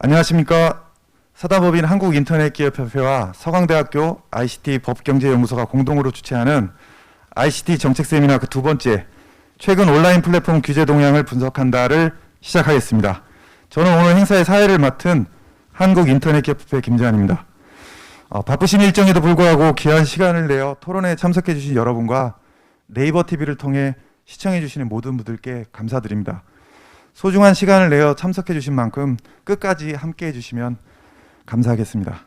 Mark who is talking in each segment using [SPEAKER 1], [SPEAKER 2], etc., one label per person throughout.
[SPEAKER 1] 안녕하십니까. 사단법인 한국인터넷기업협회와 서강대학교 ICT 법경제연구소가 공동으로 주최하는 ICT 정책 세미나 그 두 번째 최근 온라인 플랫폼 규제 동향을 분석한다를 시작하겠습니다. 저는 오늘 행사의 사회를 맡은 한국인터넷기업협회 김재환입니다. 바쁘신 일정에도 불구하고 귀한 시간을 내어 토론회에 참석해 주신 여러분과 네이버 TV를 통해 시청해 주시는 모든 분들께 감사드립니다. 소중한 시간을 내어 참석해 주신 만큼 끝까지 함께 해주시면 감사하겠습니다.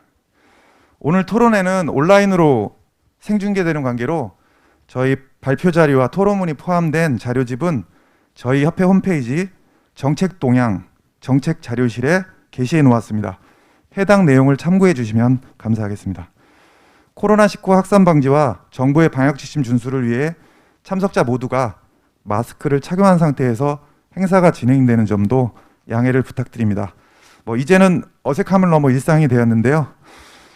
[SPEAKER 1] 오늘 토론회는 온라인으로 생중계되는 관계로 저희 발표 자료와 토론문이 포함된 자료집은 저희 협회 홈페이지 정책 동향 정책 자료실에 게시해 놓았습니다. 해당 내용을 참고해 주시면 감사하겠습니다. 코로나19 확산 방지와 정부의 방역 지침 준수를 위해 참석자 모두가 마스크를 착용한 상태에서 행사가 진행되는 점도 양해를 부탁드립니다. 이제는 어색함을 넘어 일상이 되었는데요.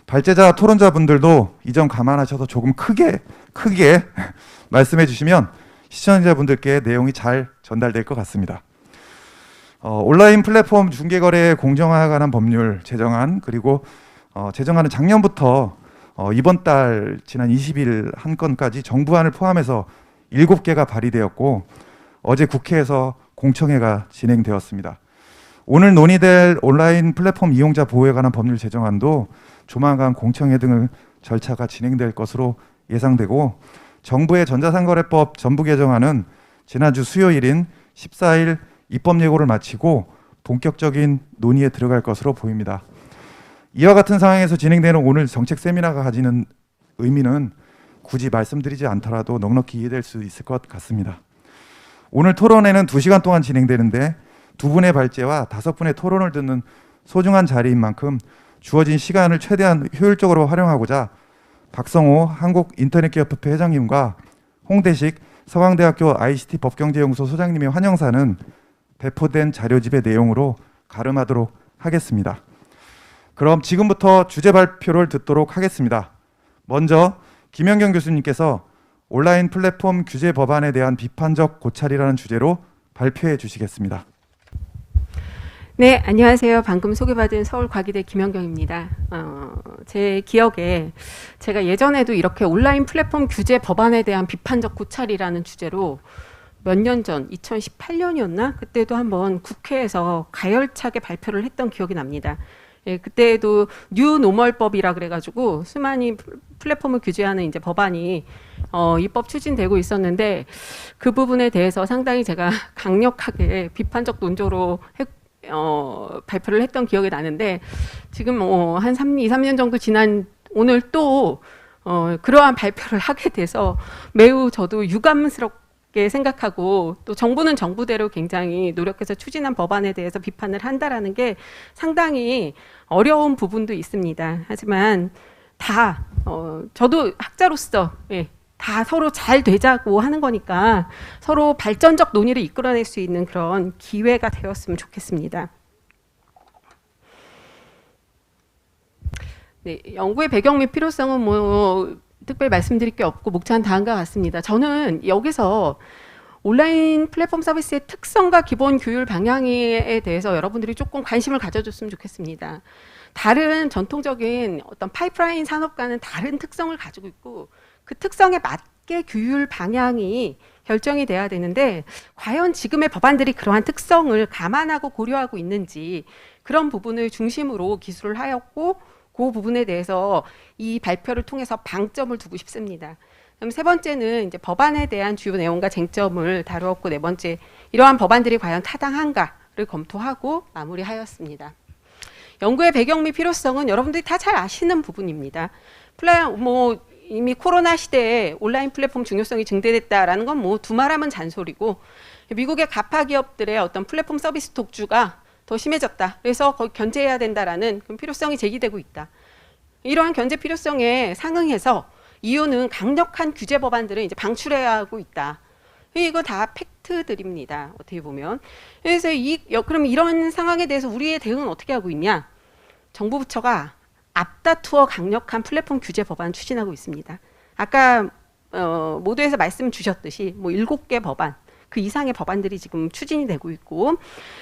[SPEAKER 1] 발제자 토론자분들도 이 점 감안하셔서 조금 크게 말씀해 주시면 시청자분들께 내용이 잘 전달될 것 같습니다. 온라인 플랫폼 중개거래의 공정화에 관한 법률 제정안, 그리고 제정안은 작년부터 이번 달 지난 20일 한 건까지 정부안을 포함해서 7개가 발의되었고 어제 국회에서 공청회가 진행되었습니다. 오늘 논의될 온라인 플랫폼 이용자 보호에 관한 법률 제정안도 조만간 공청회 등의 절차가 진행될 것으로 예상되고, 정부의 전자상거래법 전부 개정안은 지난주 수요일인 14일 입법 예고를 마치고 본격적인 논의에 들어갈 것으로 보입니다. 이와 같은 상황에서 진행되는 오늘 정책 세미나가 가지는 의미는 굳이 말씀드리지 않더라도 넉넉히 이해될 수 있을 것 같습니다. 오늘 토론회는 2시간 동안 진행되는데 2분의 발제와 5분의 토론을 듣는 소중한 자리인 만큼 주어진 시간을 최대한 효율적으로 활용하고자 박성호 한국인터넷기업협회 회장님과 홍대식 서강대학교 ICT 법경제연구소 소장님의 환영사는 배포된 자료집의 내용으로 가름하도록 하겠습니다. 그럼 지금부터 주제 발표를 듣도록 하겠습니다. 먼저 김현경 교수님께서 온라인 플랫폼 규제 법안에 대한 비판적 고찰이라는 주제로 발표해 주시겠습니다.
[SPEAKER 2] 네, 안녕하세요. 방금 소개받은 서울과기대 김현경입니다. 제 기억에 제가 예전에도 이렇게 온라인 플랫폼 규제 법안에 대한 비판적 고찰이라는 주제로 몇 년 전, 2018년이었나? 그때도 한번 국회에서 가열차게 발표를 했던 기억이 납니다. 예, 그때도 뉴 노멀법이라 그래가지고 수많은 플랫폼을 규제하는 이제 법안이 입법 추진되고 있었는데 그 부분에 대해서 상당히 제가 강력하게 비판적 논조로 발표를 했던 기억이 나는데, 지금 한 2, 3년 정도 지난 오늘 또 그러한 발표를 하게 돼서 매우 저도 유감스럽게 생각하고, 또 정부는 정부대로 굉장히 노력해서 추진한 법안에 대해서 비판을 한다라는 게 상당히 어려운 부분도 있습니다. 하지만 다 저도 학자로서 다 서로 잘 되자고 하는 거니까 서로 발전적 논의를 이끌어낼 수 있는 그런 기회가 되었으면 좋겠습니다. 네, 연구의 배경 및 필요성은 특별히 말씀드릴 게 없고 목차는 다음과 같습니다. 저는 여기서 온라인 플랫폼 서비스의 특성과 기본 규율 방향에 대해서 여러분들이 조금 관심을 가져줬으면 좋겠습니다. 다른 전통적인 어떤 파이프라인 산업과는 다른 특성을 가지고 있고 그 특성에 맞게 규율 방향이 결정이 돼야 되는데, 과연 지금의 법안들이 그러한 특성을 감안하고 고려하고 있는지, 그런 부분을 중심으로 기술을 하였고 그 부분에 대해서 이 발표를 통해서 방점을 두고 싶습니다. 그럼 세 번째는 이제 법안에 대한 주요 내용과 쟁점을 다루었고, 네 번째 이러한 법안들이 과연 타당한가를 검토하고 마무리하였습니다. 연구의 배경 및 필요성은 여러분들이 다 잘 아시는 부분입니다. 이미 코로나 시대에 온라인 플랫폼 중요성이 증대됐다라는 건 두말하면 잔소리고, 미국의 가파 기업들의 어떤 플랫폼 서비스 독주가 더 심해졌다. 그래서 거기 견제해야 된다라는 그런 필요성이 제기되고 있다. 이러한 견제 필요성에 상응해서 이유는 강력한 규제 법안들을 이제 방출해야 하고 있다. 이거 다 팩트들입니다. 어떻게 보면. 그래서 그럼 이런 상황에 대해서 우리의 대응은 어떻게 하고 있냐? 정부 부처가 앞다투어 강력한 플랫폼 규제 법안 추진하고 있습니다. 아까 모두에서 말씀 주셨듯이 7개 법안, 그 이상의 법안들이 지금 추진이 되고 있고,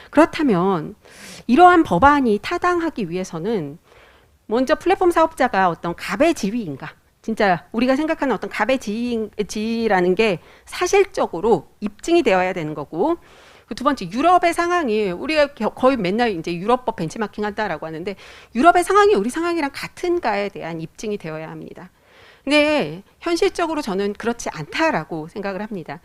[SPEAKER 2] 그렇다면 이러한 법안이 타당하기 위해서는 먼저 플랫폼 사업자가 어떤 갑의 지위인가, 진짜 우리가 생각하는 어떤 갑의 지위라는 게 사실적으로 입증이 되어야 되는 거고, 그 두 번째, 유럽의 상황이, 우리가 거의 맨날 이제 유럽법 벤치마킹 한다라고 하는데, 유럽의 상황이 우리 상황이랑 같은가에 대한 입증이 되어야 합니다. 근데 현실적으로 저는 그렇지 않다라고 생각을 합니다.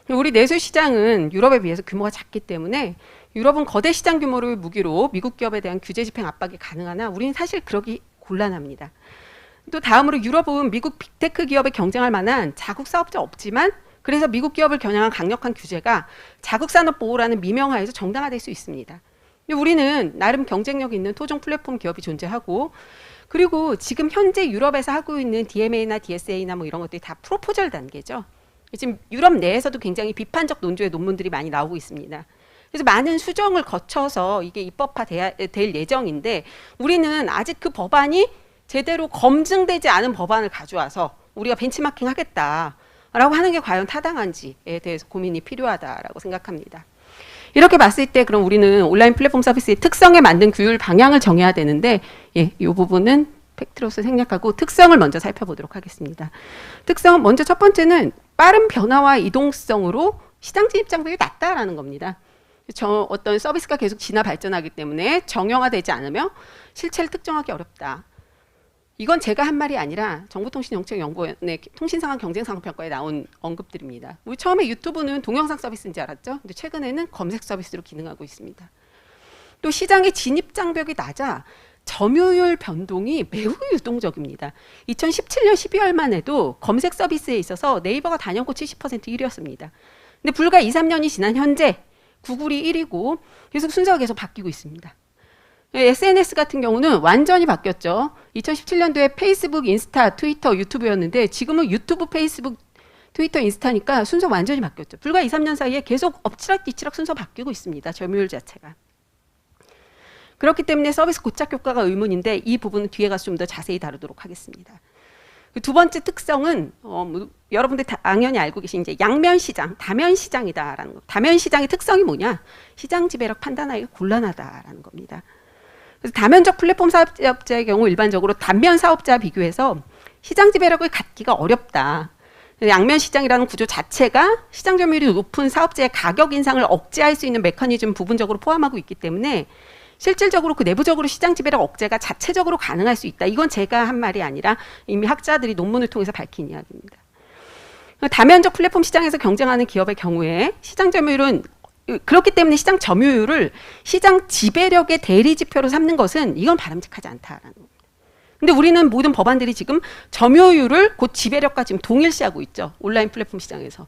[SPEAKER 2] 우리 내수 시장은 유럽에 비해서 규모가 작기 때문에 유럽은 거대 시장 규모를 무기로 미국 기업에 대한 규제 집행 압박이 가능하나 우리는 사실 그러기 곤란합니다. 또 다음으로 유럽은 미국 빅테크 기업에 경쟁할 만한 자국 사업자 없지만, 그래서 미국 기업을 겨냥한 강력한 규제가 자국 산업 보호라는 미명하에서 정당화될 수 있습니다. 근데 우리는 나름 경쟁력 있는 토종 플랫폼 기업이 존재하고, 그리고 지금 현재 유럽에서 하고 있는 DMA나 DSA나 뭐 이런 것들이 다 프로포절 단계죠. 지금 유럽 내에서도 굉장히 비판적 논조의 논문들이 많이 나오고 있습니다. 그래서 많은 수정을 거쳐서 이게 입법화될 예정인데, 우리는 아직 그 법안이 제대로 검증되지 않은 법안을 가져와서 우리가 벤치마킹 하겠다라고 하는 게 과연 타당한지에 대해서 고민이 필요하다라고 생각합니다. 이렇게 봤을 때 그럼 우리는 온라인 플랫폼 서비스의 특성에 맞는 규율 방향을 정해야 되는데, 이 부분은 팩트로서 생략하고 특성을 먼저 살펴보도록 하겠습니다. 특성 먼저 첫 번째는 빠른 변화와 이동성으로 시장 진입 장벽이 낮다라는 겁니다. 어떤 서비스가 계속 진화 발전하기 때문에 정형화되지 않으며 실체를 특정하기 어렵다. 이건 제가 한 말이 아니라 정보통신정책연구원의 통신상황 경쟁상황평가에 나온 언급들입니다. 우리 처음에 유튜브는 동영상 서비스인 줄 알았죠. 근데 최근에는 검색 서비스로 기능하고 있습니다. 또 시장의 진입 장벽이 낮아 점유율 변동이 매우 유동적입니다. 2017년 12월만 해도 검색 서비스에 있어서 네이버가 단연코 70% 1위였습니다. 근데 불과 2, 3년이 지난 현재 구글이 1위고 계속 순서가 계속 바뀌고 있습니다. SNS 같은 경우는 완전히 바뀌었죠. 2017년도에 페이스북, 인스타, 트위터, 유튜브였는데 지금은 유튜브, 페이스북, 트위터, 인스타니까 순서 완전히 바뀌었죠. 불과 2, 3년 사이에 계속 엎치락뒤치락 순서 바뀌고 있습니다. 점유율 자체가. 그렇기 때문에 서비스 고착 효과가 의문인데 이 부분은 뒤에 가서 좀 더 자세히 다루도록 하겠습니다. 두 번째 특성은 여러분들 당연히 알고 계신 이제 양면 시장, 다면 시장이다라는 거. 다면 시장의 특성이 뭐냐? 시장 지배력 판단하기가 곤란하다라는 겁니다. 그래서 다면적 플랫폼 사업자의 경우 일반적으로 단면 사업자와 비교해서 시장 지배력을 갖기가 어렵다. 양면 시장이라는 구조 자체가 시장 점유율이 높은 사업자의 가격 인상을 억제할 수 있는 메커니즘 부분적으로 포함하고 있기 때문에 실질적으로 그 내부적으로 시장 지배력 억제가 자체적으로 가능할 수 있다. 이건 제가 한 말이 아니라 이미 학자들이 논문을 통해서 밝힌 이야기입니다. 다면적 플랫폼 시장에서 경쟁하는 기업의 경우에 시장 점유율은 그렇기 때문에 시장 점유율을 시장 지배력의 대리 지표로 삼는 것은 이건 바람직하지 않다라는 겁니다. 근데 우리는 모든 법안들이 지금 점유율을 곧 지배력과 지금 동일시하고 있죠. 온라인 플랫폼 시장에서.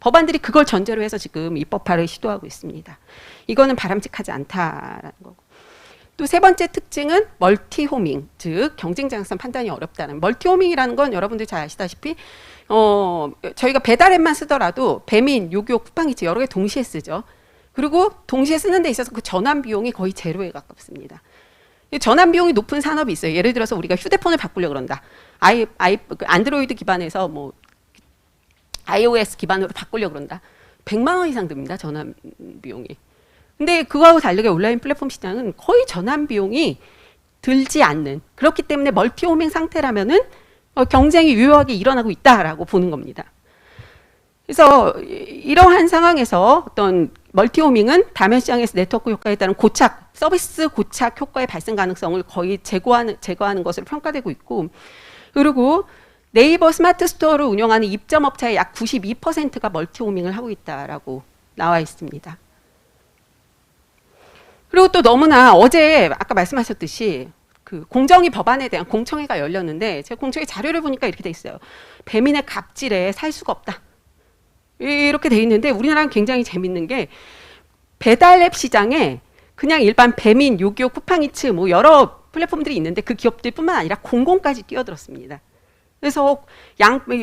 [SPEAKER 2] 법안들이 그걸 전제로 해서 지금 입법화를 시도하고 있습니다. 이거는 바람직하지 않다라는 거고. 또 세 번째 특징은 멀티호밍, 즉 경쟁 장악성 판단이 어렵다는. 멀티호밍이라는 건 여러분들 잘 아시다시피 저희가 배달앱만 쓰더라도 배민, 요교, 쿠팡이츠 여러 개 동시에 쓰죠. 그리고 동시에 쓰는 데 있어서 그 전환 비용이 거의 제로에 가깝습니다. 전환 비용이 높은 산업이 있어요. 예를 들어서 우리가 휴대폰을 바꾸려고 그런다. 안드로이드 기반에서 뭐 iOS 기반으로 바꾸려고 그런다. 100만 원 이상 듭니다. 전환 비용이. 근데 그거하고 다르게 온라인 플랫폼 시장은 거의 전환 비용이 들지 않는, 그렇기 때문에 멀티호밍 상태라면은 경쟁이 유효하게 일어나고 있다라고 보는 겁니다. 그래서 이러한 상황에서 어떤 멀티호밍은 다면 시장에서 네트워크 효과에 따른 고착, 서비스 고착 효과의 발생 가능성을 거의 제거하는 것으로 평가되고 있고, 그리고 네이버 스마트 스토어를 운영하는 입점업체의 약 92%가 멀티호밍을 하고 있다라고 나와 있습니다. 그리고 또 너무나 어제 아까 말씀하셨듯이 그 공정위 법안에 대한 공청회가 열렸는데 제가 공청회 자료를 보니까 이렇게 돼 있어요. 배민의 갑질에 살 수가 없다. 이렇게 돼 있는데 우리나라는 굉장히 재밌는 게 배달앱 시장에 그냥 일반 배민, 요기요, 쿠팡이츠 뭐 여러 플랫폼들이 있는데 그 기업들뿐만 아니라 공공까지 뛰어들었습니다. 그래서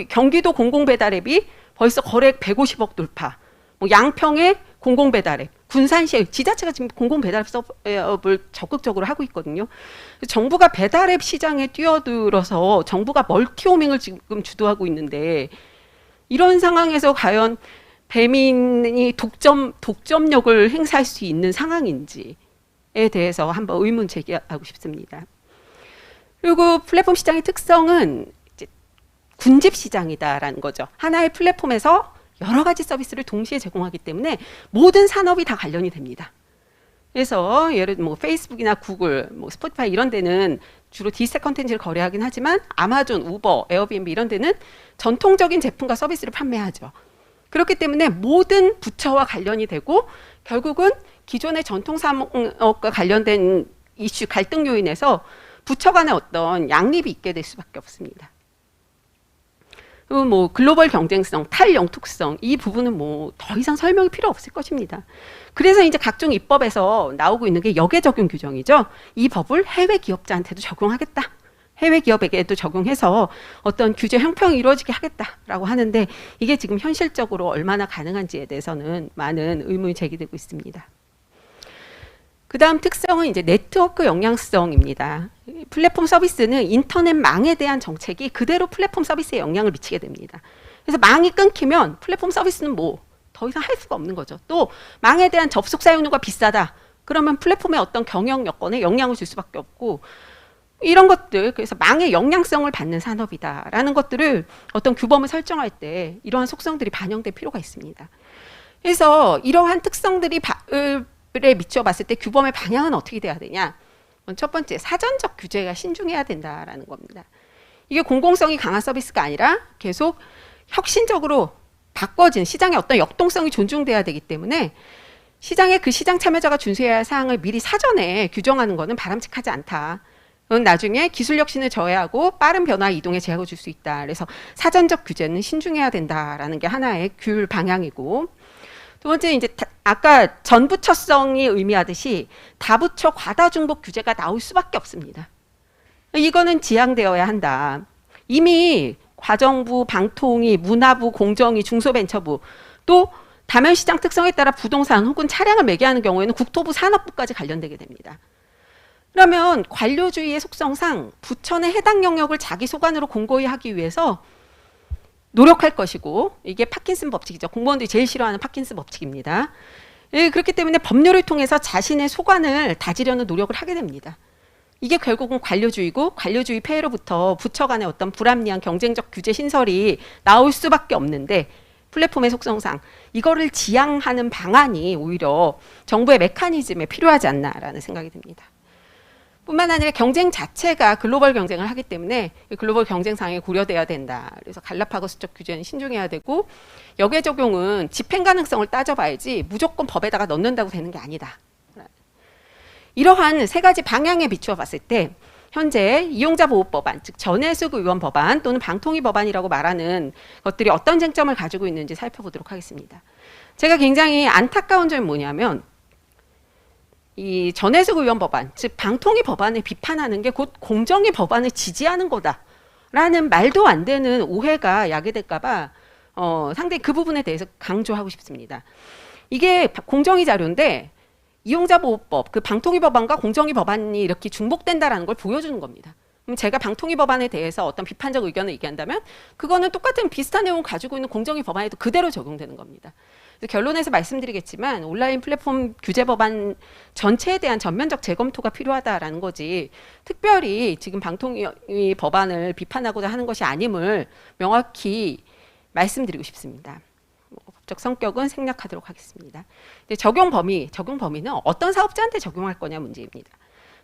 [SPEAKER 2] 경기도 공공배달앱이 벌써 거래액 150억 돌파, 뭐 양평의 공공배달앱, 군산시 지자체가 지금 공공배달앱 사업을 적극적으로 하고 있거든요. 정부가 배달앱 시장에 뛰어들어서 정부가 멀티호밍을 지금 주도하고 있는데 이런 상황에서 과연 배민이 독점력을 행사할 수 있는 상황인지에 대해서 한번 의문 제기하고 싶습니다. 그리고 플랫폼 시장의 특성은 이제 군집 시장이다라는 거죠. 하나의 플랫폼에서 여러 가지 서비스를 동시에 제공하기 때문에 모든 산업이 다 관련이 됩니다. 그래서 예를 들어 뭐 페이스북이나 구글, 뭐 스포티파이 이런 데는 주로 디지털 컨텐츠를 거래하긴 하지만 아마존, 우버, 에어비앤비 이런 데는 전통적인 제품과 서비스를 판매하죠. 그렇기 때문에 모든 부처와 관련이 되고 결국은 기존의 전통 산업과 관련된 이슈 갈등 요인에서 부처 간의 어떤 양립이 있게 될 수밖에 없습니다. 그리고 뭐 글로벌 경쟁성, 탈영특성 이 부분은 뭐 더 이상 설명이 필요 없을 것입니다. 그래서 이제 각종 입법에서 나오고 있는 게 역외 적용 규정이죠. 이 법을 해외 기업자한테도 적용하겠다. 해외 기업에게도 적용해서 어떤 규제 형평이 이루어지게 하겠다라고 하는데 이게 지금 현실적으로 얼마나 가능한지에 대해서는 많은 의문이 제기되고 있습니다. 그 다음 특성은 이제 네트워크 영향성입니다. 플랫폼 서비스는 인터넷망에 대한 정책이 그대로 플랫폼 서비스에 영향을 미치게 됩니다. 그래서 망이 끊기면 플랫폼 서비스는 뭐 더 이상 할 수가 없는 거죠. 또 망에 대한 접속 사용료가 비싸다. 그러면 플랫폼의 어떤 경영 여건에 영향을 줄 수밖에 없고 이런 것들, 그래서 망의 영향성을 받는 산업이다라는 것들을 어떤 규범을 설정할 때 이러한 속성들이 반영될 필요가 있습니다. 그래서 이러한 특성들이 에 미쳐 봤을 때 규범의 방향은 어떻게 돼야 되냐? 첫 번째, 사전적 규제가 신중해야 된다라는 겁니다. 이게 공공성이 강한 서비스가 아니라 계속 혁신적으로 바꿔진 시장의 어떤 역동성이 존중돼야 되기 때문에 시장에 그 시장 참여자가 준수해야 할 사항을 미리 사전에 규정하는 것은 바람직하지 않다. 그건 나중에 기술 혁신을 저해하고 빠른 변화 이동에 제약을 줄 수 있다. 그래서 사전적 규제는 신중해야 된다라는 게 하나의 규율 방향이고, 두 번째 이제 아까 전부처성이 의미하듯이 다부처 과다 중복 규제가 나올 수밖에 없습니다. 이거는 지양되어야 한다. 이미 과정부, 방통위, 문화부, 공정위, 중소벤처부 또 다면시장 특성에 따라 부동산 혹은 차량을 매개하는 경우에는 국토부, 산업부까지 관련되게 됩니다. 그러면 관료주의의 속성상 부처의 해당 영역을 자기 소관으로 공고히 하기 위해서 노력할 것이고 이게 파킨슨 법칙이죠. 공무원들이 제일 싫어하는 파킨슨 법칙입니다. 그렇기 때문에 법률을 통해서 자신의 소관을 다지려는 노력을 하게 됩니다. 이게 결국은 관료주의고 관료주의 폐해로부터 부처 간의 어떤 불합리한 경쟁적 규제 신설이 나올 수밖에 없는데 플랫폼의 속성상 이거를 지양하는 방안이 오히려 정부의 메커니즘에 필요하지 않나라는 생각이 듭니다. 뿐만 아니라 경쟁 자체가 글로벌 경쟁을 하기 때문에 글로벌 경쟁상에 고려돼야 된다. 그래서 갈라파고스적 규제는 신중해야 되고 역외 적용은 집행 가능성을 따져봐야지 무조건 법에다가 넣는다고 되는 게 아니다. 이러한 세 가지 방향에 비추어 봤을 때 현재 이용자보호법안, 즉 전해수구 의원 법안 또는 방통위 법안이라고 말하는 것들이 어떤 쟁점을 가지고 있는지 살펴보도록 하겠습니다. 제가 굉장히 안타까운 점이 뭐냐면 이 전해수구 의원 법안, 즉 방통위 법안을 비판하는 게 곧 공정위 법안을 지지하는 거다라는 말도 안 되는 오해가 야기될까 봐 상당히 그 부분에 대해서 강조하고 싶습니다. 이게 공정위 자료인데 이용자보호법, 그 방통위 법안과 공정위 법안이 이렇게 중복된다라는 걸 보여주는 겁니다. 그럼 제가 방통위 법안에 대해서 어떤 비판적 의견을 얘기한다면 그거는 똑같은 비슷한 내용을 가지고 있는 공정위 법안에도 그대로 적용되는 겁니다. 그래서 결론에서 말씀드리겠지만 온라인 플랫폼 규제 법안 전체에 대한 전면적 재검토가 필요하다라는 거지 특별히 지금 방통위 법안을 비판하고자 하는 것이 아님을 명확히 말씀드리고 싶습니다. 법적 성격은 생략하도록 하겠습니다. 근데 적용 범위는 어떤 사업자한테 적용할 거냐 문제입니다.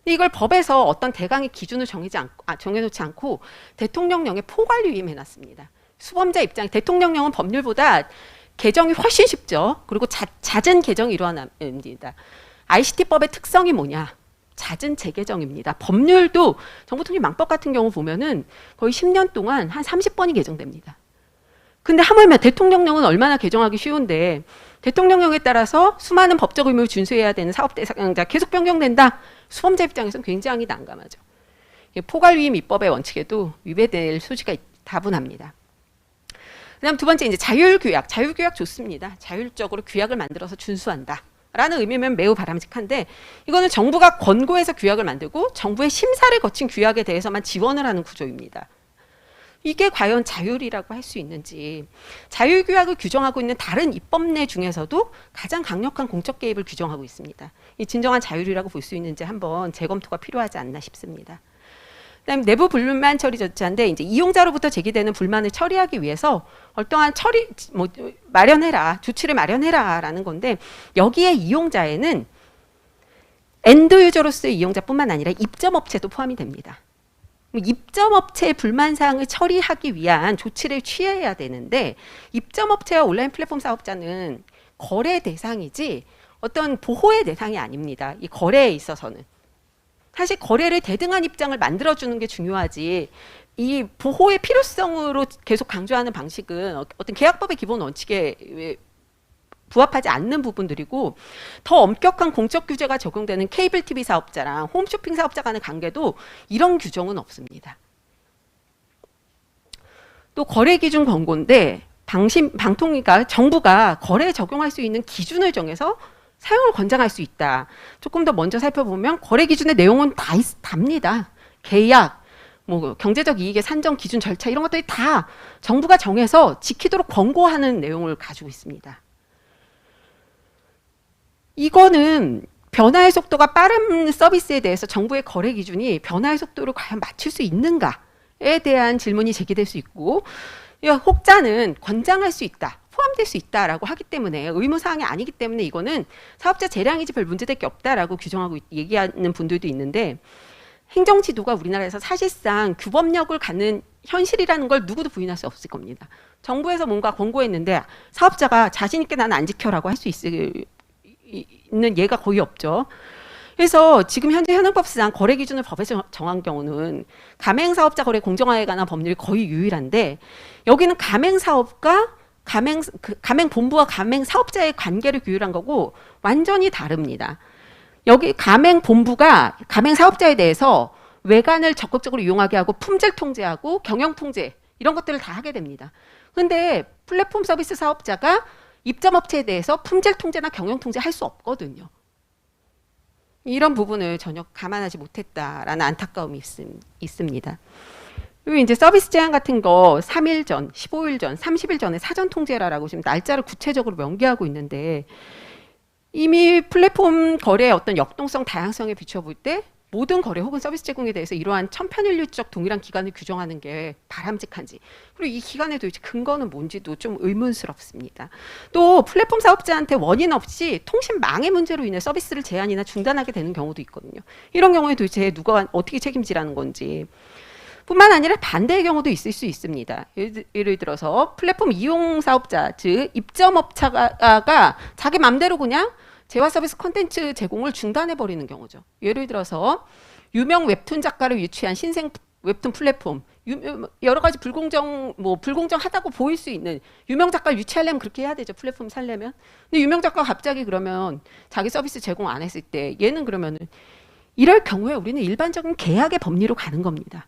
[SPEAKER 2] 근데 이걸 법에서 어떤 대강의 기준을 정해놓지 않고 대통령령에 포괄 위임해놨습니다. 수범자 입장, 대통령령은 법률보다 개정이 훨씬 쉽죠. 그리고 잦은 개정이 일어납니다. ICT법의 특성이 뭐냐? 잦은 재개정입니다. 법률도 정보통일망법 같은 경우 보면은 거의 10년 동안 한 30번이 개정됩니다. 근데 하물며 대통령령은 얼마나 개정하기 쉬운데 대통령령에 따라서 수많은 법적 의무를 준수해야 되는 사업 대상자 계속 변경된다. 수범자 입장에서는 굉장히 난감하죠. 포괄위임 입법의 원칙에도 위배될 소지가 다분합니다. 그다음 두 번째 이제 자율규약 좋습니다. 자율적으로 규약을 만들어서 준수한다. 라는 의미면 매우 바람직한데 이거는 정부가 권고해서 규약을 만들고 정부의 심사를 거친 규약에 대해서만 지원을 하는 구조입니다. 이게 과연 자율이라고 할 수 있는지, 자율규약을 규정하고 있는 다른 입법례 중에서도 가장 강력한 공적 개입을 규정하고 있습니다. 이 진정한 자율이라고 볼 수 있는지 한번 재검토가 필요하지 않나 싶습니다. 그다음에 내부 불만 처리 절차인데, 이제 이용자로부터 제기되는 불만을 처리하기 위해서 어떠한 처리 마련해라, 조치를 마련해라라는 건데, 여기에 이용자에는 엔드 유저로서의 이용자뿐만 아니라 입점업체도 포함이 됩니다. 입점업체의 불만 사항을 처리하기 위한 조치를 취해야 되는데, 입점업체와 온라인 플랫폼 사업자는 거래 대상이지 어떤 보호의 대상이 아닙니다. 이 거래에 있어서는 사실 거래를 대등한 입장을 만들어주는 게 중요하지, 이 보호의 필요성으로 계속 강조하는 방식은 어떤 계약법의 기본 원칙에 부합하지 않는 부분들이고, 더 엄격한 공적 규제가 적용되는 케이블 TV 사업자랑 홈쇼핑 사업자 간의 관계도 이런 규정은 없습니다. 또 거래 기준 권고인데, 방통위가 정부가 거래에 적용할 수 있는 기준을 정해서 사용을 권장할 수 있다. 조금 더 먼저 살펴보면 거래 기준의 내용은 다 답니다. 계약, 뭐 경제적 이익의 산정 기준 절차 이런 것들이 다 정부가 정해서 지키도록 권고하는 내용을 가지고 있습니다. 이거는 변화의 속도가 빠른 서비스에 대해서 정부의 거래 기준이 변화의 속도를 과연 맞출 수 있는가에 대한 질문이 제기될 수 있고, 혹자는 권장할 수 있다, 포함될 수 있다라고 하기 때문에 의무사항이 아니기 때문에 이거는 사업자 재량이지 별 문제될 게 없다라고 규정하고 얘기하는 분들도 있는데, 행정지도가 우리나라에서 사실상 규범력을 갖는 현실이라는 걸 누구도 부인할 수 없을 겁니다. 정부에서 뭔가 권고했는데 사업자가 자신 있게 나는 안 지켜라고 할 수 있는 예가 거의 없죠. 그래서 지금 현재 현행법상 거래 기준을 법에서 정한 경우는 가맹사업자 거래 공정화에 관한 법률이 거의 유일한데, 여기는 가맹사업과 가맹본부와 가맹사업자의 관계를 규율한 거고 완전히 다릅니다. 여기 가맹본부가 가맹사업자에 대해서 외관을 적극적으로 이용하게 하고 품질 통제하고 경영 통제 이런 것들을 다 하게 됩니다. 그런데 플랫폼 서비스 사업자가 입점업체에 대해서 품질 통제나 경영 통제 할 수 없거든요. 이런 부분을 전혀 감안하지 못했다라는 안타까움이 있습니다. 그리고 이제 서비스 제한 같은 거 3일 전, 15일 전, 30일 전에 사전 통제라라고 지금 날짜를 구체적으로 명기하고 있는데, 이미 플랫폼 거래의 어떤 역동성, 다양성에 비춰볼 때 모든 거래 혹은 서비스 제공에 대해서 이러한 천편일률적 동일한 기간을 규정하는 게 바람직한지, 그리고 이 기간의 도대체 근거는 뭔지도 좀 의문스럽습니다. 또 플랫폼 사업자한테 원인 없이 통신망의 문제로 인해 서비스를 제한이나 중단하게 되는 경우도 있거든요. 이런 경우에 도대체 누가 어떻게 책임지라는 건지, 뿐만 아니라 반대의 경우도 있을 수 있습니다. 예를 들어서 플랫폼 이용 사업자, 즉 입점업체가 자기 맘대로 그냥 재화 서비스 콘텐츠 제공을 중단해버리는 경우죠. 예를 들어서 유명 웹툰 작가를 유치한 신생 웹툰 플랫폼, 여러 가지 불공정하다고 보일 수 있는 유명 작가를 유치하려면 그렇게 해야 되죠. 플랫폼 살려면. 근데 유명 작가가 갑자기 그러면 자기 서비스 제공 안 했을 때, 얘는 그러면은 이럴 경우에 우리는 일반적인 계약의 법리로 가는 겁니다.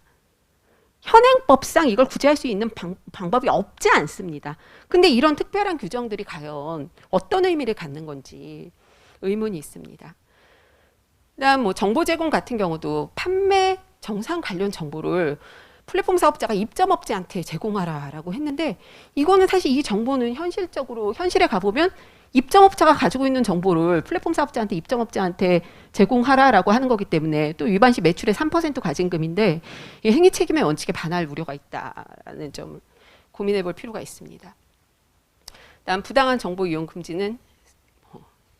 [SPEAKER 2] 현행법상 이걸 구제할 수 있는 방법이 없지 않습니다. 근데 이런 특별한 규정들이 과연 어떤 의미를 갖는 건지 의문이 있습니다. 그다음 뭐 정보 제공 같은 경우도 판매 정상 관련 정보를 플랫폼 사업자가 입점업체한테 제공하라라고 했는데, 이거는 사실 이 정보는 현실에 가보면 입점업체가 가지고 있는 정보를 플랫폼 사업자한테 입점업체한테 제공하라라고 하는 거기 때문에, 또 위반 시 매출의 3% 과징금인데 이 행위 책임의 원칙에 반할 우려가 있다라는 점을 고민해 볼 필요가 있습니다. 다음 부당한 정보 이용 금지는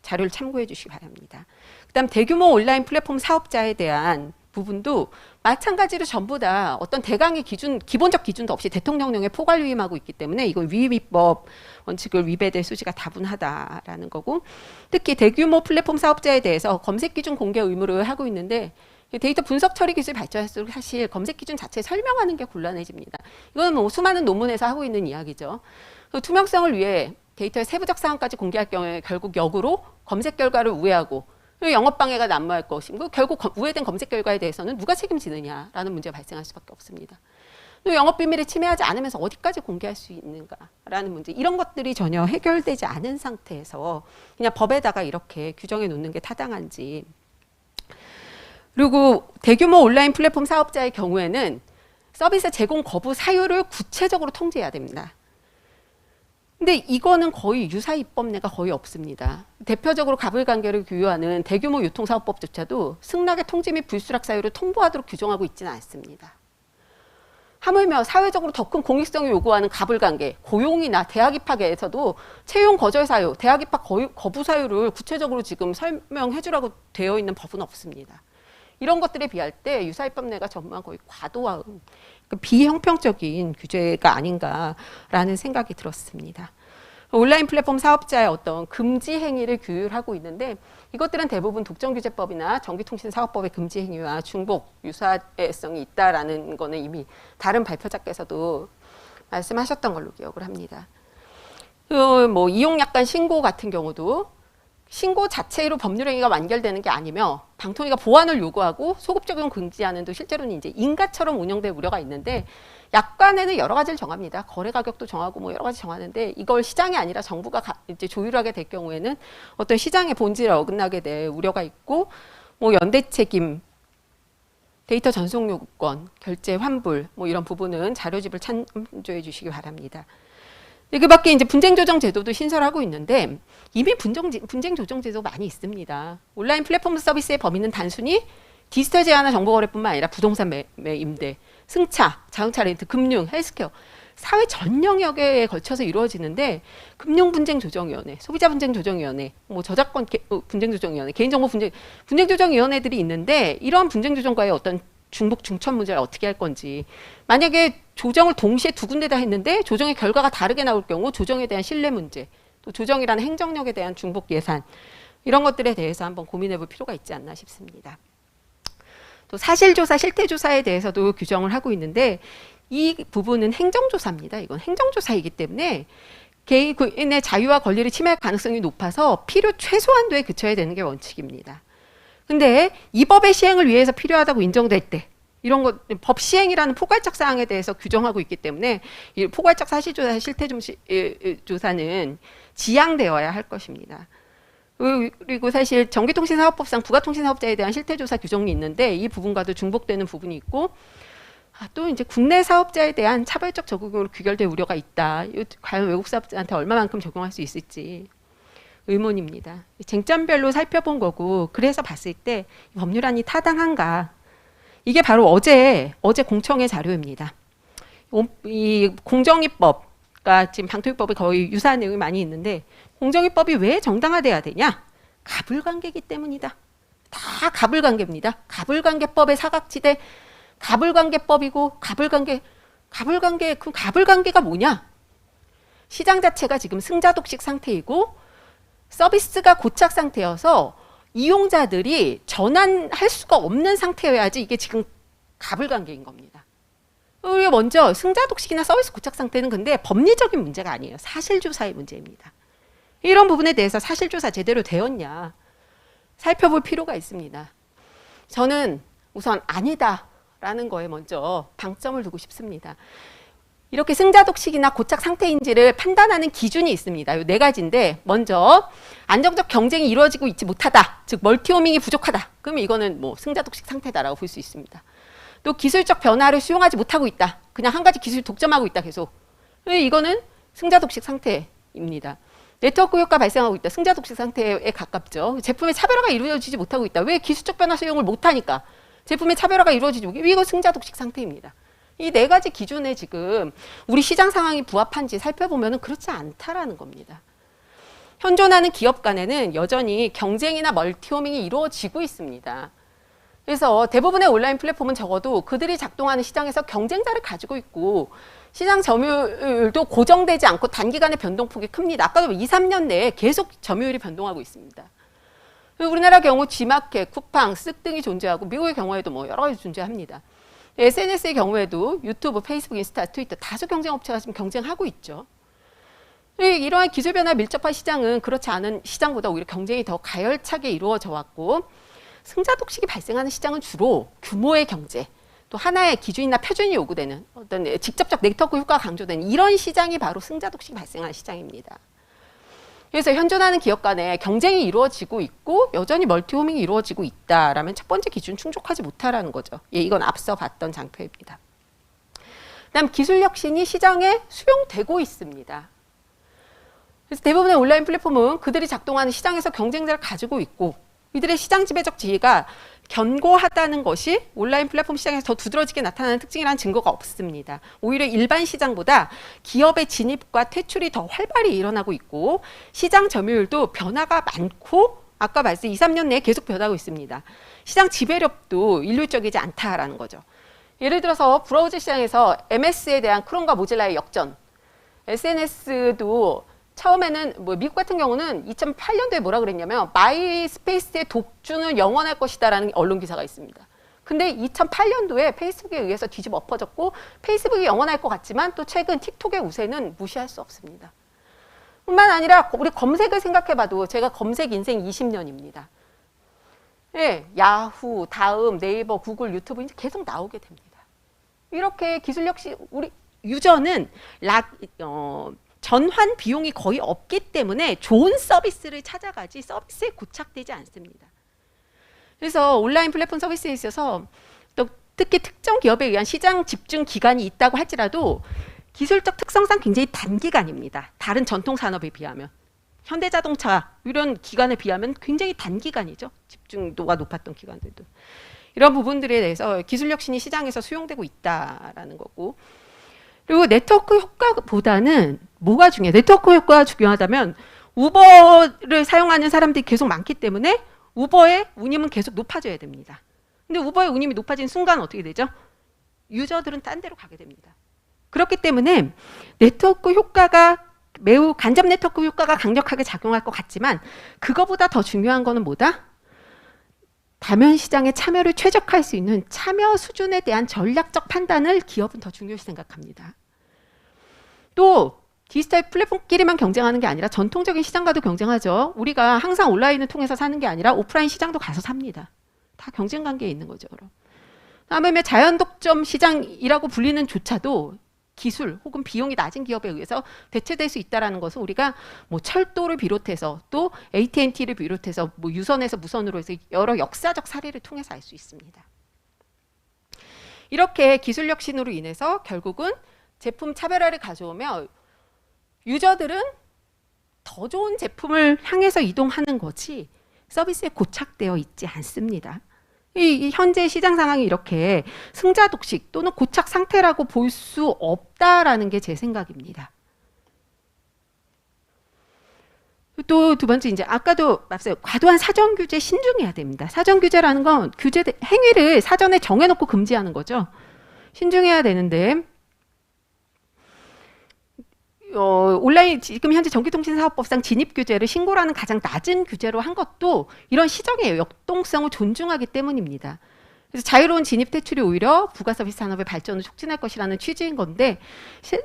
[SPEAKER 2] 자료를 참고해 주시기 바랍니다. 그다음 대규모 온라인 플랫폼 사업자에 대한 부분도 마찬가지로 전부 다 어떤 대강의 기준, 기본적 기준도 없이 대통령령에 포괄 위임하고 있기 때문에 이건 위임입법 원칙을 위배될 소지가 다분하다라는 거고, 특히 대규모 플랫폼 사업자에 대해서 검색 기준 공개 의무를 하고 있는데, 데이터 분석 처리 기술 발전할수록 사실 검색 기준 자체 설명하는 게 곤란해집니다. 이건 뭐 수많은 논문에서 하고 있는 이야기죠. 투명성을 위해 데이터의 세부적 사항까지 공개할 경우에 결국 역으로 검색 결과를 우회하고 영업 방해가 난무할 것이고, 결국 우회된 검색 결과에 대해서는 누가 책임지느냐라는 문제가 발생할 수밖에 없습니다. 또 영업 비밀을 침해하지 않으면서 어디까지 공개할 수 있는가라는 문제, 이런 것들이 전혀 해결되지 않은 상태에서 그냥 법에다가 이렇게 규정해 놓는 게 타당한지. 그리고 대규모 온라인 플랫폼 사업자의 경우에는 서비스 제공 거부 사유를 구체적으로 통제해야 됩니다. 근데 이거는 거의 유사 입법 내가 거의 없습니다. 대표적으로 가불관계를 규율하는 대규모 유통사업법조차도 승낙의 통지 및 불수락 사유를 통보하도록 규정하고 있지는 않습니다. 하물며 사회적으로 더 큰 공익성을 요구하는 가불관계, 고용이나 대학 입학에서도 채용 거절 사유, 대학 입학 거부 사유를 구체적으로 지금 설명해 주라고 되어 있는 법은 없습니다. 이런 것들에 비할 때 유사입법 내가 전무한 거의 과도한 비형평적인 규제가 아닌가라는 생각이 들었습니다. 온라인 플랫폼 사업자의 어떤 금지 행위를 규율하고 있는데 이것들은 대부분 독점규제법이나 전기통신사업법의 금지 행위와 중복 유사성이 있다라는 거는 이미 다른 발표자께서도 말씀하셨던 걸로 기억을 합니다. 뭐 이용약관 신고 같은 경우도 신고 자체로 법률행위가 완결되는 게 아니며 방통위가 보완을 요구하고 소급 적용 금지하는 도 실제로는 이제 인가처럼 운영될 우려가 있는데 약관에는 여러 가지를 정합니다. 거래 가격도 정하고 뭐 여러 가지 정하는데 이걸 시장이 아니라 정부가 이제 조율하게 될 경우에는 어떤 시장의 본질에 어긋나게 될 우려가 있고 뭐 연대 책임, 데이터 전송 요구권, 결제 환불 뭐 이런 부분은 자료집을 참조해 주시기 바랍니다. 그 밖에 이제 분쟁 조정 제도도 신설하고 있는데 이미 분쟁 조정 제도 많이 있습니다. 온라인 플랫폼 서비스의 범위는 단순히 디지털 제휴나 정보거래뿐만 아니라 부동산 임대, 승차, 자동차 렌트, 금융, 헬스케어, 사회 전 영역에 걸쳐서 이루어지는데 금융분쟁조정위원회, 소비자분쟁조정위원회, 뭐 저작권 분쟁조정위원회, 개인정보 분쟁조정위원회들이 있는데 이런 분쟁조정과의 어떤 중복 중첩 문제를 어떻게 할 건지 만약에 조정을 동시에 두 군데 다 했는데 조정의 결과가 다르게 나올 경우 조정에 대한 신뢰 문제 또 조정이라는 행정력에 대한 중복 예산 이런 것들에 대해서 한번 고민해 볼 필요가 있지 않나 싶습니다. 또 사실조사, 실태조사에 대해서도 규정을 하고 있는데 이 부분은 행정조사입니다. 이건 행정조사이기 때문에 개인의 자유와 권리를 침해할 가능성이 높아서 필요 최소한도에 그쳐야 되는 게 원칙입니다. 근데 이 법의 시행을 위해서 필요하다고 인정될 때 이런 것 법 시행이라는 포괄적 사항에 대해서 규정하고 있기 때문에 이 포괄적 사실조사, 실태조사는 지양되어야 할 것입니다. 그리고 사실 전기통신사업법상 부가통신사업자에 대한 실태조사 규정이 있는데 이 부분과도 중복되는 부분이 있고 또 이제 국내 사업자에 대한 차별적 적용으로 귀결될 우려가 있다. 과연 외국 사업자한테 얼마만큼 적용할 수 있을지 의문입니다. 쟁점별로 살펴본 거고 그래서 봤을 때 법률안이 타당한가? 이게 바로 어제 공청회 자료입니다. 이 공정위법과 지금 방통위법이 거의 유사한 내용이 많이 있는데 공정위법이 왜 정당화돼야 되냐? 가불관계이기 때문이다. 다 가불관계입니다. 가불관계법의 사각지대 가불관계법이고 그 가불관계가 뭐냐? 시장 자체가 지금 승자독식 상태이고 서비스가 고착 상태여서 이용자들이 전환할 수가 없는 상태여야지 이게 지금 가불관계인 겁니다. 우리가 먼저 승자독식이나 서비스 고착 상태는 근데 법리적인 문제가 아니에요. 사실조사의 문제입니다. 이런 부분에 대해서 사실조사 제대로 되었냐 살펴볼 필요가 있습니다. 저는 우선 아니다라는 거에 먼저 방점을 두고 싶습니다. 이렇게 승자독식이나 고착 상태인지를 판단하는 기준이 있습니다. 이 네 가지인데 먼저 안정적 경쟁이 이루어지고 있지 못하다. 즉 멀티호밍이 부족하다. 그러면 이거는 뭐 승자독식 상태다라고 볼 수 있습니다. 또 기술적 변화를 수용하지 못하고 있다. 그냥 한 가지 기술 독점하고 있다 계속. 이거는 승자독식 상태입니다. 네트워크 효과 발생하고 있다. 승자독식 상태에 가깝죠. 제품의 차별화가 이루어지지 못하고 있다. 왜 기술적 변화 수용을 못하니까 제품의 차별화가 이루어지지 못하고 이거 승자독식 상태입니다. 이 네 가지 기준에 지금 우리 시장 상황이 부합한지 살펴보면 그렇지 않다라는 겁니다. 현존하는 기업 간에는 여전히 경쟁이나 멀티호밍이 이루어지고 있습니다. 그래서 대부분의 온라인 플랫폼은 적어도 그들이 작동하는 시장에서 경쟁자를 가지고 있고 시장 점유율도 고정되지 않고 단기간에 변동폭이 큽니다. 아까도 2, 3년 내에 계속 점유율이 변동하고 있습니다. 우리나라 경우 G마켓, 쿠팡, 쓱 등이 존재하고 미국의 경우에도 뭐 여러 가지 존재합니다. SNS의 경우에도 유튜브, 페이스북, 인스타, 트위터 다수 경쟁업체가 지금 경쟁하고 있죠. 이러한 기술 변화 밀접한 시장은 그렇지 않은 시장보다 오히려 경쟁이 더 가열차게 이루어져 왔고 승자독식이 발생하는 시장은 주로 규모의 경제, 또 하나의 기준이나 표준이 요구되는 어떤 직접적 네트워크 효과가 강조되는 이런 시장이 바로 승자독식이 발생하는 시장입니다. 그래서 현존하는 기업 간에 경쟁이 이루어지고 있고 여전히 멀티호밍이 이루어지고 있다라면 첫 번째 기준 충족하지 못하라는 거죠. 예, 이건 앞서 봤던 장표입니다. 그다음 기술 혁신이 시장에 수용되고 있습니다. 그래서 대부분의 온라인 플랫폼은 그들이 작동하는 시장에서 경쟁자를 가지고 있고 이들의 시장 지배적 지위가 견고하다는 것이 온라인 플랫폼 시장에서 더 두드러지게 나타나는 특징이라는 증거가 없습니다. 오히려 일반 시장보다 기업의 진입과 퇴출이 더 활발히 일어나고 있고 시장 점유율도 변화가 많고 아까 말씀 2, 3년 내에 계속 변하고 있습니다. 시장 지배력도 일률적이지 않다라는 거죠. 예를 들어서 브라우저 시장에서 MS에 대한 크롬과 모질라의 역전, SNS도 처음에는 뭐 미국 같은 경우는 2008년도에 뭐라 그랬냐면 마이스페이스의 독주는 영원할 것이다라는 언론 기사가 있습니다. 근데 2008년도에 페이스북에 의해서 뒤집어 엎어졌고 페이스북이 영원할 것 같지만 또 최근 틱톡의 우세는 무시할 수 없습니다. 뿐만 아니라 우리 검색을 생각해봐도 제가 검색 인생 20년입니다. 예, 야후, 다음, 네이버, 구글, 유튜브 이제 계속 나오게 됩니다. 이렇게 기술 혁신 우리 유저는 전환 비용이 거의 없기 때문에 좋은 서비스를 찾아가지 서비스에 고착되지 않습니다. 그래서 온라인 플랫폼 서비스에 있어서 또 특히 특정 기업에 의한 시장 집중 기간이 있다고 할지라도 기술적 특성상 굉장히 단기간입니다. 다른 전통 산업에 비하면. 현대자동차 이런 기간에 비하면 굉장히 단기간이죠. 집중도가 높았던 기간들도. 이런 부분들에 대해서 기술 혁신이 시장에서 수용되고 있다라는 거고 그리고 네트워크 효과보다는 뭐가 중요해요? 네트워크 효과가 중요하다면 우버를 사용하는 사람들이 계속 많기 때문에 우버의 운임은 계속 높아져야 됩니다. 근데 우버의 운임이 높아진 순간 어떻게 되죠? 유저들은 딴 데로 가게 됩니다. 그렇기 때문에 네트워크 효과가 매우 간접 네트워크 효과가 강력하게 작용할 것 같지만 그거보다 더 중요한 거는 뭐다? 다면 시장에 참여를 최적화할 수 있는 참여 수준에 대한 전략적 판단을 기업은 더 중요시 생각합니다. 또 디지털 플랫폼끼리만 경쟁하는 게 아니라 전통적인 시장과도 경쟁하죠. 우리가 항상 온라인을 통해서 사는 게 아니라 오프라인 시장도 가서 삽니다. 다 경쟁 관계에 있는 거죠. 그다음에 자연 독점 시장이라고 불리는 조차도 기술 혹은 비용이 낮은 기업에 의해서 대체될 수 있다는 것을 우리가 뭐 철도를 비롯해서 또 AT&T를 비롯해서 뭐 유선에서 무선으로 해서 여러 역사적 사례를 통해서 알 수 있습니다. 이렇게 기술 혁신으로 인해서 결국은 제품 차별화를 가져오며 유저들은 더 좋은 제품을 향해서 이동하는 것이 서비스에 고착되어 있지 않습니다. 이 현재 시장 상황이 이렇게 승자 독식 또는 고착 상태라고 볼 수 없다라는 게 제 생각입니다. 또 두 번째 이제 아까도 말했어요. 과도한 사전 규제 신중해야 됩니다. 사전 규제라는 건 규제 행위를 사전에 정해놓고 금지하는 거죠. 신중해야 되는데 온라인 지금 현재 전기통신사업법상 진입 규제를 신고라는 가장 낮은 규제로 한 것도 이런 시장의 역동성을 존중하기 때문입니다. 그래서 자유로운 진입 퇴출이 오히려 부가서비스 산업의 발전을 촉진할 것이라는 취지인 건데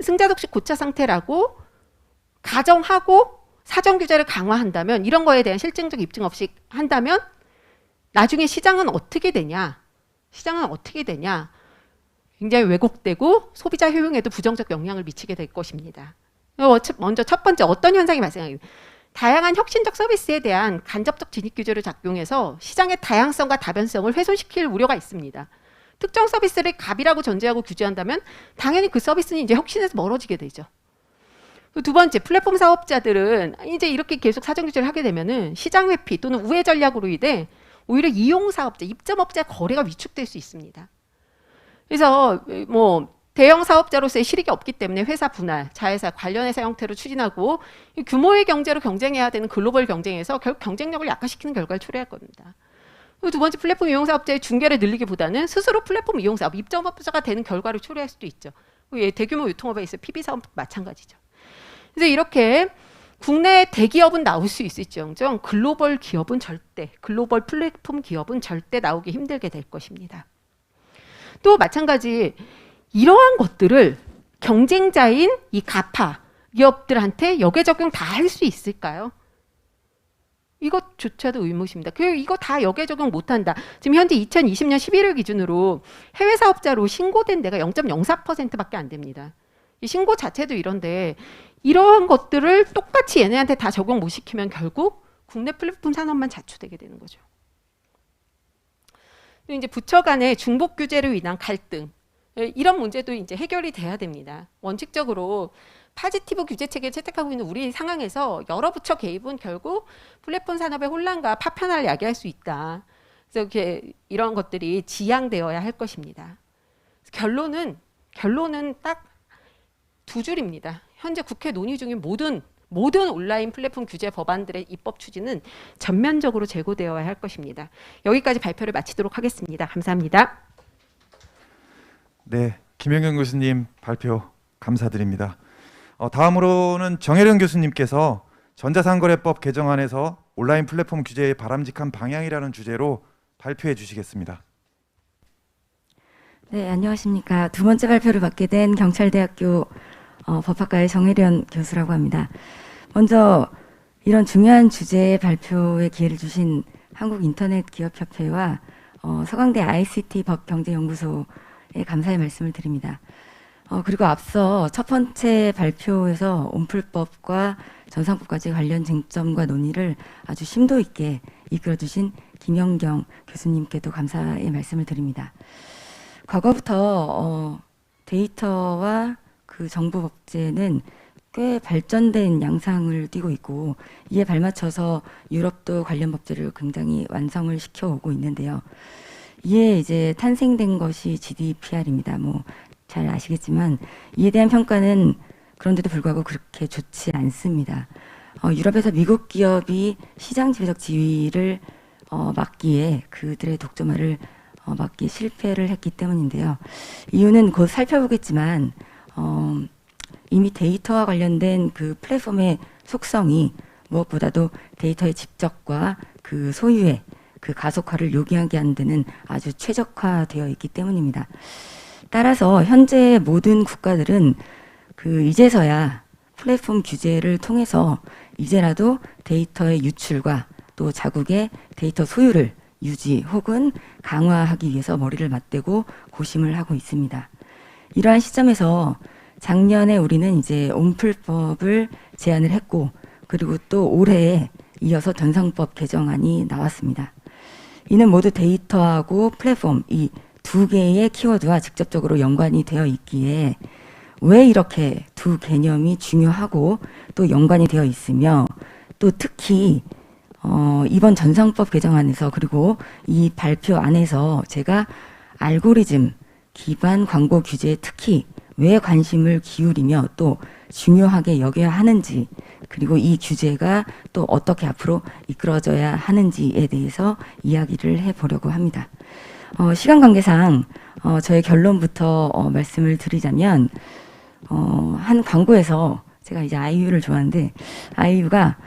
[SPEAKER 2] 승자독식 고착 상태라고 가정하고 사전 규제를 강화한다면 이런 거에 대한 실증적 입증 없이 한다면 나중에 시장은 어떻게 되냐? 시장은 어떻게 되냐? 굉장히 왜곡되고 소비자 효용에도 부정적 영향을 미치게 될 것입니다. 먼저 첫 번째 어떤 현상이 발생하게 다양한 혁신적 서비스에 대한 간접적 진입 규제를 작용해서 시장의 다양성과 다변성을 훼손시킬 우려가 있습니다. 특정 서비스를 갑이라고 전제하고 규제한다면 당연히 그 서비스는 이제 혁신에서 멀어지게 되죠. 두 번째, 플랫폼 사업자들은 이제 이렇게 계속 사전 규제를 하게 되면은 시장 회피 또는 우회 전략으로 인해 오히려 이용 사업자, 입점업자의 거래가 위축될 수 있습니다. 그래서 뭐 대형 사업자로서의 실익이 없기 때문에 회사 분할, 자회사, 관련 회사 형태로 추진하고 규모의 경제로 경쟁해야 되는 글로벌 경쟁에서 결국 경쟁력을 약화시키는 결과를 초래할 겁니다. 두 번째, 플랫폼 이용 사업자의 중개를 늘리기보다는 스스로 플랫폼 이용 사업, 입점업자가 되는 결과를 초래할 수도 있죠. 대규모 유통업에 있어 PB 사업도 마찬가지죠. 그래서 이렇게 국내 대기업은 나올 수 있을지언정 글로벌 기업은 절대, 글로벌 플랫폼 기업은 절대 나오기 힘들게 될 것입니다. 또 마찬가지 이러한 것들을 경쟁자인 이 가파 기업들한테 역외 적용 다 할 수 있을까요? 이것조차도 의무십니다. 그리고 이거 다 역외 적용 못한다. 지금 현재 2020년 11월 기준으로 해외 사업자로 신고된 데가 0.04%밖에 안 됩니다. 이 신고 자체도 이런데 이러한 것들을 똑같이 얘네한테 다 적용 못 시키면 결국 국내 플랫폼 산업만 자초되게 되는 거죠. 이제 부처 간의 중복 규제로 인한 갈등. 이런 문제도 이제 해결이 돼야 됩니다. 원칙적으로 파지티브 규제 체계를 채택하고 있는 우리 상황에서 여러 부처 개입은 결국 플랫폼 산업의 혼란과 파편을 야기할 수 있다. 그래서 이렇게 이런 것들이 지양되어야 할 것입니다. 결론은 딱 두 줄입니다. 현재 국회 논의 중인 모든 온라인 플랫폼 규제 법안들의 입법 추진은 전면적으로 재고되어야 할 것입니다. 여기까지 발표를 마치도록 하겠습니다. 감사합니다.
[SPEAKER 1] 네, 김영경 교수님 발표 감사드립니다. 다음으로는 정혜령 교수님께서 전자상거래법 개정안에서 온라인 플랫폼 규제의 바람직한 방향이라는 주제로 발표해 주시겠습니다.
[SPEAKER 3] 네, 안녕하십니까. 두 번째 발표를 맡게 된 경찰대학교 법학과의 정혜련 교수라고 합니다. 먼저 이런 중요한 주제의 발표에 기회를 주신 한국인터넷기업협회와 서강대 ICT 법경제연구소에 감사의 말씀을 드립니다. 그리고 앞서 첫 번째 발표에서 온풀법과 전상법까지 관련 쟁점과 논의를 아주 심도 있게 이끌어주신 김영경 교수님께도 감사의 말씀을 드립니다. 과거부터 데이터와 그 정보 법제는 꽤 발전된 양상을 띠고 있고 이에 발맞춰서 유럽도 관련 법제를 굉장히 완성을 시켜오고 있는데요. 이에 이제 탄생된 것이 GDPR입니다. 뭐 잘 아시겠지만 이에 대한 평가는 그런데도 불구하고 그렇게 좋지 않습니다. 유럽에서 미국 기업이 시장 지배적 지위를 막기에 그들의 독점화를 막기 실패를 했기 때문인데요. 이유는 곧 살펴보겠지만 이미 데이터와 관련된 그 플랫폼의 속성이 무엇보다도 데이터의 집적과 그 소유의 그 가속화를 요구하게 하는 데는 아주 최적화되어 있기 때문입니다. 따라서 현재 모든 국가들은 그 이제서야 플랫폼 규제를 통해서 이제라도 데이터의 유출과 또 자국의 데이터 소유를 유지 혹은 강화하기 위해서 머리를 맞대고 고심을 하고 있습니다. 이러한 시점에서 작년에 우리는 이제 온풀법을 제안을 했고 그리고 또 올해에 이어서 전상법 개정안이 나왔습니다. 이는 모두 데이터하고 플랫폼 이 두 개의 키워드와 직접적으로 연관이 되어 있기에 왜 이렇게 두 개념이 중요하고 또 연관이 되어 있으며 또 특히 이번 전상법 개정안에서 그리고 이 발표 안에서 제가 알고리즘 기반 광고 규제에 특히 왜 관심을 기울이며 또 중요하게 여겨야 하는지 그리고 이 규제가 또 어떻게 앞으로 이끌어져야 하는지에 대해서 이야기를 해보려고 합니다. 시간 관계상 저의 결론부터 말씀을 드리자면 한 광고에서 제가 이제 아이유를 좋아하는데 아이유가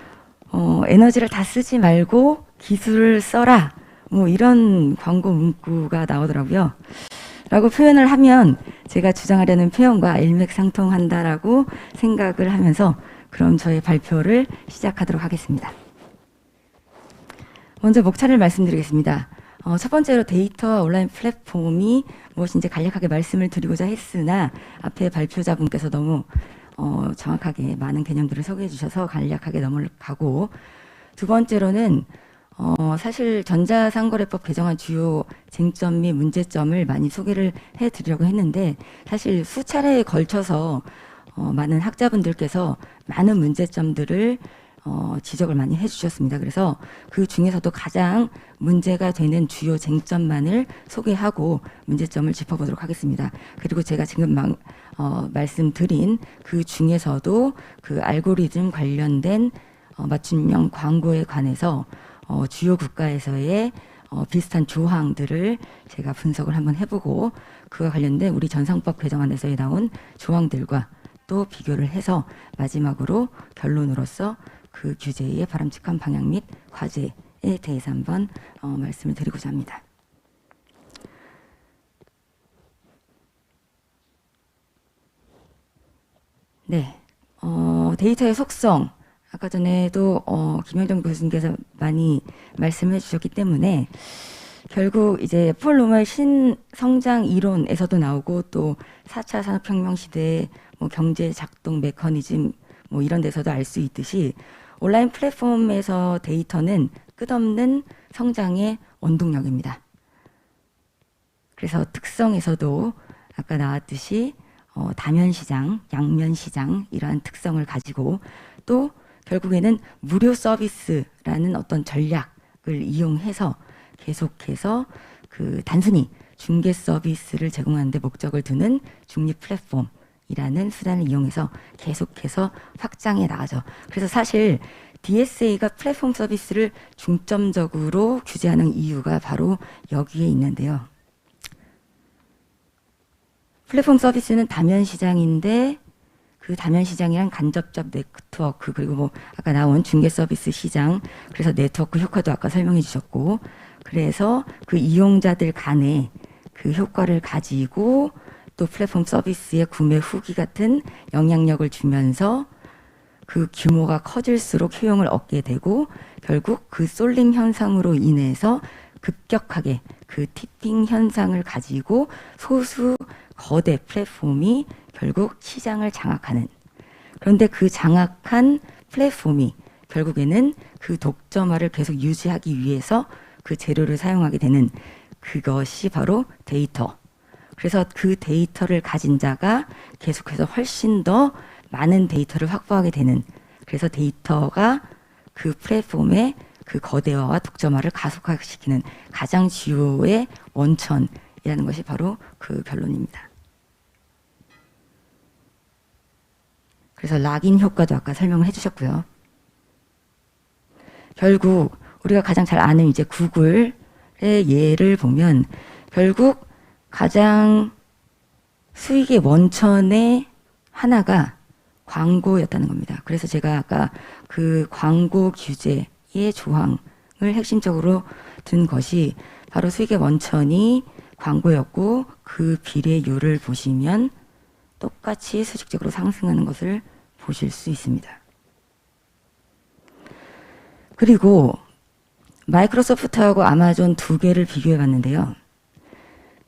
[SPEAKER 3] 에너지를 다 쓰지 말고 기술을 써라 뭐 이런 광고 문구가 나오더라고요. 라고 표현을 하면 제가 주장하려는 표현과 일맥상통한다라고 생각을 하면서 그럼 저의 발표를 시작하도록 하겠습니다. 먼저 목차를 말씀드리겠습니다. 첫 번째로 데이터와 온라인 플랫폼이 무엇인지 간략하게 말씀을 드리고자 했으나 앞에 발표자분께서 너무 정확하게 많은 개념들을 소개해 주셔서 간략하게 넘어가고 두 번째로는 사실 전자상거래법 개정안 주요 쟁점 및 문제점을 많이 소개를 해드리려고 했는데 사실 수차례에 걸쳐서 많은 학자분들께서 많은 문제점들을 지적을 많이 해주셨습니다. 그래서 그 중에서도 가장 문제가 되는 주요 쟁점만을 소개하고 문제점을 짚어보도록 하겠습니다. 그리고 제가 지금 말씀드린 그 중에서도 그 알고리즘 관련된 맞춤형 광고에 관해서 주요 국가에서의 비슷한 조항들을 제가 분석을 한번 해보고 그와 관련된 우리 전상법 개정안에서 나온 조항들과 또 비교를 해서 마지막으로 결론으로서 그 규제의 바람직한 방향 및 과제에 대해서 한번 말씀을 드리고자 합니다. 네, 데이터의 속성 아까 전에도 김영정 교수님께서 많이 말씀해 주셨기 때문에 결국 이제 폴 로머의 신성장 이론에서도 나오고 또 4차 산업혁명 시대의 뭐 경제 작동 메커니즘 뭐 이런 데서도 알 수 있듯이 온라인 플랫폼에서 데이터는 끝없는 성장의 원동력입니다. 그래서 특성에서도 아까 나왔듯이 다면 시장, 양면 시장 이러한 특성을 가지고 또 결국에는 무료 서비스라는 어떤 전략을 이용해서 계속해서 그 단순히 중개 서비스를 제공하는 데 목적을 두는 중립 플랫폼이라는 수단을 이용해서 계속해서 확장해 나가죠. 그래서 사실 DSA가 플랫폼 서비스를 중점적으로 규제하는 이유가 바로 여기에 있는데요. 플랫폼 서비스는 다면 시장인데 그 다면 시장이란 간접적 네트워크 그리고 뭐 아까 나온 중개 서비스 시장 그래서 네트워크 효과도 아까 설명해 주셨고 그래서 그 이용자들 간에 그 효과를 가지고 또 플랫폼 서비스의 구매 후기 같은 영향력을 주면서 그 규모가 커질수록 효용을 얻게 되고 결국 그 쏠림 현상으로 인해서 급격하게 그 티핑 현상을 가지고 소수 거대 플랫폼이 결국 시장을 장악하는 그런데 그 장악한 플랫폼이 결국에는 그 독점화를 계속 유지하기 위해서 그 재료를 사용하게 되는 그것이 바로 데이터. 그래서 그 데이터를 가진 자가 계속해서 훨씬 더 많은 데이터를 확보하게 되는 그래서 데이터가 그 플랫폼의 그 거대화와 독점화를 가속화시키는 가장 주요의 원천이라는 것이 바로 그 결론입니다. 그래서 락인 효과도 아까 설명을 해주셨고요. 결국 우리가 가장 잘 아는 이제 구글의 예를 보면 결국 가장 수익의 원천의 하나가 광고였다는 겁니다. 그래서 제가 아까 그 광고 규제의 조항을 핵심적으로 둔 것이 바로 수익의 원천이 광고였고 그 비례율을 보시면 똑같이 수직적으로 상승하는 것을 보실 수 있습니다. 그리고 마이크로소프트하고 아마존 두 개를 비교해 봤는데요.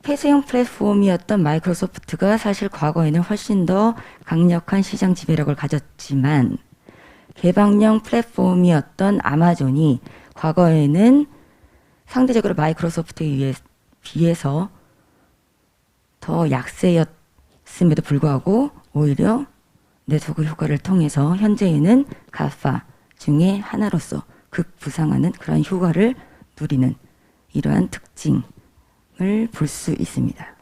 [SPEAKER 3] 폐쇄형 플랫폼이었던 마이크로소프트가 사실 과거에는 훨씬 더 강력한 시장 지배력을 가졌지만 개방형 플랫폼이었던 아마존이 과거에는 상대적으로 마이크로소프트에 비해서 더 약세였음에도 불구하고 오히려 네트워크 효과를 통해서 현재에는 가파 중에 하나로서 극부상하는 그런 효과를 누리는 이러한 특징을 볼 수 있습니다.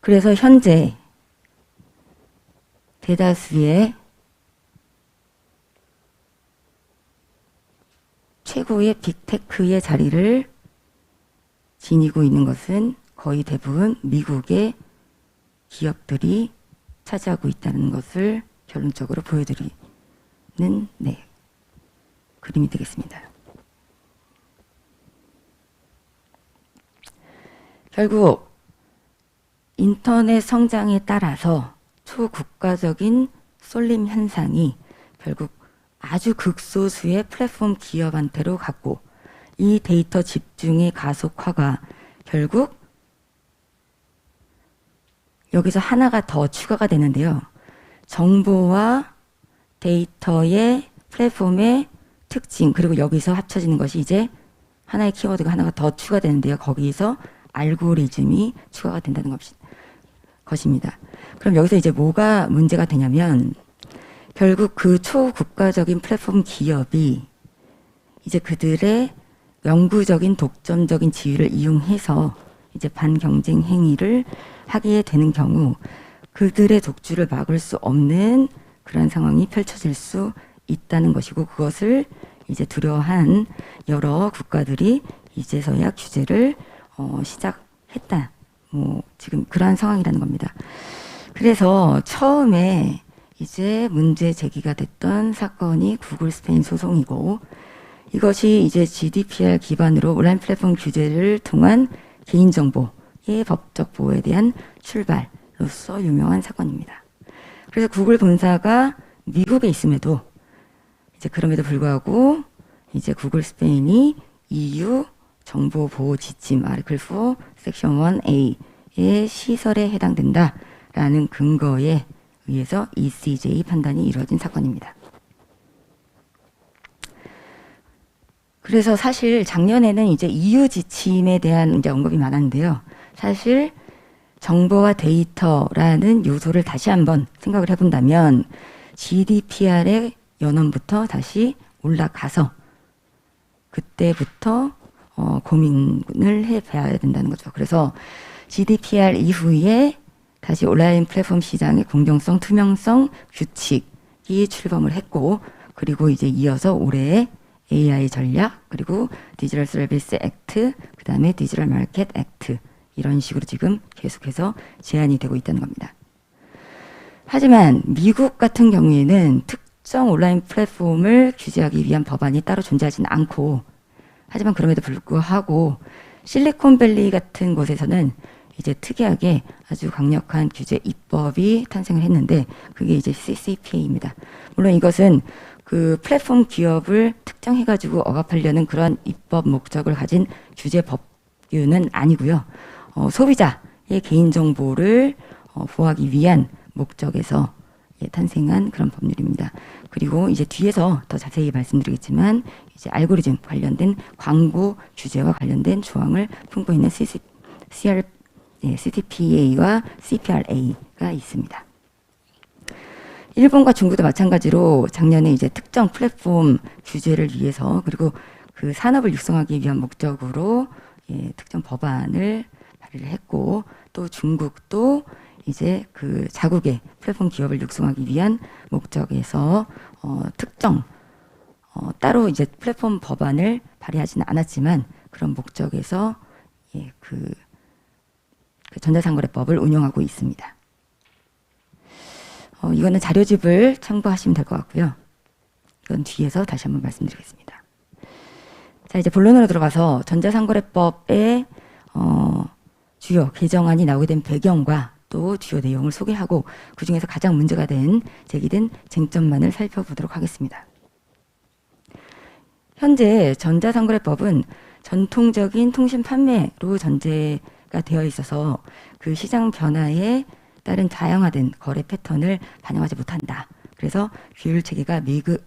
[SPEAKER 3] 그래서 현재 대다수의 최고의 빅테크의 자리를 지니고 있는 것은 거의 대부분 미국의 기업들이 차지하고 있다는 것을 결론적으로 보여드리는 그림이 되겠습니다. 결국 인터넷 성장에 따라서 초국가적인 쏠림 현상이 결국 아주 극소수의 플랫폼 기업한테로 갔고 이 데이터 집중의 가속화가 결국 여기서 하나가 더 추가가 되는데요. 정보와 데이터의 플랫폼의 특징 그리고 여기서 합쳐지는 것이 이제 하나의 키워드가 하나가 더 추가되는데요. 거기서 알고리즘이 추가가 된다는 것입니다. 그럼 여기서 이제 뭐가 문제가 되냐면 결국 그 초국가적인 플랫폼 기업이 이제 그들의 영구적인 독점적인 지위를 이용해서 이제 반경쟁 행위를 하게 되는 경우 그들의 독주를 막을 수 없는 그런 상황이 펼쳐질 수 있다는 것이고 그것을 이제 두려워한 여러 국가들이 이제서야 규제를 시작했다. 지금 그러한 상황이라는 겁니다. 그래서 처음에 이제 문제 제기가 됐던 사건이 구글 스페인 소송이고 이것이 이제 GDPR 기반으로 온라인 플랫폼 규제를 통한 개인정보의 법적 보호에 대한 출발로서 유명한 사건입니다. 그래서 구글 본사가 미국에 있음에도 이제 그럼에도 불구하고 이제 구글 스페인이 EU 정보보호 지침 아티클 4 섹션 1A의 시설에 해당된다라는 근거에 의해서 ECJ 판단이 이루어진 사건입니다. 그래서 사실 작년에는 이제 EU 지침에 대한 이제 언급이 많았는데요. 사실 정보와 데이터라는 요소를 다시 한번 생각을 해본다면 GDPR의 연원부터 다시 올라가서 그때부터 고민을 해봐야 된다는 거죠. 그래서 GDPR 이후에 다시 온라인 플랫폼 시장의 공정성, 투명성, 규칙이 출범을 했고, 그리고 이제 이어서 올해 AI 전략, 그리고 디지털 서비스 액트, 그 다음에 디지털 마켓 액트, 이런 식으로 지금 계속해서 제한이 되고 있다는 겁니다. 하지만 미국 같은 경우에는 특정 온라인 플랫폼을 규제하기 위한 법안이 따로 존재하지는 않고, 하지만 그럼에도 불구하고 실리콘밸리 같은 곳에서는 이제 특이하게 아주 강력한 규제 입법이 탄생을 했는데, 그게 이제 CCPA입니다. 물론 이것은 그 플랫폼 기업을 특정해가지고 억압하려는 그런 입법 목적을 가진 규제 법규는 아니고요. 소비자의 개인정보를 보호하기 위한 목적에서 탄생한 그런 법률입니다. 그리고 이제 뒤에서 더 자세히 말씀드리겠지만, 이제 알고리즘 관련된 광고 규제와 관련된 조항을 품고 있는 CCPA와 CPRA가 있습니다. 일본과 중국도 마찬가지로 작년에 이제 특정 플랫폼 규제를 위해서, 그리고 그 산업을 육성하기 위한 목적으로 특정 법안을 발의를 했고, 또 중국도 이제 그 자국의 플랫폼 기업을 육성하기 위한 목적에서 특정 따로 이제 플랫폼 법안을 발의하지는 않았지만 그런 목적에서 그 전자상거래법을 운영하고 있습니다. 이거는 자료집을 참고하시면 될 것 같고요. 이건 뒤에서 다시 한번 말씀드리겠습니다. 자, 이제 본론으로 들어가서 전자상거래법의 주요 개정안이 나오게 된 배경과 또 주요 내용을 소개하고, 그 중에서 가장 문제가 제기된 쟁점만을 살펴보도록 하겠습니다. 현재 전자상거래법은 전통적인 통신 판매로 전제가 되어 있어서 그 시장 변화에 따른 다양화된 거래 패턴을 반영하지 못한다. 그래서 규율 체계가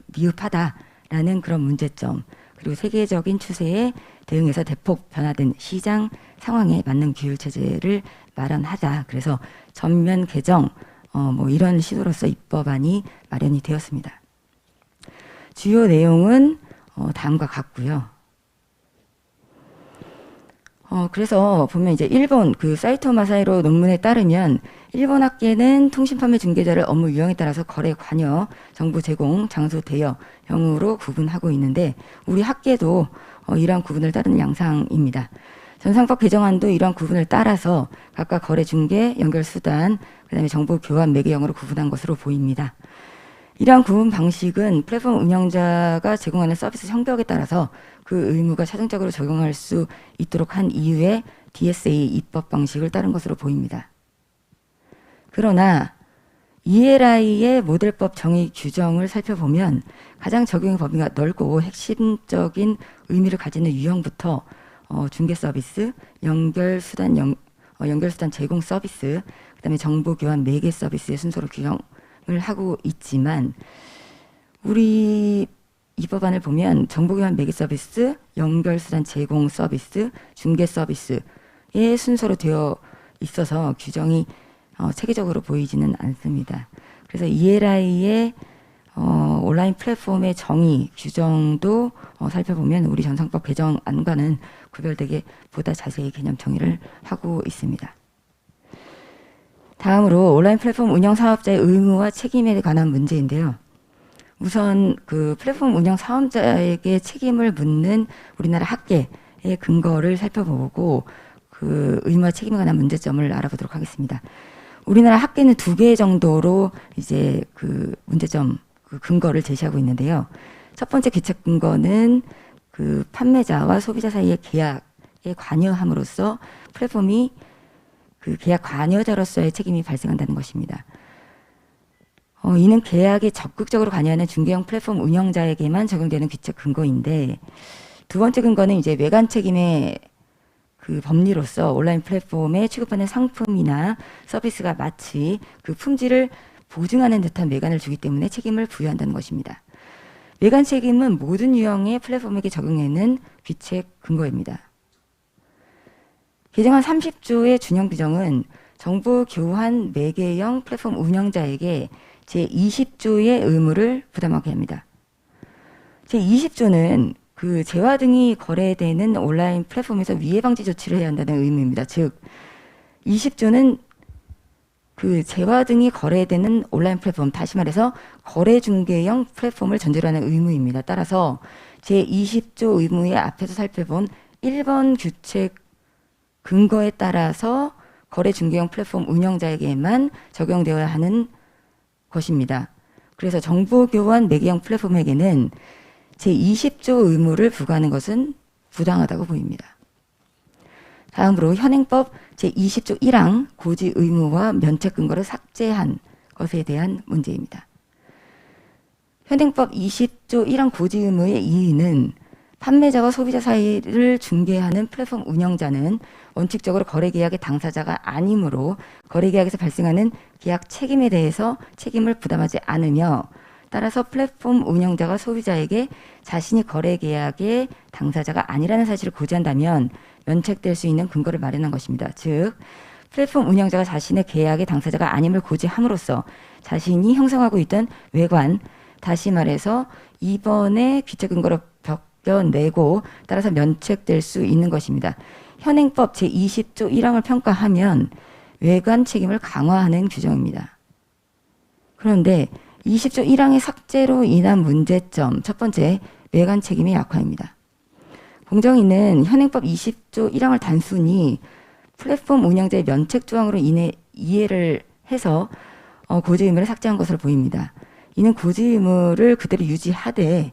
[SPEAKER 3] 미흡하다라는 그런 문제점, 그리고 세계적인 추세에 대응해서 대폭 변화된 시장 상황에 맞는 규율 체제를 마련하자. 그래서 전면 개정 뭐 이런 시도로서 입법안이 마련이 되었습니다. 주요 내용은 다음과 같고요. 그래서 보면 이제 일본 그 사이토 마사이로 논문에 따르면, 일본 학계는 통신 판매 중개자를 업무 유형에 따라서 거래 관여, 정보 제공, 장소 대여형으로 구분하고 있는데, 우리 학계도 이러한 구분을 따르는 양상입니다. 전상법 개정안도 이러한 구분을 따라서 각각 거래 중개, 연결 수단, 그다음에 정보 교환 매개형으로 구분한 것으로 보입니다. 이러한 구분 방식은 플랫폼 운영자가 제공하는 서비스 성격에 따라서 그 의무가 자동적으로 적용할 수 있도록 한 이유의 DSA 입법 방식을 따른 것으로 보입니다. 그러나 ELI의 모델법 정의 규정을 살펴보면 가장 적용 범위가 넓고 핵심적인 의미를 가지는 유형부터 중개 서비스, 연결 수단 제공 서비스, 그다음에 정보 교환 매개 서비스의 순서로 규정을 하고 있지만, 우리 이 법안을 보면 정보 교환 매개 서비스, 연결 수단 제공 서비스, 중개 서비스의 순서로 되어 있어서 규정이 체계적으로 보이지는 않습니다. 그래서 ELI의 온라인 플랫폼의 정의 규정도 살펴보면 우리 전상법 개정안과는 구별되게 보다 자세히 개념 정의를 하고 있습니다. 다음으로 온라인 플랫폼 운영 사업자의 의무와 책임에 관한 문제인데요. 우선 그 플랫폼 운영 사업자에게 책임을 묻는 우리나라 학계의 근거를 살펴보고 그 의무와 책임에 관한 문제점을 알아보도록 하겠습니다. 우리나라 학계는 2개 정도로 이제 그 문제점, 그 근거를 제시하고 있는데요. 첫 번째 귀책 근거는 그 판매자와 소비자 사이의 계약에 관여함으로써 플랫폼이 그 계약 관여자로서의 책임이 발생한다는 것입니다. 이는 계약에 적극적으로 관여하는 중개형 플랫폼 운영자에게만 적용되는 귀책 근거인데, 두 번째 근거는 이제 외관 책임의 그 법리로서 온라인 플랫폼에 취급하는 상품이나 서비스가 마치 그 품질을 보증하는 듯한 외관을 주기 때문에 책임을 부여한다는 것입니다. 외관 책임은 모든 유형의 플랫폼에게 적용되는 귀책 근거입니다. 개정안 30조의 준용 규정은 정보 교환 매개형 플랫폼 운영자에게 제20조의 의무를 부담하게 합니다. 제20조는 그 재화 등이 거래되는 온라인 플랫폼에서 위해 방지 조치를 해야 한다는 의무입니다. 즉, 20조는 그 재화 등이 거래되는 온라인 플랫폼, 다시 말해서 거래 중개형 플랫폼을 전제로 하는 의무입니다. 따라서 제20조 의무의 앞에서 살펴본 1번 규칙 근거에 따라서 거래 중개형 플랫폼 운영자에게만 적용되어야 하는 것입니다. 그래서 정보 교환 매개형 플랫폼에게는 제20조 의무를 부과하는 것은 부당하다고 보입니다. 다음으로 현행법 제20조 1항 고지 의무와 면책 근거를 삭제한 것에 대한 문제입니다. 현행법 20조 1항 고지 의무의 이의는 판매자와 소비자 사이를 중개하는 플랫폼 운영자는 원칙적으로 거래계약의 당사자가 아니므로 거래계약에서 발생하는 계약 책임에 대해서 책임을 부담하지 않으며, 따라서 플랫폼 운영자가 소비자에게 자신이 거래계약의 당사자가 아니라는 사실을 고지한다면 면책될 수 있는 근거를 마련한 것입니다. 즉, 플랫폼 운영자가 자신의 계약의 당사자가 아님을 고지함으로써 자신이 형성하고 있던 외관, 다시 말해서 이번에 귀책 근거로 벗겨내고 따라서 면책될 수 있는 것입니다. 현행법 제20조 1항을 평가하면 외관 책임을 강화하는 규정입니다. 그런데 20조 1항의 삭제로 인한 문제점, 첫 번째, 외관 책임의 약화입니다. 공정위는 현행법 20조 1항을 단순히 플랫폼 운영자의 면책 조항으로 인해 이해를 해서 고지 의무를 삭제한 것으로 보입니다. 이는 고지 의무를 그대로 유지하되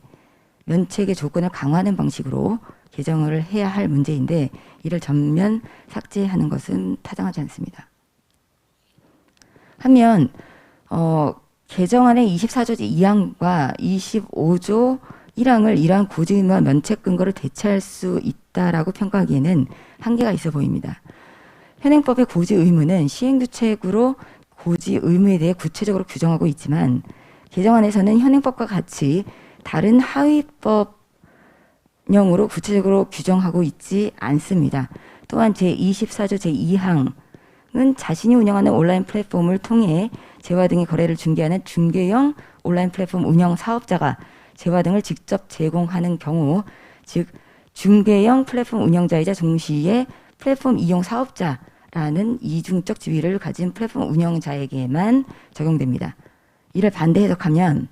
[SPEAKER 3] 면책의 조건을 강화하는 방식으로 개정을 해야 할 문제인데, 이를 전면 삭제하는 것은 타당하지 않습니다. 한면 개정안의 24조 제2항과 25조 1항을 이러한 고지 의무와 면책 근거를 대체할 수 있다라고 평가하기에는 한계가 있어 보입니다. 현행법의 고지 의무는 시행규칙으로 고지 의무에 대해 구체적으로 규정하고 있지만, 개정안에서는 현행법과 같이 다른 하위법령으로 구체적으로 규정하고 있지 않습니다. 또한 제24조 제2항은 자신이 운영하는 온라인 플랫폼을 통해 재화 등의 거래를 중개하는 중개형 온라인 플랫폼 운영 사업자가 재화 등을 직접 제공하는 경우, 즉 중개형 플랫폼 운영자이자 동시에 플랫폼 이용 사업자라는 이중적 지위를 가진 플랫폼 운영자에게만 적용됩니다. 이를 반대 해석하면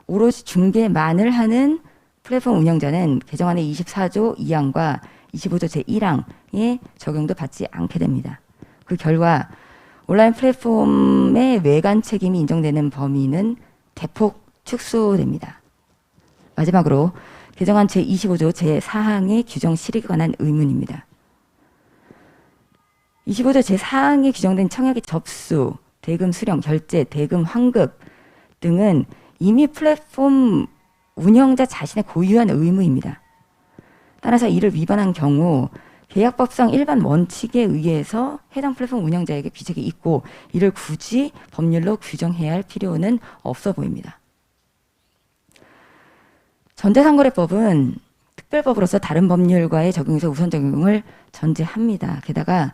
[SPEAKER 3] 오로지 중개만을 하는 플랫폼 운영자는 개정안의 24조 2항과 25조 제1항의 적용도 받지 않게 됩니다. 그 결과 온라인 플랫폼의 외관 책임이 인정되는 범위는 대폭 축소됩니다. 마지막으로 개정안 제25조 제4항의 규정 실익에 관한 의문입니다. 25조 제4항에 규정된 청약의 접수, 대금 수령, 결제, 대금 환급 등은 이미 플랫폼 운영자 자신의 고유한 의무입니다. 따라서 이를 위반한 경우 계약법상 일반 원칙에 의해서 해당 플랫폼 운영자에게 귀책이 있고, 이를 굳이 법률로 규정해야 할 필요는 없어 보입니다. 전자상거래법은 특별법으로서 다른 법률과의 적용에서 우선 적용을 전제합니다. 게다가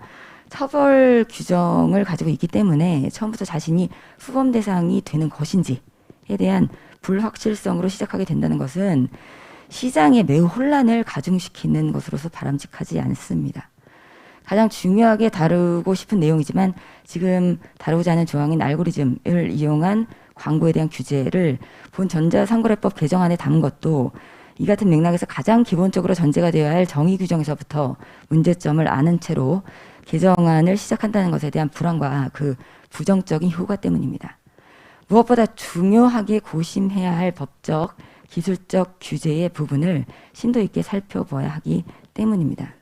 [SPEAKER 3] 처벌 규정을 가지고 있기 때문에 처음부터 자신이 후범 대상이 되는 것인지에 대한 불확실성으로 시작하게 된다는 것은 시장에 매우 혼란을 가중시키는 것으로서 바람직하지 않습니다. 가장 중요하게 다루고 싶은 내용이지만 지금 다루고자 하는 조항인 알고리즘을 이용한 광고에 대한 규제를 본 전자상거래법 개정안에 담은 것도 이 같은 맥락에서 가장 기본적으로 전제가 되어야 할 정의 규정에서부터 문제점을 아는 채로 개정안을 시작한다는 것에 대한 불안과 그 부정적인 효과 때문입니다. 무엇보다 중요하게 고심해야 할 법적, 기술적 규제의 부분을 심도 있게 살펴봐야 하기 때문입니다.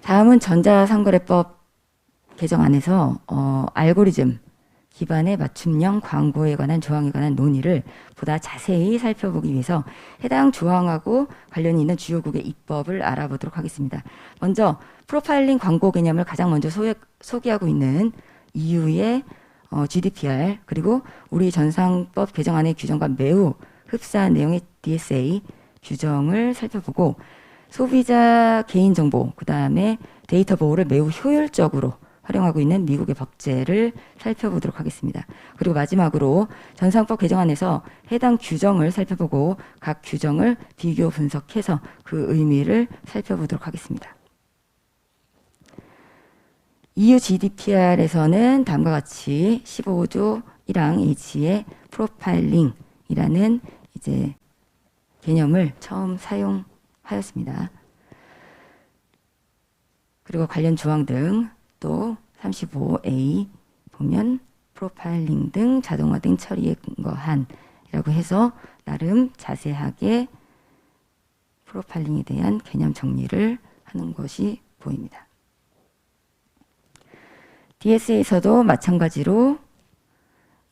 [SPEAKER 3] 다음은 전자상거래법 개정안에서 알고리즘 기반의 맞춤형 광고에 관한 조항에 관한 논의를 보다 자세히 살펴보기 위해서 해당 조항하고 관련이 있는 주요국의 입법을 알아보도록 하겠습니다. 먼저 프로파일링 광고 개념을 가장 먼저 소개하고 있는 EU의 GDPR, 그리고 우리 전상법 개정안의 규정과 매우 흡사한 내용의 DSA 규정을 살펴보고, 소비자 개인정보, 그 다음에 데이터 보호를 매우 효율적으로 활용하고 있는 미국의 법제를 살펴보도록 하겠습니다. 그리고 마지막으로 전산법 개정안에서 해당 규정을 살펴보고 각 규정을 비교 분석해서 그 의미를 살펴보도록 하겠습니다. EU GDPR에서는 다음과 같이 15조 1항 H의 프로파일링이라는 이제 개념을 처음 사용하였습니다. 그리고 관련 조항 등 또 35A 보면 프로파일링 등 자동화된 처리에 근거한이라고 해서 나름 자세하게 프로파일링에 대한 개념 정리를 하는 것이 보입니다. DSA에서도 마찬가지로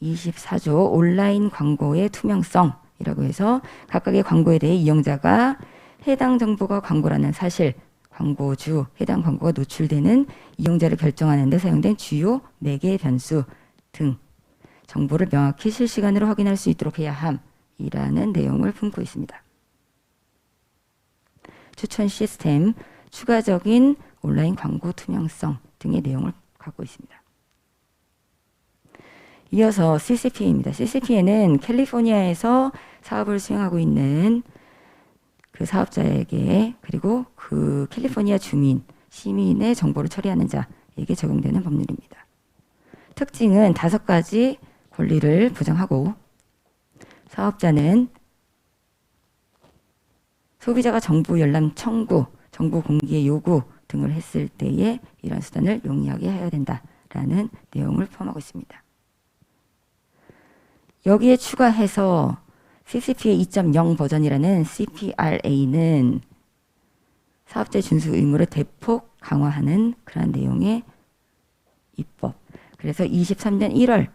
[SPEAKER 3] 24조 온라인 광고의 투명성이라고 해서 각각의 광고에 대해 이용자가 해당 정보가 광고라는 사실, 광고주, 해당 광고가 노출되는 이용자를 결정하는 데 사용된 주요 매개 변수 등 정보를 명확히 실시간으로 확인할 수 있도록 해야 함이라는 내용을 품고 있습니다. 추천 시스템, 추가적인 온라인 광고 투명성 등의 내용을 갖고 있습니다. 이어서 CCPA입니다. CCPA는 캘리포니아에서 사업을 수행하고 있는 그 사업자에게 그리고 그 캘리포니아 주민, 시민의 정보를 처리하는 자에게 적용되는 법률입니다. 특징은 5가지 권리를 보장하고 사업자는 소비자가 정보 열람 청구, 정보 공개 요구 등을 했을 때에 이런 수단을 용이하게 해야 된다라는 내용을 포함하고 있습니다. 여기에 추가해서 CCPA 2.0 버전이라는 CPRA는 사업자의 준수 의무를 대폭 강화하는 그런 내용의 입법. 그래서 23년 1월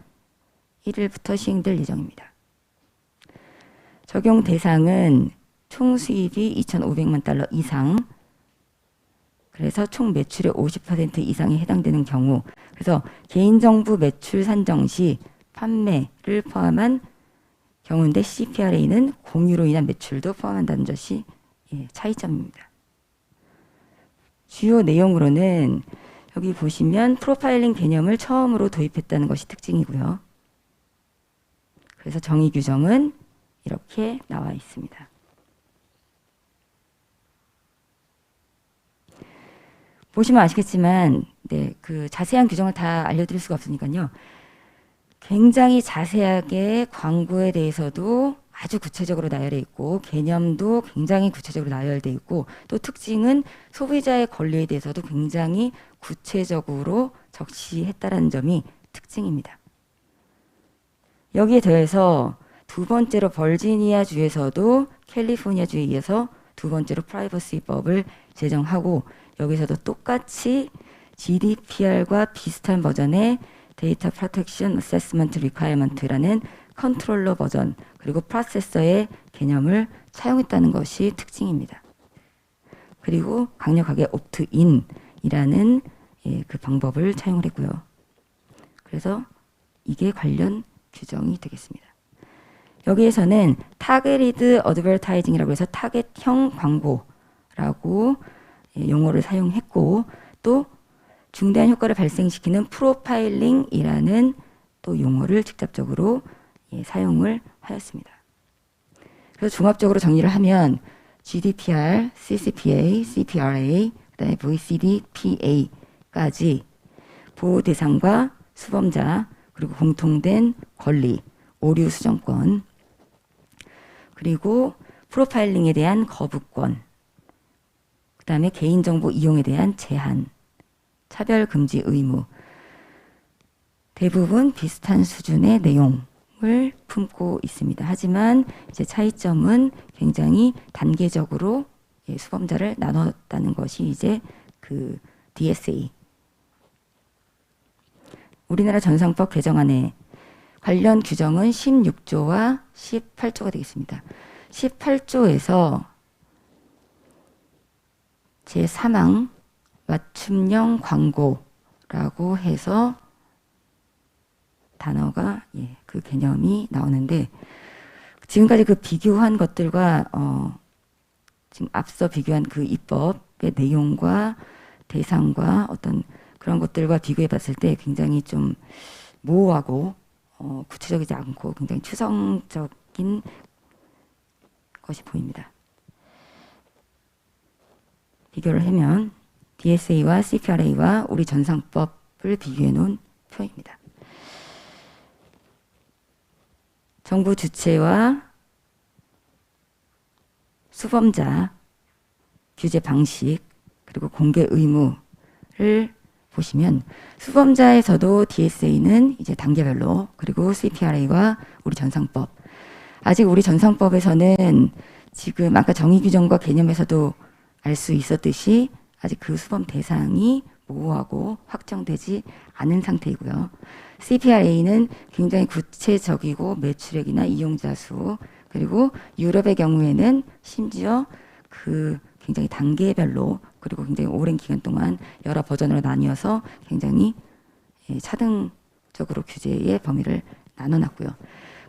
[SPEAKER 3] 1일부터 시행될 예정입니다. 적용 대상은 총 수입이 2,500만 달러 이상, 그래서 총 매출의 50% 이상에 해당되는 경우, 그래서 개인정보 매출 산정 시 판매를 포함한 경우인데 CPRA는 공유로 인한 매출도 포함한다는 것이 차이점입니다. 주요 내용으로는 여기 보시면 프로파일링 개념을 처음으로 도입했다는 것이 특징이고요. 그래서 정의 규정은 이렇게 나와 있습니다. 보시면 아시겠지만 그 자세한 규정을 다 알려드릴 수가 없으니까요. 굉장히 자세하게 광고에 대해서도 아주 구체적으로 나열되어 있고 개념도 굉장히 구체적으로 나열되어 있고 또 특징은 소비자의 권리에 대해서도 굉장히 구체적으로 적시했다는 점이 특징입니다. 여기에 더해서 두 번째로 버지니아 주에서도 캘리포니아 주에 이어서 두 번째로 프라이버시법을 제정하고 여기서도 똑같이 GDPR과 비슷한 버전의 데이터 프로텍션 어세스먼트 리콰이어먼트라는 컨트롤러 버전 그리고 프로세서의 개념을 사용했다는 것이 특징입니다. 그리고 강력하게 옵트인이라는 그 방법을 사용을 했고요. 그래서 이게 관련 규정이 되겠습니다. 여기에서는 타겟리드 어드버타이징이라고 해서 타겟형 광고라고 용어를 사용했고 또 중대한 효과를 발생시키는 프로파일링이라는 또 용어를 직접적으로 사용을 하였습니다. 그래서 종합적으로 정리를 하면 GDPR, CCPA, CPRA, 그다음에 VCDPA까지 보호 대상과 수범자 그리고 공통된 권리, 오류 수정권 그리고 프로파일링에 대한 거부권 그다음에 개인정보 이용에 대한 제한 차별 금지 의무 대부분 비슷한 수준의 내용을 품고 있습니다. 하지만 이제 차이점은 굉장히 단계적으로 수범자를 나눴다는 것이 이제 그 DSA 우리나라 전산법 개정안에 관련 규정은 16조와 18조가 되겠습니다. 18조에서 제3항 맞춤형 광고라고 해서 단어가 그 개념이 나오는데 지금까지 그 비교한 것들과 지금 앞서 비교한 그 입법의 내용과 대상과 어떤 그런 것들과 비교해 봤을 때 굉장히 좀 모호하고 구체적이지 않고 굉장히 추상적인 것이 보입니다. 비교를 하면 DSA와 CPRA와 우리 전상법을 비교해 놓은 표입니다. 정부 주체와 수범자 규제 방식 그리고 공개 의무를 보시면 수범자에서도 DSA는 이제 단계별로 그리고 CPRA와 우리 전상법 아직 우리 전상법에서는 지금 아까 정의 규정과 개념에서도 알 수 있었듯이 아직 그 수범 대상이 모호하고 확정되지 않은 상태이고요. CPRA는 굉장히 구체적이고 매출액이나 이용자 수 그리고 유럽의 경우에는 심지어 그 굉장히 단계별로 그리고 굉장히 오랜 기간 동안 여러 버전으로 나뉘어서 굉장히 차등적으로 규제의 범위를 나눠놨고요.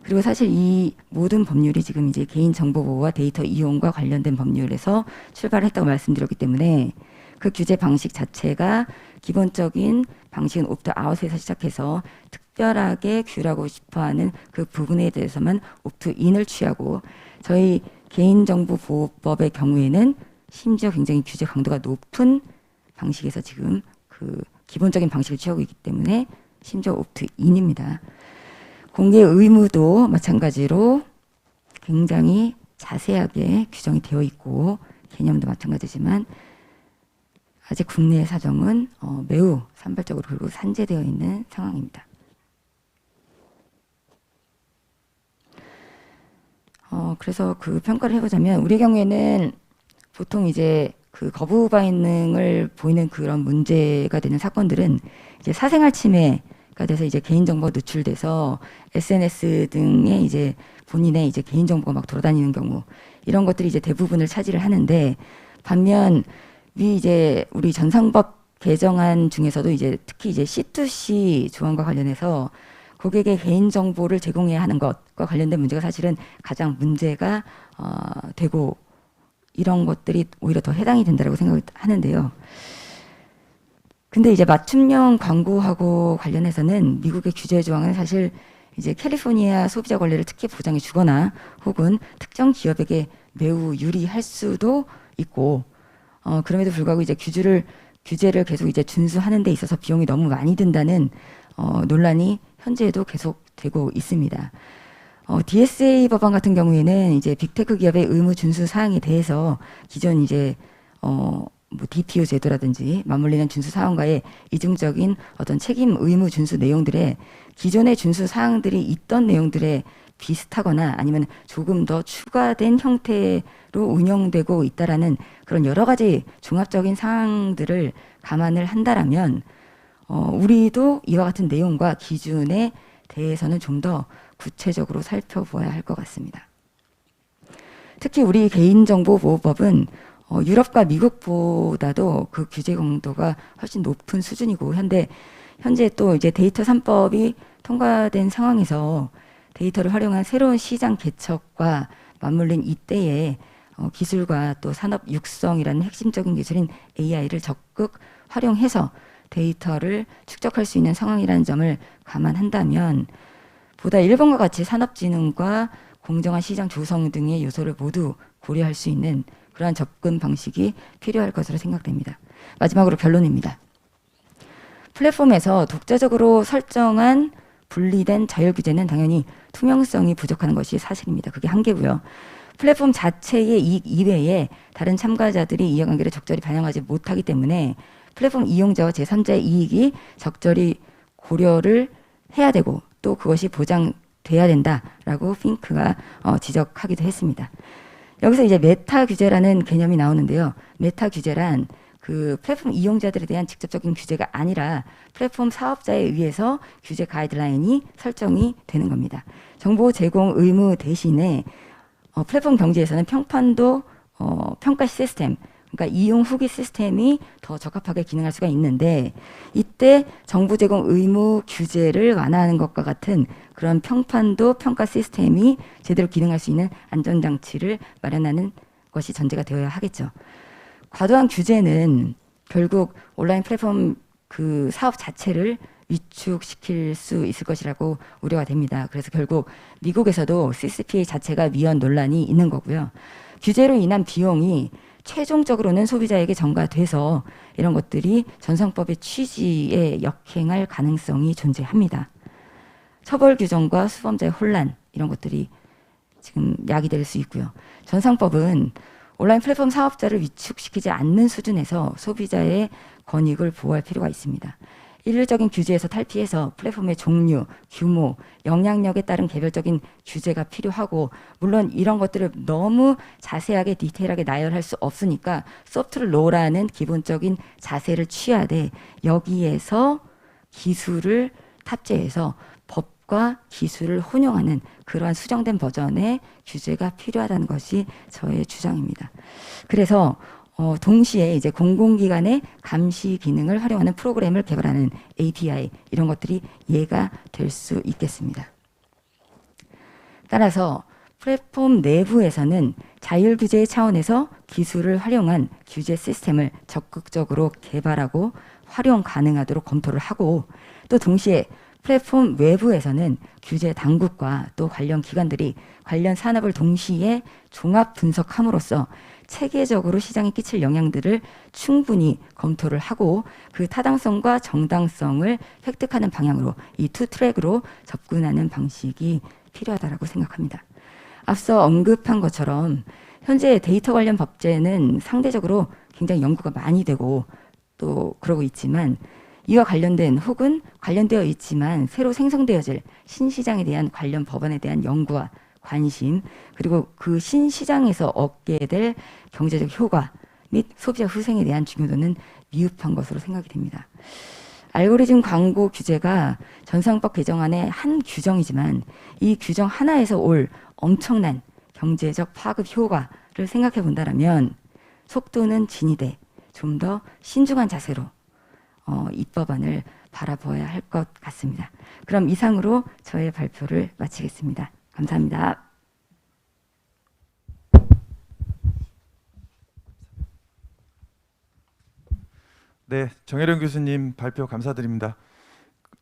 [SPEAKER 3] 그리고 사실 이 모든 법률이 지금 이제 개인정보보호와 데이터 이용과 관련된 법률에서 출발했다고 말씀드렸기 때문에 그 규제 방식 자체가 기본적인 방식은 옵트아웃에서 시작해서 특별하게 규율하고 싶어하는 그 부분에 대해서만 옵트인을 취하고 저희 개인정보보호법의 경우에는 심지어 굉장히 규제 강도가 높은 방식에서 지금 그 기본적인 방식을 취하고 있기 때문에 심지어 옵트인입니다. 공개 의무도 마찬가지로 굉장히 자세하게 규정이 되어 있고 개념도 마찬가지지만 아직 국내 사정은 매우 산발적으로 그리고 산재되어 있는 상황입니다. 그래서 그 평가를 해보자면 우리 경우에는 보통 이제 그 거부 반응을 보이는 그런 문제가 되는 사건들은 이제 사생활 침해가 돼서 이제 개인정보가 누출돼서 SNS 등에 이제 본인의 이제 개인정보가 막 돌아다니는 경우 이런 것들이 이제 대부분을 차지를 하는데 반면 이제 우리 전상법 개정안 중에서도 이제 특히 이제 C2C 조항과 관련해서 고객의 개인정보를 제공해야 하는 것과 관련된 문제가 사실은 가장 문제가 되고 이런 것들이 오히려 더 해당이 된다고 생각하는데요. 근데 이제 맞춤형 광고하고 관련해서는 미국의 규제 조항은 사실 이제 캘리포니아 소비자 권리를 특히 보장해 주거나 혹은 특정 기업에게 매우 유리할 수도 있고 그럼에도 불구하고 이제 규제를 계속 이제 준수하는 데 있어서 비용이 너무 많이 든다는 논란이 현재에도 계속되고 있습니다. DSA 법안 같은 경우에는 이제 빅테크 기업의 의무 준수 사항에 대해서 기존 이제 뭐 DPO 제도라든지 맞물리는 준수 사항과의 이중적인 어떤 책임 의무 준수 내용들에 기존의 준수 사항들이 있던 내용들에 비슷하거나 아니면 조금 더 추가된 형태로 운영되고 있다라는 그런 여러 가지 종합적인 사항들을 감안을 한다라면 우리도 이와 같은 내용과 기준에 대해서는 좀 더 구체적으로 살펴보아야 할 것 같습니다. 특히 우리 개인정보보호법은 유럽과 미국보다도 그 규제 강도가 훨씬 높은 수준이고 현재 또 이제 데이터 3법이 통과된 상황에서 데이터를 활용한 새로운 시장 개척과 맞물린 이때의 기술과 또 산업 육성이라는 핵심적인 기술인 AI를 적극 활용해서 데이터를 축적할 수 있는 상황이라는 점을 감안한다면 보다 일본과 같이 산업진흥과 공정한 시장 조성 등의 요소를 모두 고려할 수 있는 그러한 접근 방식이 필요할 것으로 생각됩니다. 마지막으로 결론입니다. 플랫폼에서 독자적으로 설정한 분리된 자율 규제는 당연히 투명성이 부족한 것이 사실입니다. 그게 한계고요. 플랫폼 자체의 이익 이외에 다른 참가자들이 이해관계를 적절히 반영하지 못하기 때문에 플랫폼 이용자와 제3자의 이익이 적절히 고려를 해야 되고 또 그것이 보장돼야 된다라고 핑크가 지적하기도 했습니다. 여기서 이제 메타 규제라는 개념이 나오는데요. 메타 규제란 그 플랫폼 이용자들에 대한 직접적인 규제가 아니라 플랫폼 사업자에 의해서 규제 가이드라인이 설정이 되는 겁니다. 정보 제공 의무 대신에 플랫폼 경제에서는 평판도 평가 시스템, 그러니까 이용 후기 시스템이 더 적합하게 기능할 수가 있는데 이때 정보 제공 의무 규제를 완화하는 것과 같은 그런 평판도 평가 시스템이 제대로 기능할 수 있는 안전장치를 마련하는 것이 전제가 되어야 하겠죠. 과도한 규제는 결국 온라인 플랫폼 그 사업 자체를 위축시킬 수 있을 것이라고 우려가 됩니다. 그래서 결국 미국에서도 CCPA 자체가 위헌 논란이 있는 거고요. 규제로 인한 비용이 최종적으로는 소비자에게 전가돼서 이런 것들이 전상법의 취지에 역행할 가능성이 존재합니다. 처벌 규정과 수범자의 혼란 이런 것들이 지금 야기될 수 있고요. 전상법은 온라인 플랫폼 사업자를 위축시키지 않는 수준에서 소비자의 권익을 보호할 필요가 있습니다. 일률적인 규제에서 탈피해서 플랫폼의 종류, 규모, 영향력에 따른 개별적인 규제가 필요하고 물론 이런 것들을 너무 자세하게 디테일하게 나열할 수 없으니까 소프트 로라는 기본적인 자세를 취하되 여기에서 기술을 탑재해서 법과 기술을 혼용하는 그러한 수정된 버전의 규제가 필요하다는 것이 저의 주장입니다. 그래서 동시에 이제 공공기관의 감시 기능을 활용하는 프로그램을 개발하는 API 이런 것들이 예가 될 수 있겠습니다. 따라서 플랫폼 내부에서는 자율 규제의 차원에서 기술을 활용한 규제 시스템을 적극적으로 개발하고 활용 가능하도록 검토를 하고 또 동시에 플랫폼 외부에서는 규제 당국과 또 관련 기관들이 관련 산업을 동시에 종합 분석함으로써 체계적으로 시장에 끼칠 영향들을 충분히 검토를 하고 그 타당성과 정당성을 획득하는 방향으로 이 투 트랙으로 접근하는 방식이 필요하다고 생각합니다. 앞서 언급한 것처럼 현재 데이터 관련 법제는 상대적으로 굉장히 연구가 많이 되고 또 그러고 있지만 이와 관련된 혹은 관련되어 있지만 새로 생성되어질 신시장에 대한 관련 법안에 대한 연구와 관심 그리고 그 신시장에서 얻게 될 경제적 효과 및 소비자 후생에 대한 중요도는 미흡한 것으로 생각이 됩니다. 알고리즘 광고 규제가 전상법 개정안의 한 규정이지만 이 규정 하나에서 올 엄청난 경제적 파급 효과를 생각해 본다면 속도는 진이되 좀 더 신중한 자세로 입법안을 바라보아야 할 것 같습니다. 그럼 이상으로 저의 발표를 마치겠습니다. 감사합니다.
[SPEAKER 1] 네, 정혜령 교수님 발표 감사드립니다.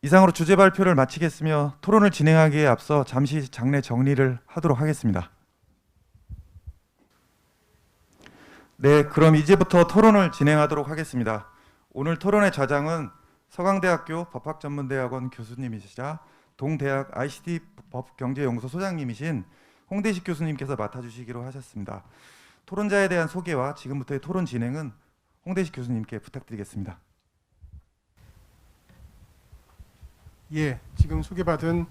[SPEAKER 1] 이상으로 주제 발표를 마치겠으며 토론을 진행하기에 앞서 잠시 장내 정리를 하도록 하겠습니다. 네, 그럼 이제부터 토론을 진행하도록 하겠습니다. 오늘 토론의 좌장은 서강대학교 법학전문대학원 교수님이시자 동대학 ICT 법경제연구소 소장님이신 홍대식 교수님께서 맡아주시기로 하셨습니다. 토론자에 대한 소개와 지금부터의 토론 진행은 홍대식 교수님께 부탁드리겠습니다.
[SPEAKER 4] 예, 지금 소개받은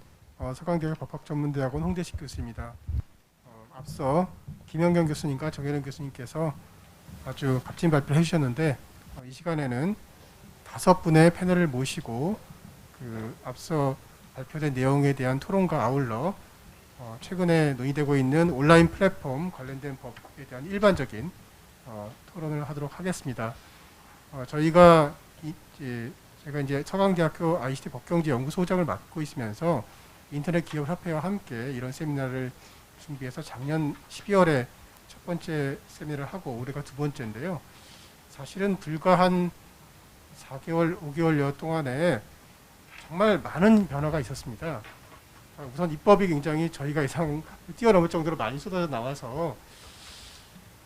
[SPEAKER 4] 서강대학 법학전문대학원 홍대식 교수입니다. 앞서 김영경 교수님과 정혜령 교수님께서 아주 값진 발표를 해주셨는데 이 시간에는 5분의 패널을 모시고 그 앞서 발표된 내용에 대한 토론과 아울러 최근에 논의되고 있는 온라인 플랫폼 관련된 법에 대한 일반적인 토론을 하도록 하겠습니다. 제가 이제 서강대학교 ICT 법경제연구소장을 맡고 있으면서 인터넷 기업협회와 함께 이런 세미나를 준비해서 작년 12월에 첫 번째 세미나를 하고 올해가 두 번째인데요. 사실은 불과 한 4개월, 5개월여 동안에 정말 많은 변화가 있었습니다. 우선 입법이 굉장히 저희가 예상을 뛰어넘을 정도로 많이 쏟아져 나와서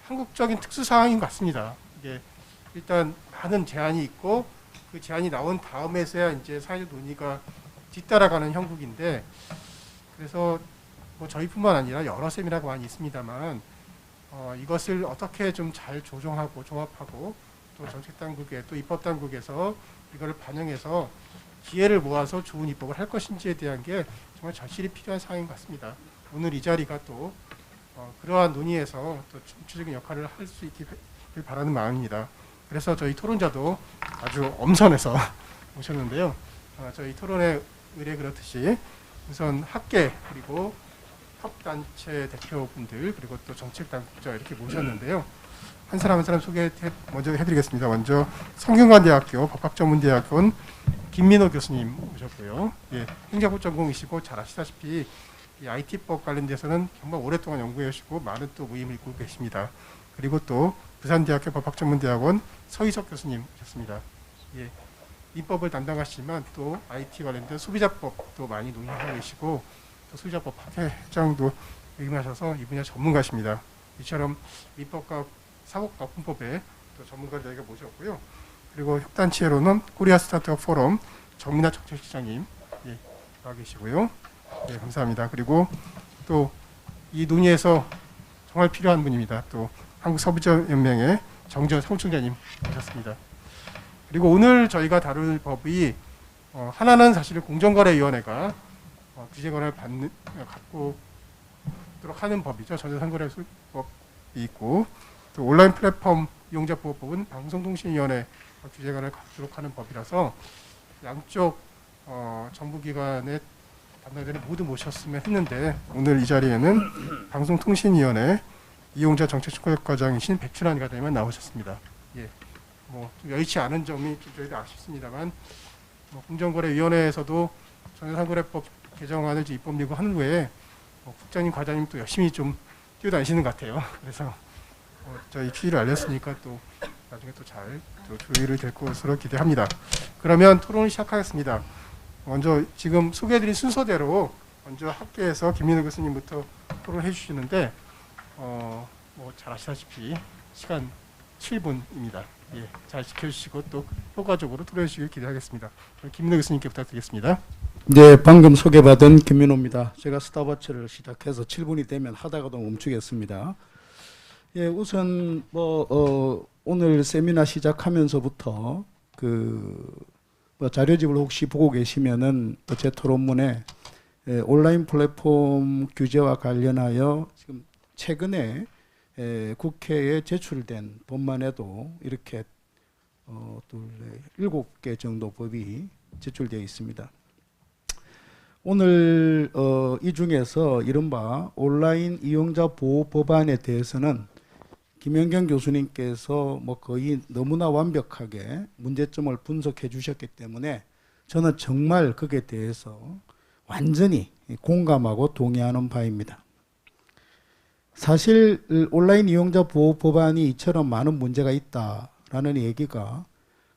[SPEAKER 4] 한국적인 특수 상황인 것 같습니다. 이게 일단 많은 제안이 있고 그 제안이 나온 다음에서야 이제 사회적 논의가 뒤따라가는 형국인데 그래서 뭐 저희뿐만 아니라 여러 세미나가 많이 있습니다만 이것을 어떻게 좀 잘 조정하고 종합하고 또 정책당국에 또 입법당국에서 이거를 반영해서 기회를 모아서 좋은 입법을 할 것인지에 대한 게 정말 절실히 필요한 상황인 것 같습니다. 오늘 이 자리가 또 그러한 논의에서 또 중추적인 역할을 할 수 있길 바라는 마음입니다. 그래서 저희 토론자도 아주 엄선해서 모셨는데요. 저희 토론의 의례 그렇듯이 우선 학계 그리고 협단체 대표분들 그리고 또 정책당국자 이렇게 모셨는데요. 한 사람 한 사람 소개 먼저 해드리겠습니다. 먼저 성균관대학교 법학전문대학원 김민호 교수님 모셨고요. 예, 행정법 전공이시고 잘 아시다시피 이 IT법 관련돼서는 정말 오랫동안 연구해 오시고 많은 또 모임을 이끌고 계십니다. 그리고 또 부산대학교 법학전문대학원 서희석 교수님 오셨습니다. 예, 민법을 담당하시지만 또 IT 관련된 소비자법도 많이 논의하고 계시고 또 소비자법 학회장도 역임하셔서 이 분야 전문가십니다. 이처럼 민법과 사법가분법에 또 전문가를 저희가 모셨고요. 그리고 협단체로는 코리아 스타트업 포럼 정민아 정책시장님 예, 나와 계시고요. 예, 감사합니다. 그리고 또 이 논의에서 정말 필요한 분입니다. 또 한국서비스연맹의 정재원 사무총장님 오셨습니다. 그리고 오늘 저희가 다룰 법이 하나는 사실 공정거래위원회가 규제 권한을 갖고 도록 하는 법이죠. 전자상거래법이 있고 또 온라인 플랫폼 이용자 보호법은 방송통신위원회 규제 권한을 갖도록 하는 법이라서 양쪽 정부기관의 담당자를 모두 모셨으면 했는데 오늘 이 자리에는 방송통신위원회 이용자 정책특별과장이신 백춘환 과장님만 나오셨습니다. 예, 좀 여의치 않은 점이 좀 저희도 아쉽습니다만 공정거래위원회에서도 전자상거래법 개정안을 입법 예고한 후에 국장님 과장님 또 열심히 좀 뛰어다니시는 것 같아요. 그래서 저희 취지를 알렸으니까 또 나중에 또 잘 조율이 될 것으로 기대합니다. 그러면 토론을 시작하겠습니다. 먼저 지금 소개해드린 순서대로 먼저 학계에서 김민우 교수님부터 토론해 주시는데 잘 아시다시피 시간 7분입니다. 예, 잘 지켜주시고 또 효과적으로 토론해 주시길 기대하겠습니다. 김민우 교수님께 부탁드리겠습니다.
[SPEAKER 5] 네, 방금 소개받은 김민호입니다. 제가 스타워치를 시작해서 7분이 되면 하다가도 멈추겠습니다. 예, 우선 오늘 세미나 시작하면서부터 자료집을 혹시 보고 계시면은 제 토론문에 온라인 플랫폼 규제와 관련하여 지금 최근에 국회에 제출된 법만 해도 이렇게 7개 정도 법이 제출되어 있습니다. 오늘 이 중에서 이른바 온라인 이용자 보호 법안에 대해서는 김연경 교수님께서 거의 너무나 완벽하게 문제점을 분석해 주셨기 때문에 저는 정말 거기에 대해서 완전히 공감하고 동의하는 바입니다. 사실 온라인 이용자 보호 법안이 이처럼 많은 문제가 있다라는 얘기가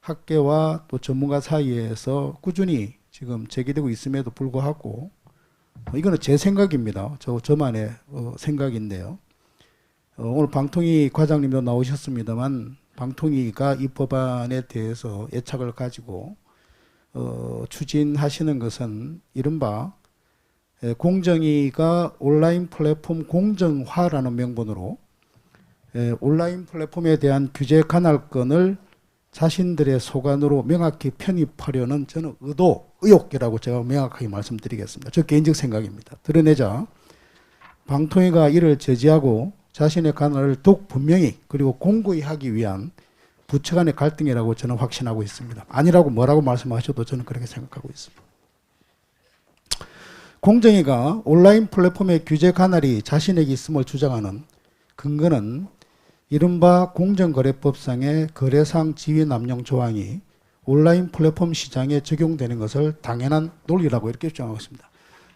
[SPEAKER 5] 학계와 또 전문가 사이에서 꾸준히 지금 제기되고 있음에도 불구하고 이거는 제 생각입니다. 저만의 생각인데요. 오늘 방통위 과장님도 나오셨습니다만 방통위가 이 법안에 대해서 애착을 가지고 추진하시는 것은 이른바 공정위가 온라인 플랫폼 공정화라는 명분으로 온라인 플랫폼에 대한 규제 관할권을 자신들의 소관으로 명확히 편입하려는 저는 의혹이라고 제가 명확하게 말씀드리겠습니다. 저 개인적 생각입니다. 드러내자 방통위가 이를 제지하고 자신의 관할을 더욱 분명히 그리고 공고히 하기 위한 부처 간의 갈등이라고 저는 확신하고 있습니다. 아니라고 뭐라고 말씀하셔도 저는 그렇게 생각하고 있습니다. 공정위가 온라인 플랫폼의 규제 관할이 자신에게 있음을 주장하는 근거는 이른바 공정거래법상의 거래상 지위 남용 조항이 온라인 플랫폼 시장에 적용되는 것을 당연한 논리라고 이렇게 주장하고 있습니다.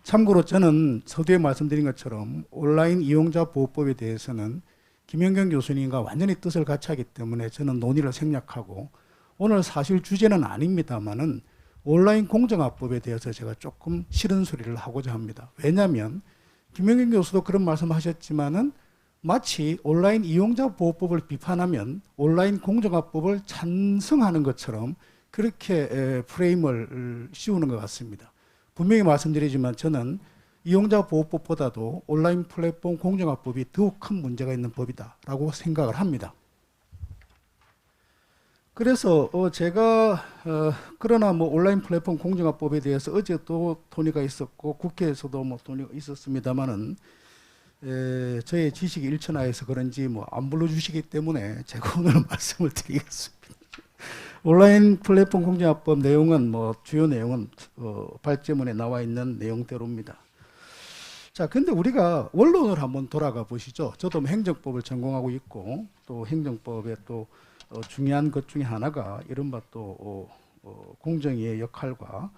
[SPEAKER 5] 참고로 저는 서두에 말씀드린 것처럼 온라인 이용자 보호법에 대해서는 김연경 교수님과 완전히 뜻을 같이 하기 때문에 저는 논의를 생략하고 오늘 사실 주제는 아닙니다만은 온라인 공정화법에 대해서 제가 조금 싫은 소리를 하고자 합니다. 왜냐하면 김연경 교수도 그런 말씀하셨지만은 마치 온라인 이용자 보호법을 비판하면 온라인 공정화법을 찬성하는 것처럼 그렇게 프레임을 씌우는 것 같습니다. 분명히 말씀드리지만 저는 이용자 보호법보다도 온라인 플랫폼 공정화법이 더욱 큰 문제가 있는 법이다라고 생각을 합니다. 그래서 제가 그러나 온라인 플랫폼 공정화법에 대해서 어제 또 논의가 있었고 국회에서도 논의가 있었습니다만은 저의 지식이 일천하여서 그런지 안 불러주시기 때문에 제가 오늘 말씀을 드리겠습니다. 온라인 플랫폼 공정화법 내용은 주요 내용은 발제문에 나와 있는 내용대로입니다. 자, 근데 우리가 원론을 한번 돌아가 보시죠. 저도 행정법을 전공하고 있고 또 행정법의 또 중요한 것 중에 하나가 이른바 또 공정위의 역할과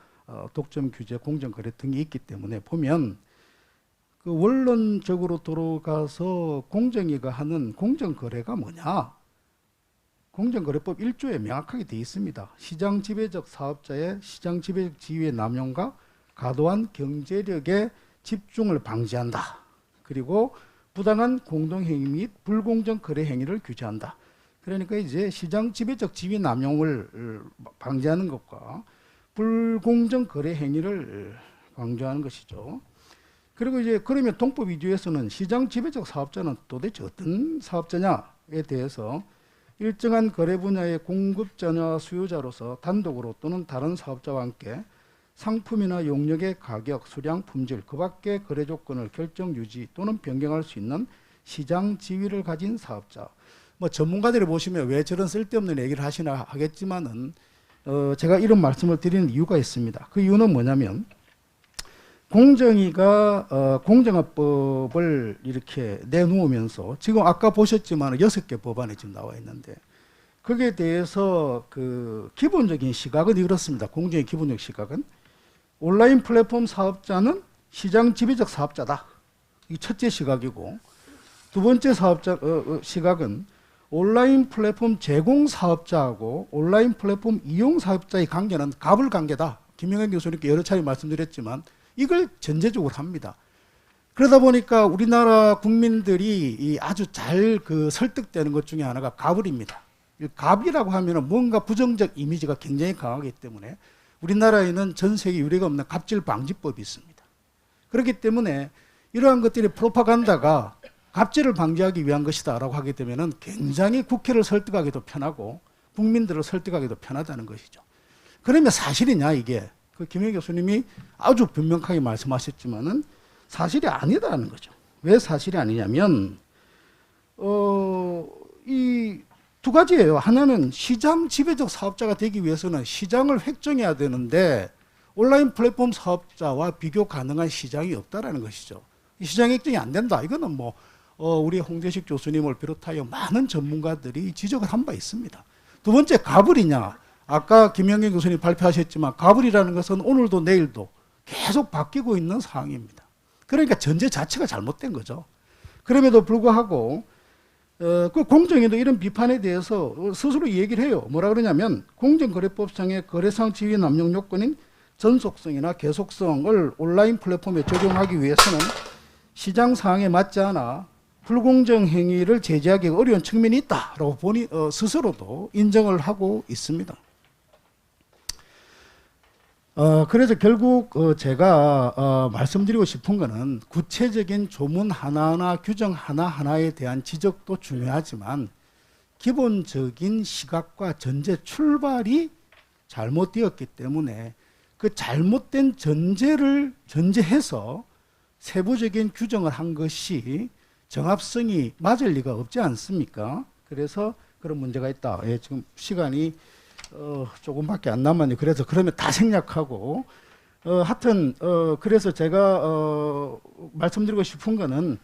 [SPEAKER 5] 독점 규제, 공정거래 등이 있기 때문에 보면 그 원론적으로 들어가서 공정위가 하는 공정거래가 뭐냐? 공정거래법 1조에 명확하게 되어 있습니다. 시장 지배적 사업자의 시장 지배적 지위의 남용과 과도한 경제력의 집중을 방지한다. 그리고 부당한 공동행위 및 불공정 거래 행위를 규제한다. 그러니까 이제 시장 지배적 지위 남용을 방지하는 것과 불공정 거래 행위를 방지하는 것이죠. 그리고 이제 그러면 동법 2조에서는 시장 지배적 사업자는 도대체 어떤 사업자냐에 대해서 일정한 거래 분야의 공급자나 수요자로서 단독으로 또는 다른 사업자와 함께 상품이나 용역의 가격, 수량, 품질, 그 밖의 거래 조건을 결정, 유지 또는 변경할 수 있는 시장 지위를 가진 사업자. 뭐 전문가들이 보시면 왜 저런 쓸데없는 얘기를 하시나 하겠지만은 제가 이런 말씀을 드리는 이유가 있습니다. 그 이유는 뭐냐면 공정위가 공정화법을 이렇게 내놓으면서 지금 아까 보셨지만 6개 법안이 지금 나와 있는데 거기에 대해서 그 기본적인 시각은 이렇습니다. 공정의 기본적 시각은 온라인 플랫폼 사업자는 시장 지배적 사업자다. 이 첫째 시각이고 두 번째 시각은 온라인 플랫폼 제공 사업자하고 온라인 플랫폼 이용 사업자의 관계는 갑을 관계다. 김영현 교수님께 여러 차례 말씀드렸지만 이걸 전제적으로 합니다. 그러다 보니까 우리나라 국민들이 아주 잘 그 설득되는 것 중에 하나가 갑을입니다. 갑이라고 하면은 뭔가 부정적 이미지가 굉장히 강하기 때문에 우리나라에는 전 세계 유례가 없는 갑질 방지법이 있습니다. 그렇기 때문에 이러한 것들이 프로파간다가 갑질을 방지하기 위한 것이다라고 하게 되면은 굉장히 국회를 설득하기도 편하고 국민들을 설득하기도 편하다는 것이죠. 그러면 사실이냐 이게? 그 김영 교수님이 아주 분명하게 말씀하셨지만은 사실이 아니다는 거죠. 왜 사실이 아니냐면 이 두 가지예요. 하나는 시장 지배적 사업자가 되기 위해서는 시장을 획정해야 되는데 온라인 플랫폼 사업자와 비교 가능한 시장이 없다라는 것이죠. 이 시장 획정이 안 된다. 이거는 뭐 우리 홍대식 교수님을 비롯하여 많은 전문가들이 지적을 한 바 있습니다. 두 번째 가불이냐? 아까 김영경 교수님 발표하셨지만 가불이라는 것은 오늘도 내일도 계속 바뀌고 있는 상황입니다. 그러니까 전제 자체가 잘못된 거죠. 그럼에도 불구하고 그 공정위도 이런 비판에 대해서 스스로 얘기를 해요. 뭐라 그러냐면 공정거래법상의 거래상 지위 남용 요건인 전속성이나 계속성을 온라인 플랫폼에 적용하기 위해서는 시장 상황에 맞지 않아 불공정 행위를 제재하기 어려운 측면이 있다라고 스스로도 인정을 하고 있습니다. 그래서 결국 제가 말씀드리고 싶은 거는 구체적인 조문 하나하나 규정 하나하나에 대한 지적도 중요하지만 기본적인 시각과 전제 출발이 잘못되었기 때문에 그 잘못된 전제해서 세부적인 규정을 한 것이 정합성이 맞을 리가 없지 않습니까? 그래서 그런 문제가 있다. 예, 지금 시간이 조금밖에 안 남았네요. 그래서 그러면 다 생략하고 하여튼 그래서 제가 말씀드리고 싶은 거는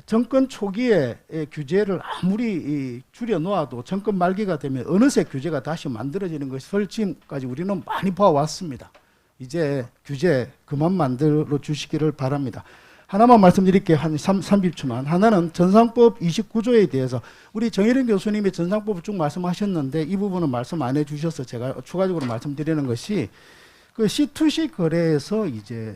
[SPEAKER 5] 정권 초기에 규제를 아무리 줄여 놓아도 정권 말기가 되면 어느새 규제가 다시 만들어지는 것을 지금까지 우리는 많이 봐왔습니다. 이제 규제 그만 만들어 주시기를 바랍니다. 하나만 말씀드릴게요. 한 30초만. 하나는 전상법 29조에 대해서 우리 정혜련 교수님이 전상법을 쭉 말씀하셨는데 이 부분은 말씀 안 해주셔서 제가 추가적으로 말씀드리는 것이 그 C2C 거래에서 이제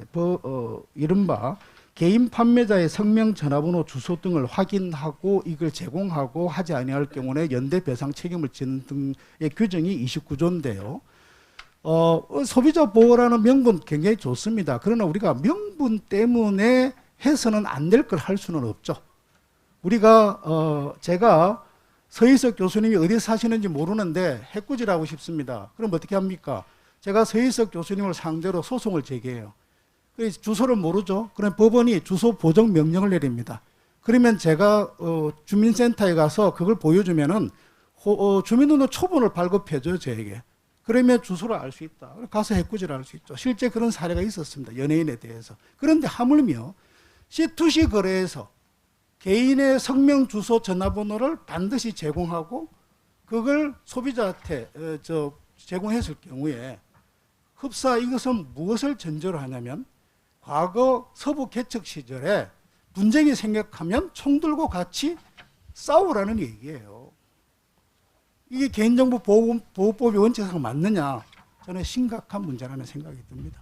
[SPEAKER 5] 이른바 개인 판매자의 성명, 전화번호, 주소 등을 확인하고 이걸 제공하고 하지 아니할 경우에 연대 배상 책임을 지는 등의 규정이 29조인데요. 소비자 보호라는 명분 굉장히 좋습니다. 그러나 우리가 명분 때문에 해서는 안 될 걸 할 수는 없죠. 우리가 제가 서희석 교수님이 어디 사시는지 모르는데 해꾸질하고 싶습니다. 그럼 어떻게 합니까? 제가 서희석 교수님을 상대로 소송을 제기해요. 주소를 모르죠. 그럼 법원이 주소 보정 명령을 내립니다. 그러면 제가 주민센터에 가서 그걸 보여주면은 주민등록 초본을 발급해줘요, 저에게. 그러면 주소를 알 수 있다. 가서 해꾸지를 할 수 있죠. 실제 그런 사례가 있었습니다. 연예인에 대해서. 그런데 하물며 C2C 거래에서 개인의 성명, 주소, 전화번호를 반드시 제공하고 그걸 소비자한테 제공했을 경우에 흡사 이것은 무엇을 전제로 하냐면 과거 서부 개척 시절에 분쟁이 생각하면 총 들고 같이 싸우라는 얘기예요. 이게 개인정보 보호법의 원칙상 맞느냐? 저는 심각한 문제라는 생각이 듭니다.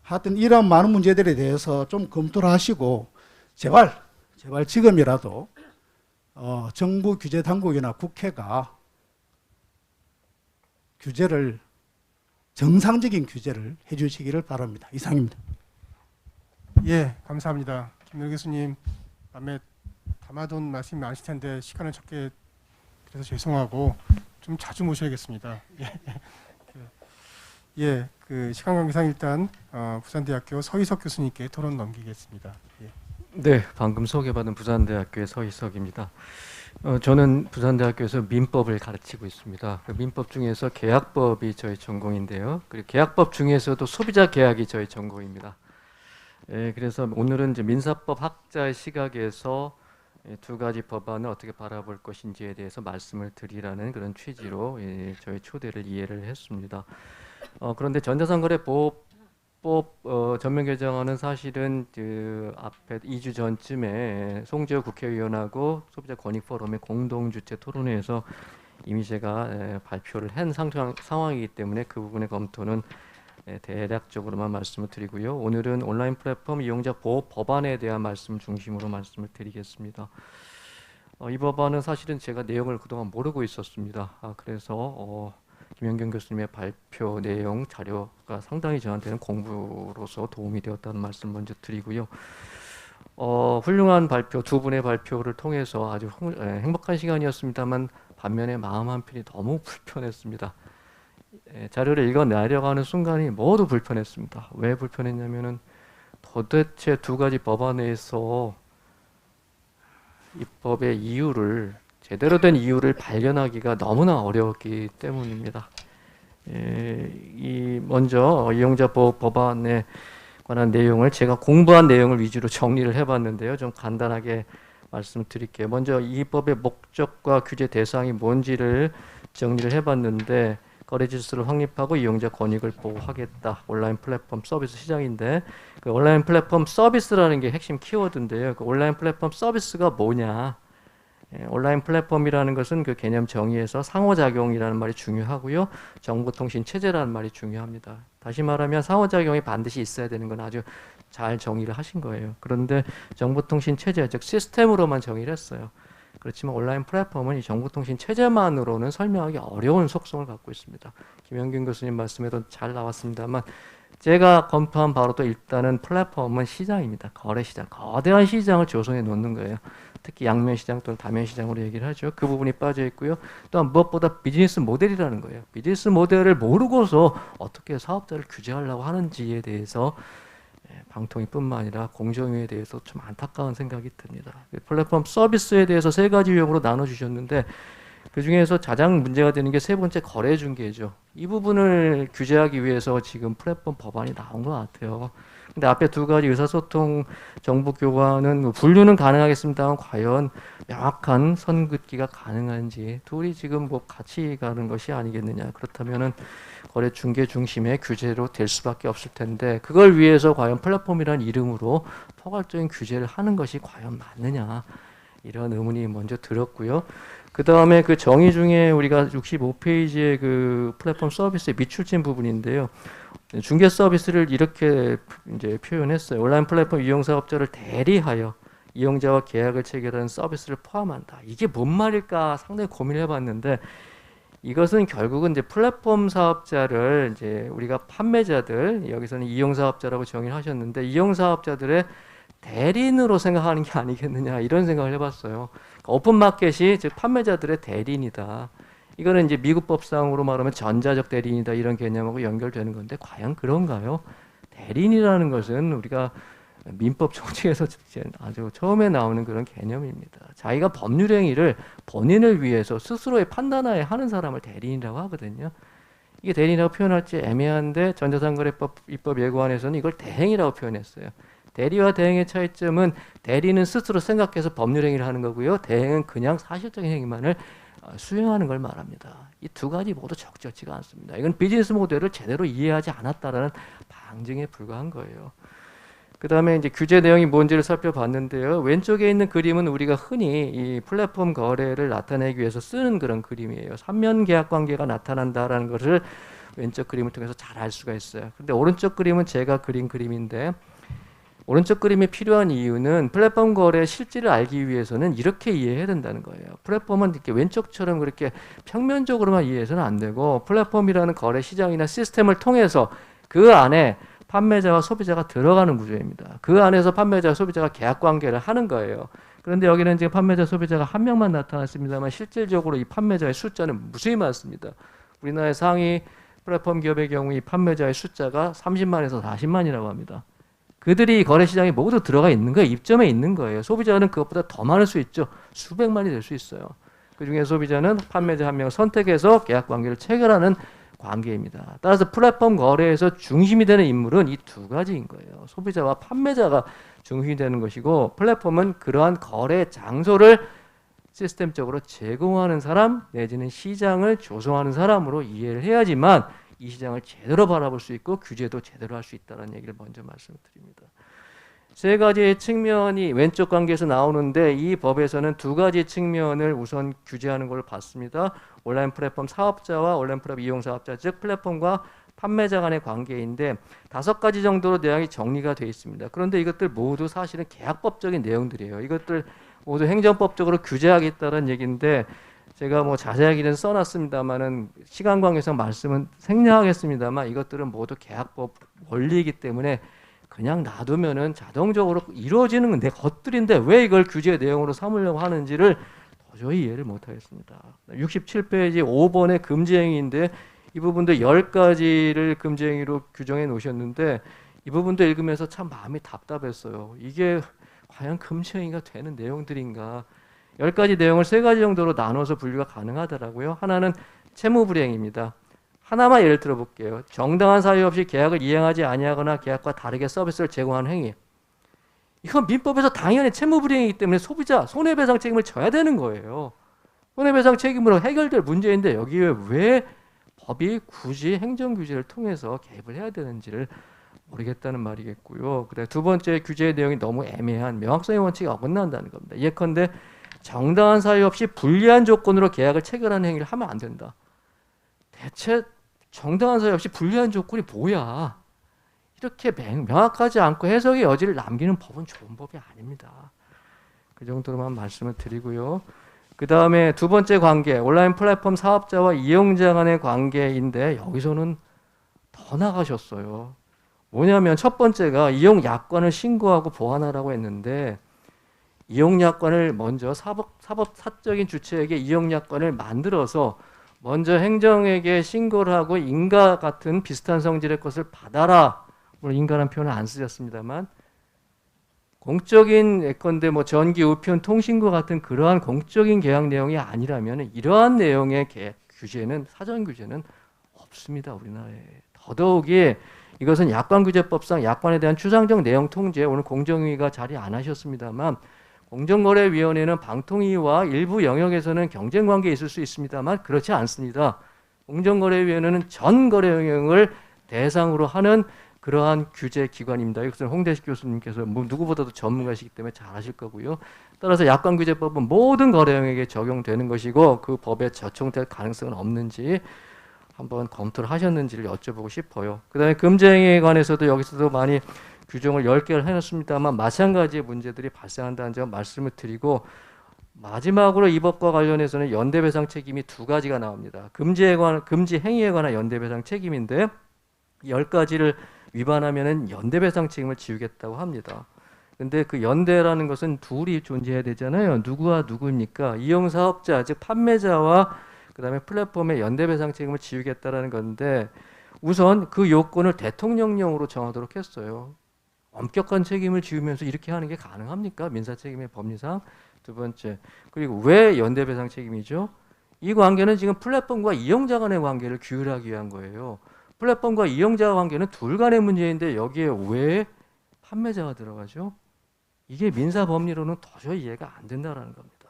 [SPEAKER 5] 하여튼 이러한 많은 문제들에 대해서 좀 검토를 하시고 제발 지금이라도 정부 규제 당국이나 국회가 정상적인 규제를 해주시기를 바랍니다. 이상입니다.
[SPEAKER 4] 예, 감사합니다. 김명 교수님 마음에 담아둔 말씀이 많으실 텐데 시간을 적게 그래서 죄송하고 좀 자주 모셔야겠습니다. 예, 그 시간 관계상 일단 부산대학교 서희석 교수님께 토론 넘기겠습니다. 예.
[SPEAKER 6] 네, 방금 소개받은 부산대학교의 서희석입니다. 저는 부산대학교에서 민법을 가르치고 있습니다. 그 민법 중에서 계약법이 저희 전공인데요. 그리고 계약법 중에서도 소비자 계약이 저희 전공입니다. 그래서 오늘은 이제 민사법 학자의 시각에서 두 가지 법안을 어떻게 바라볼 것인지에 대해서 말씀을 드리라는 그런 취지로 저희 초대를 이해를 했습니다. 그런데 전자상거래보호법 전면 개정안은 사실은 그 앞에 2주 전쯤에 송재호 국회의원하고 소비자 권익 포럼의 공동 주최 토론회에서 이미 제가 발표를 한 상황이기 때문에 그 부분의 검토는 대략적으로만 말씀을 드리고요. 오늘은 온라인 플랫폼 이용자 보호 법안에 대한 말씀 중심으로 말씀을 드리겠습니다. 이 법안은 사실은 제가 내용을 그동안 모르고 있었습니다. 그래서 김현경 교수님의 발표 내용 자료가 상당히 저한테는 공부로서 도움이 되었다는 말씀 먼저 드리고요. 훌륭한 발표, 두 분의 발표를 통해서 아주 행복한 시간이었습니다만 반면에 마음 한편이 너무 불편했습니다. 자료를 읽어내려고 하는 순간이 모두 불편했습니다. 왜 불편했냐면은 도대체 두 가지 법안에서 입법의 이유를 제대로 된 이유를 발견하기가 너무나 어려웠기 때문입니다. 먼저 이용자 보호 법안에 관한 내용을 제가 공부한 내용을 위주로 정리를 해봤는데요. 좀 간단하게 말씀드릴게요. 먼저 이 법의 목적과 규제 대상이 뭔지를 정리를 해봤는데 거래 질서를 확립하고 이용자 권익을 보호하겠다. 온라인 플랫폼 서비스 시장인데 그 온라인 플랫폼 서비스라는 게 핵심 키워드인데요. 그 온라인 플랫폼 서비스가 뭐냐? 온라인 플랫폼이라는 것은 그 개념 정의에서 상호작용이라는 말이 중요하고요. 정보통신 체제라는 말이 중요합니다. 다시 말하면 상호작용이 반드시 있어야 되는 건 아주 잘 정의를 하신 거예요. 그런데 정보통신 체제, 즉 시스템으로만 정의를 했어요. 그렇지만 온라인 플랫폼은 이 정보통신 체제만으로는 설명하기 어려운 속성을 갖고 있습니다. 김현균 교수님 말씀에도 잘 나왔습니다만 제가 검토한 바로 또 일단은 플랫폼은 시장입니다. 거래시장, 거대한 시장을 조성해 놓는 거예요. 특히 양면 시장 또는 다면 시장으로 얘기를 하죠. 그 부분이 빠져 있고요. 또한 무엇보다 비즈니스 모델이라는 거예요. 비즈니스 모델을 모르고서 어떻게 사업자를 규제하려고 하는지에 대해서 방통위뿐만 아니라 공정위에 대해서 좀 안타까운 생각이 듭니다. 플랫폼 서비스에 대해서 세 가지 유형으로 나눠주셨는데 그 중에서 가장 문제가 되는 게 세 번째 거래 중개죠. 이 부분을 규제하기 위해서 지금 플랫폼 법안이 나온 것 같아요. 근데 앞에 두 가지 의사소통 정보 교환은 분류는 가능하겠습니다만 과연 명확한 선긋기가 가능한지 둘이 지금 뭐 같이 가는 것이 아니겠느냐. 그렇다면은 거래 중개 중심의 규제로 될 수밖에 없을 텐데 그걸 위해서 과연 플랫폼이라는 이름으로 포괄적인 규제를 하는 것이 과연 맞느냐. 이런 의문이 먼저 들었고요. 그 다음에 그 정의 중에 우리가 65페이지의 그 플랫폼 서비스의 미출진 부분인데요. 중개 서비스를 이렇게 이제 표현했어요. 온라인 플랫폼 이용 사업자를 대리하여 이용자와 계약을 체결하는 서비스를 포함한다. 이게 뭔 말일까 상당히 고민을 해봤는데 이것은 결국은 이제 플랫폼 사업자를 이제 우리가 판매자들 여기서는 이용 사업자라고 정의를 하셨는데 이용 사업자들의 대리인으로 생각하는 게 아니겠느냐 이런 생각을 해봤어요. 그러니까 오픈마켓이 즉 판매자들의 대리인이다. 이거는 이제 미국 법상으로 말하면 전자적 대리인이다 이런 개념하고 연결되는 건데 과연 그런가요? 대리인이라는 것은 우리가 민법 정책에서 아주 처음에 나오는 그런 개념입니다. 자기가 법률 행위를 본인을 위해서 스스로의 판단하에 하는 사람을 대리인이라고 하거든요. 이게 대리인이라고 표현할지 애매한데 전자상거래법 입법 예고안에서는 이걸 대행이라고 표현했어요. 대리와 대행의 차이점은 대리는 스스로 생각해서 법률 행위를 하는 거고요. 대행은 그냥 사실적인 행위만을 수행하는 걸 말합니다. 이 두 가지 모두 적절치가 않습니다. 이건 비즈니스 모델을 제대로 이해하지 않았다라는 방증에 불과한 거예요. 그다음에 이제 규제 내용이 뭔지를 살펴봤는데요. 왼쪽에 있는 그림은 우리가 흔히 이 플랫폼 거래를 나타내기 위해서 쓰는 그런 그림이에요. 3면 계약 관계가 나타난다라는 것을 왼쪽 그림을 통해서 잘 알 수가 있어요. 근데 오른쪽 그림은 제가 그린 그림인데 오른쪽 그림이 필요한 이유는 플랫폼 거래의 실질을 알기 위해서는 이렇게 이해해야 된다는 거예요. 플랫폼은 이렇게 왼쪽처럼 그렇게 평면적으로만 이해해서는 안 되고 플랫폼이라는 거래 시장이나 시스템을 통해서 그 안에 판매자와 소비자가 들어가는 구조입니다. 그 안에서 판매자와 소비자가 계약 관계를 하는 거예요. 그런데 여기는 지금 판매자, 소비자가 한 명만 나타났습니다만 실질적으로 이 판매자의 숫자는 무수히 많습니다. 우리나라의 상위 플랫폼 기업의 경우 이 판매자의 숫자가 30만에서 40만이라고 합니다. 그들이 거래 시장에 모두 들어가 있는 거예요. 입점해 있는 거예요. 소비자는 그것보다 더 많을 수 있죠. 수백만이 될 수 있어요. 그중에 소비자는 판매자 한 명을 선택해서 계약 관계를 체결하는 관계입니다. 따라서 플랫폼 거래에서 중심이 되는 인물은 이 두 가지인 거예요. 소비자와 판매자가 중심이 되는 것이고 플랫폼은 그러한 거래 장소를 시스템적으로 제공하는 사람 내지는 시장을 조성하는 사람으로 이해를 해야지만 이 시장을 제대로 바라볼 수 있고 규제도 제대로 할 수 있다는 얘기를 먼저 말씀드립니다. 세 가지의 측면이 왼쪽 관계에서 나오는데 이 법에서는 두 가지 측면을 우선 규제하는 걸 봤습니다. 온라인 플랫폼 사업자와 온라인 플랫폼 이용 사업자, 즉 플랫폼과 판매자 간의 관계인데 5가지 정도로 내용이 정리가 되어 있습니다. 그런데 이것들 모두 사실은 계약법적인 내용들이에요. 이것들 모두 행정법적으로 규제하겠다는 얘기인데 제가 뭐 자세하게는 써놨습니다만은 시간 관계상 말씀은 생략하겠습니다만 이것들은 모두 계약법 원리이기 때문에 그냥 놔두면은 자동적으로 이루어지는 것들인데 왜 이걸 규제 내용으로 삼으려고 하는지를 도저히 이해를 못하겠습니다. 67페이지 5번의 금지행위인데 이 부분도 10가지를 금지행위로 규정해 놓으셨는데 이 부분도 읽으면서 참 마음이 답답했어요. 이게 과연 금지행위가 되는 내용들인가. 10가지 내용을 3가지 정도로 나눠서 분류가 가능하더라고요. 하나는 채무불이행입니다. 하나만 예를 들어 볼게요. 정당한 사유 없이 계약을 이행하지 아니하거나 계약과 다르게 서비스를 제공하는 행위. 이건 민법에서 당연히 채무불이행이기 때문에 소비자 손해배상 책임을 져야 되는 거예요. 손해배상 책임으로 해결될 문제인데 여기에 왜 법이 굳이 행정규제를 통해서 개입을 해야 되는지를 모르겠다는 말이겠고요. 그다음에 두 번째 규제의 내용이 너무 애매한 명확성의 원칙이 어긋난다는 겁니다. 예컨대 정당한 사유 없이 불리한 조건으로 계약을 체결하는 행위를 하면 안 된다. 대체 정당한 사유 없이 불리한 조건이 뭐야? 이렇게 명확하지 않고 해석의 여지를 남기는 법은 좋은 법이 아닙니다. 그 정도로만 말씀을 드리고요. 그 다음에 두 번째 관계, 온라인 플랫폼 사업자와 이용자 간의 관계인데 여기서는 더 나가셨어요. 뭐냐면 첫 번째가 이용 약관을 신고하고 보완하라고 했는데 이용 약관을 먼저 사적인 주체에게 이용 약관을 만들어서 먼저 행정에게 신고를 하고 인가 같은 비슷한 성질의 것을 받아라. 물론 인가라는 표현은 안 쓰셨습니다만 공적인 예컨대 뭐 전기, 우편, 통신과 같은 그러한 공적인 계약 내용이 아니라면 이러한 내용의 규제는 사전 규제는 없습니다. 우리나라에. 더더욱이 이것은 약관규제법상 약관에 대한 추상적 내용 통제 오늘 공정위가 자리 안 하셨습니다만 공정거래위원회는 방통위와 일부 영역에서는 경쟁관계에 있을 수 있습니다만 그렇지 않습니다. 공정거래위원회는 전 거래 영역을 대상으로 하는 그러한 규제 기관입니다. 이것은 홍대식 교수님께서 누구보다도 전문가시기 때문에 잘 아실 거고요. 따라서 약관규제법은 모든 거래 영역에 적용되는 것이고 그 법에 적용될 가능성은 없는지 한번 검토를 하셨는지를 여쭤보고 싶어요. 그 다음에 금지행위에 관해서도 여기서도 많이 규정을 10개를 해놨습니다만 마찬가지의 문제들이 발생한다는 점 말씀을 드리고 마지막으로 이 법과 관련해서는 연대배상 책임이 2가지가 나옵니다. 금지 행위에 관한 연대배상 책임인데 10가지를 위반하면은 연대배상 책임을 지우겠다고 합니다. 근데 그 연대라는 것은 둘이 존재해야 되잖아요. 누구와 누구입니까? 이용사업자 즉 판매자와 그 다음에 플랫폼의 연대배상 책임을 지우겠다라는 건데 우선 그 요건을 대통령령으로 정하도록 했어요. 엄격한 책임을 지우면서 이렇게 하는 게 가능합니까? 민사책임의 법리상. 두 번째, 그리고 왜 연대배상 책임이죠? 이 관계는 지금 플랫폼과 이용자 간의 관계를 규율하기 위한 거예요. 플랫폼과 이용자 관계는 둘 간의 문제인데 여기에 왜 판매자가 들어가죠? 이게 민사법리로는 도저히 이해가 안 된다는 겁니다.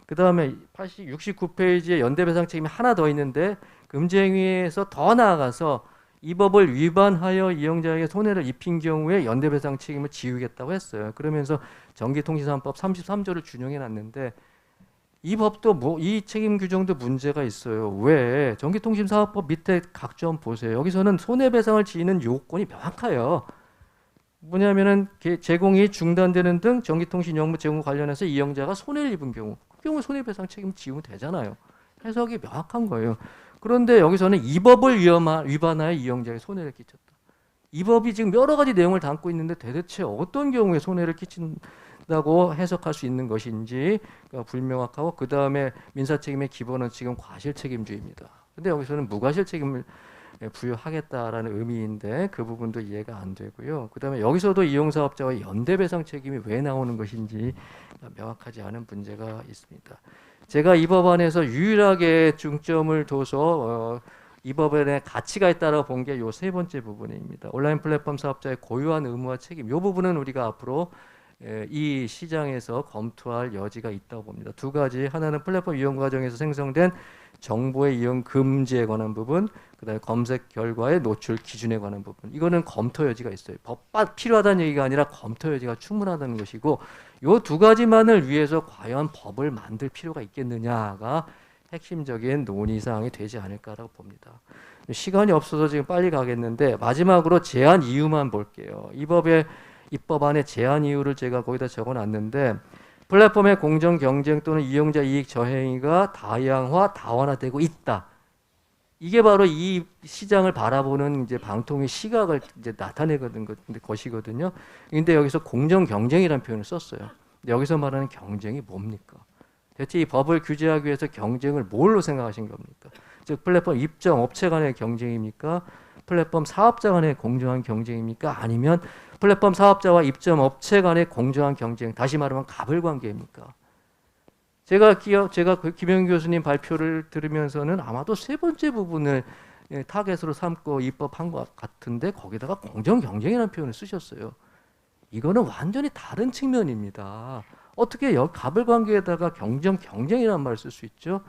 [SPEAKER 6] 그 다음에 69페이지에 연대배상 책임이 하나 더 있는데 금지행위에서 더 나아가서 이 법을 위반하여 이용자에게 손해를 입힌 경우에 연대배상 책임을 지우겠다고 했어요. 그러면서 전기통신사업법 33조를 준용해 놨는데 이 법도 이 책임 규정도 문제가 있어요. 왜? 전기통신사업법 밑에 각종 보세요. 여기서는 손해배상을 지는 요건이 명확해요. 뭐냐면은 제공이 중단되는 등 전기통신 업무 제공 관련해서 이용자가 손해를 입은 경우, 그 경우 손해배상 책임을 지우면 되잖아요. 해석이 명확한 거예요. 그런데 여기서는 이 법을 위반하여 이용자에게 손해를 끼쳤다. 이 법이 지금 여러 가지 내용을 담고 있는데 도대체 어떤 경우에 손해를 끼친다고 해석할 수 있는 것인지 불명확하고, 그 다음에 민사책임의 기본은 지금 과실책임주의입니다. 근데 여기서는 무과실 책임을 부여하겠다라는 의미인데 그 부분도 이해가 안 되고요. 그 다음에 여기서도 이용사업자와 연대배상 책임이 왜 나오는 것인지 명확하지 않은 문제가 있습니다. 제가 이 법안에서 유일하게 중점을 둬서 이 법안에 가치가 있다고 본 게 요 세 번째 부분입니다. 온라인 플랫폼 사업자의 고유한 의무와 책임. 이 부분은 우리가 앞으로 이 시장에서 검토할 여지가 있다고 봅니다. 두 가지, 하나는 플랫폼 이용 과정에서 생성된 정보의 이용 금지에 관한 부분, 그다음에 검색 결과의 노출 기준에 관한 부분. 이거는 검토 여지가 있어요. 법 필요하다는 얘기가 아니라 검토 여지가 충분하다는 것이고, 요 두 가지만을 위해서 과연 법을 만들 필요가 있겠느냐가 핵심적인 논의 사항이 되지 않을까라고 봅니다. 시간이 없어서 지금 빨리 가겠는데 마지막으로 제한 이유만 볼게요. 이 법안의 제한 이유를 제가 거기다 적어놨는데, 플랫폼의 공정 경쟁 또는 이용자 이익 저행위가 다양화, 다원화되고 있다. 이게 바로 이 시장을 바라보는 이제 방통의 시각을 이제 나타내거든 것이거든요. 근데 여기서 공정 경쟁이라는 표현을 썼어요. 근데 여기서 말하는 경쟁이 뭡니까? 대체 이 법을 규제하기 위해서 경쟁을 뭘로 생각하신 겁니까? 즉 플랫폼 입점 업체 간의 경쟁입니까? 플랫폼 사업자 간의 공정한 경쟁입니까? 아니면 플랫폼 사업자와 입점 업체 간의 공정한 경쟁, 다시 말하면 갑을 관계입니까? 제가 김영규 교수님 발표를 들으면서는 아마도 세 번째 부분을 타겟으로 삼고 입법한 것 같은데 거기다가 공정 경쟁이라는 표현을 쓰셨어요. 이거는 완전히 다른 측면입니다. 어떻게 갑을 관계에다가 경쟁이라는 말을 쓸 수 있죠?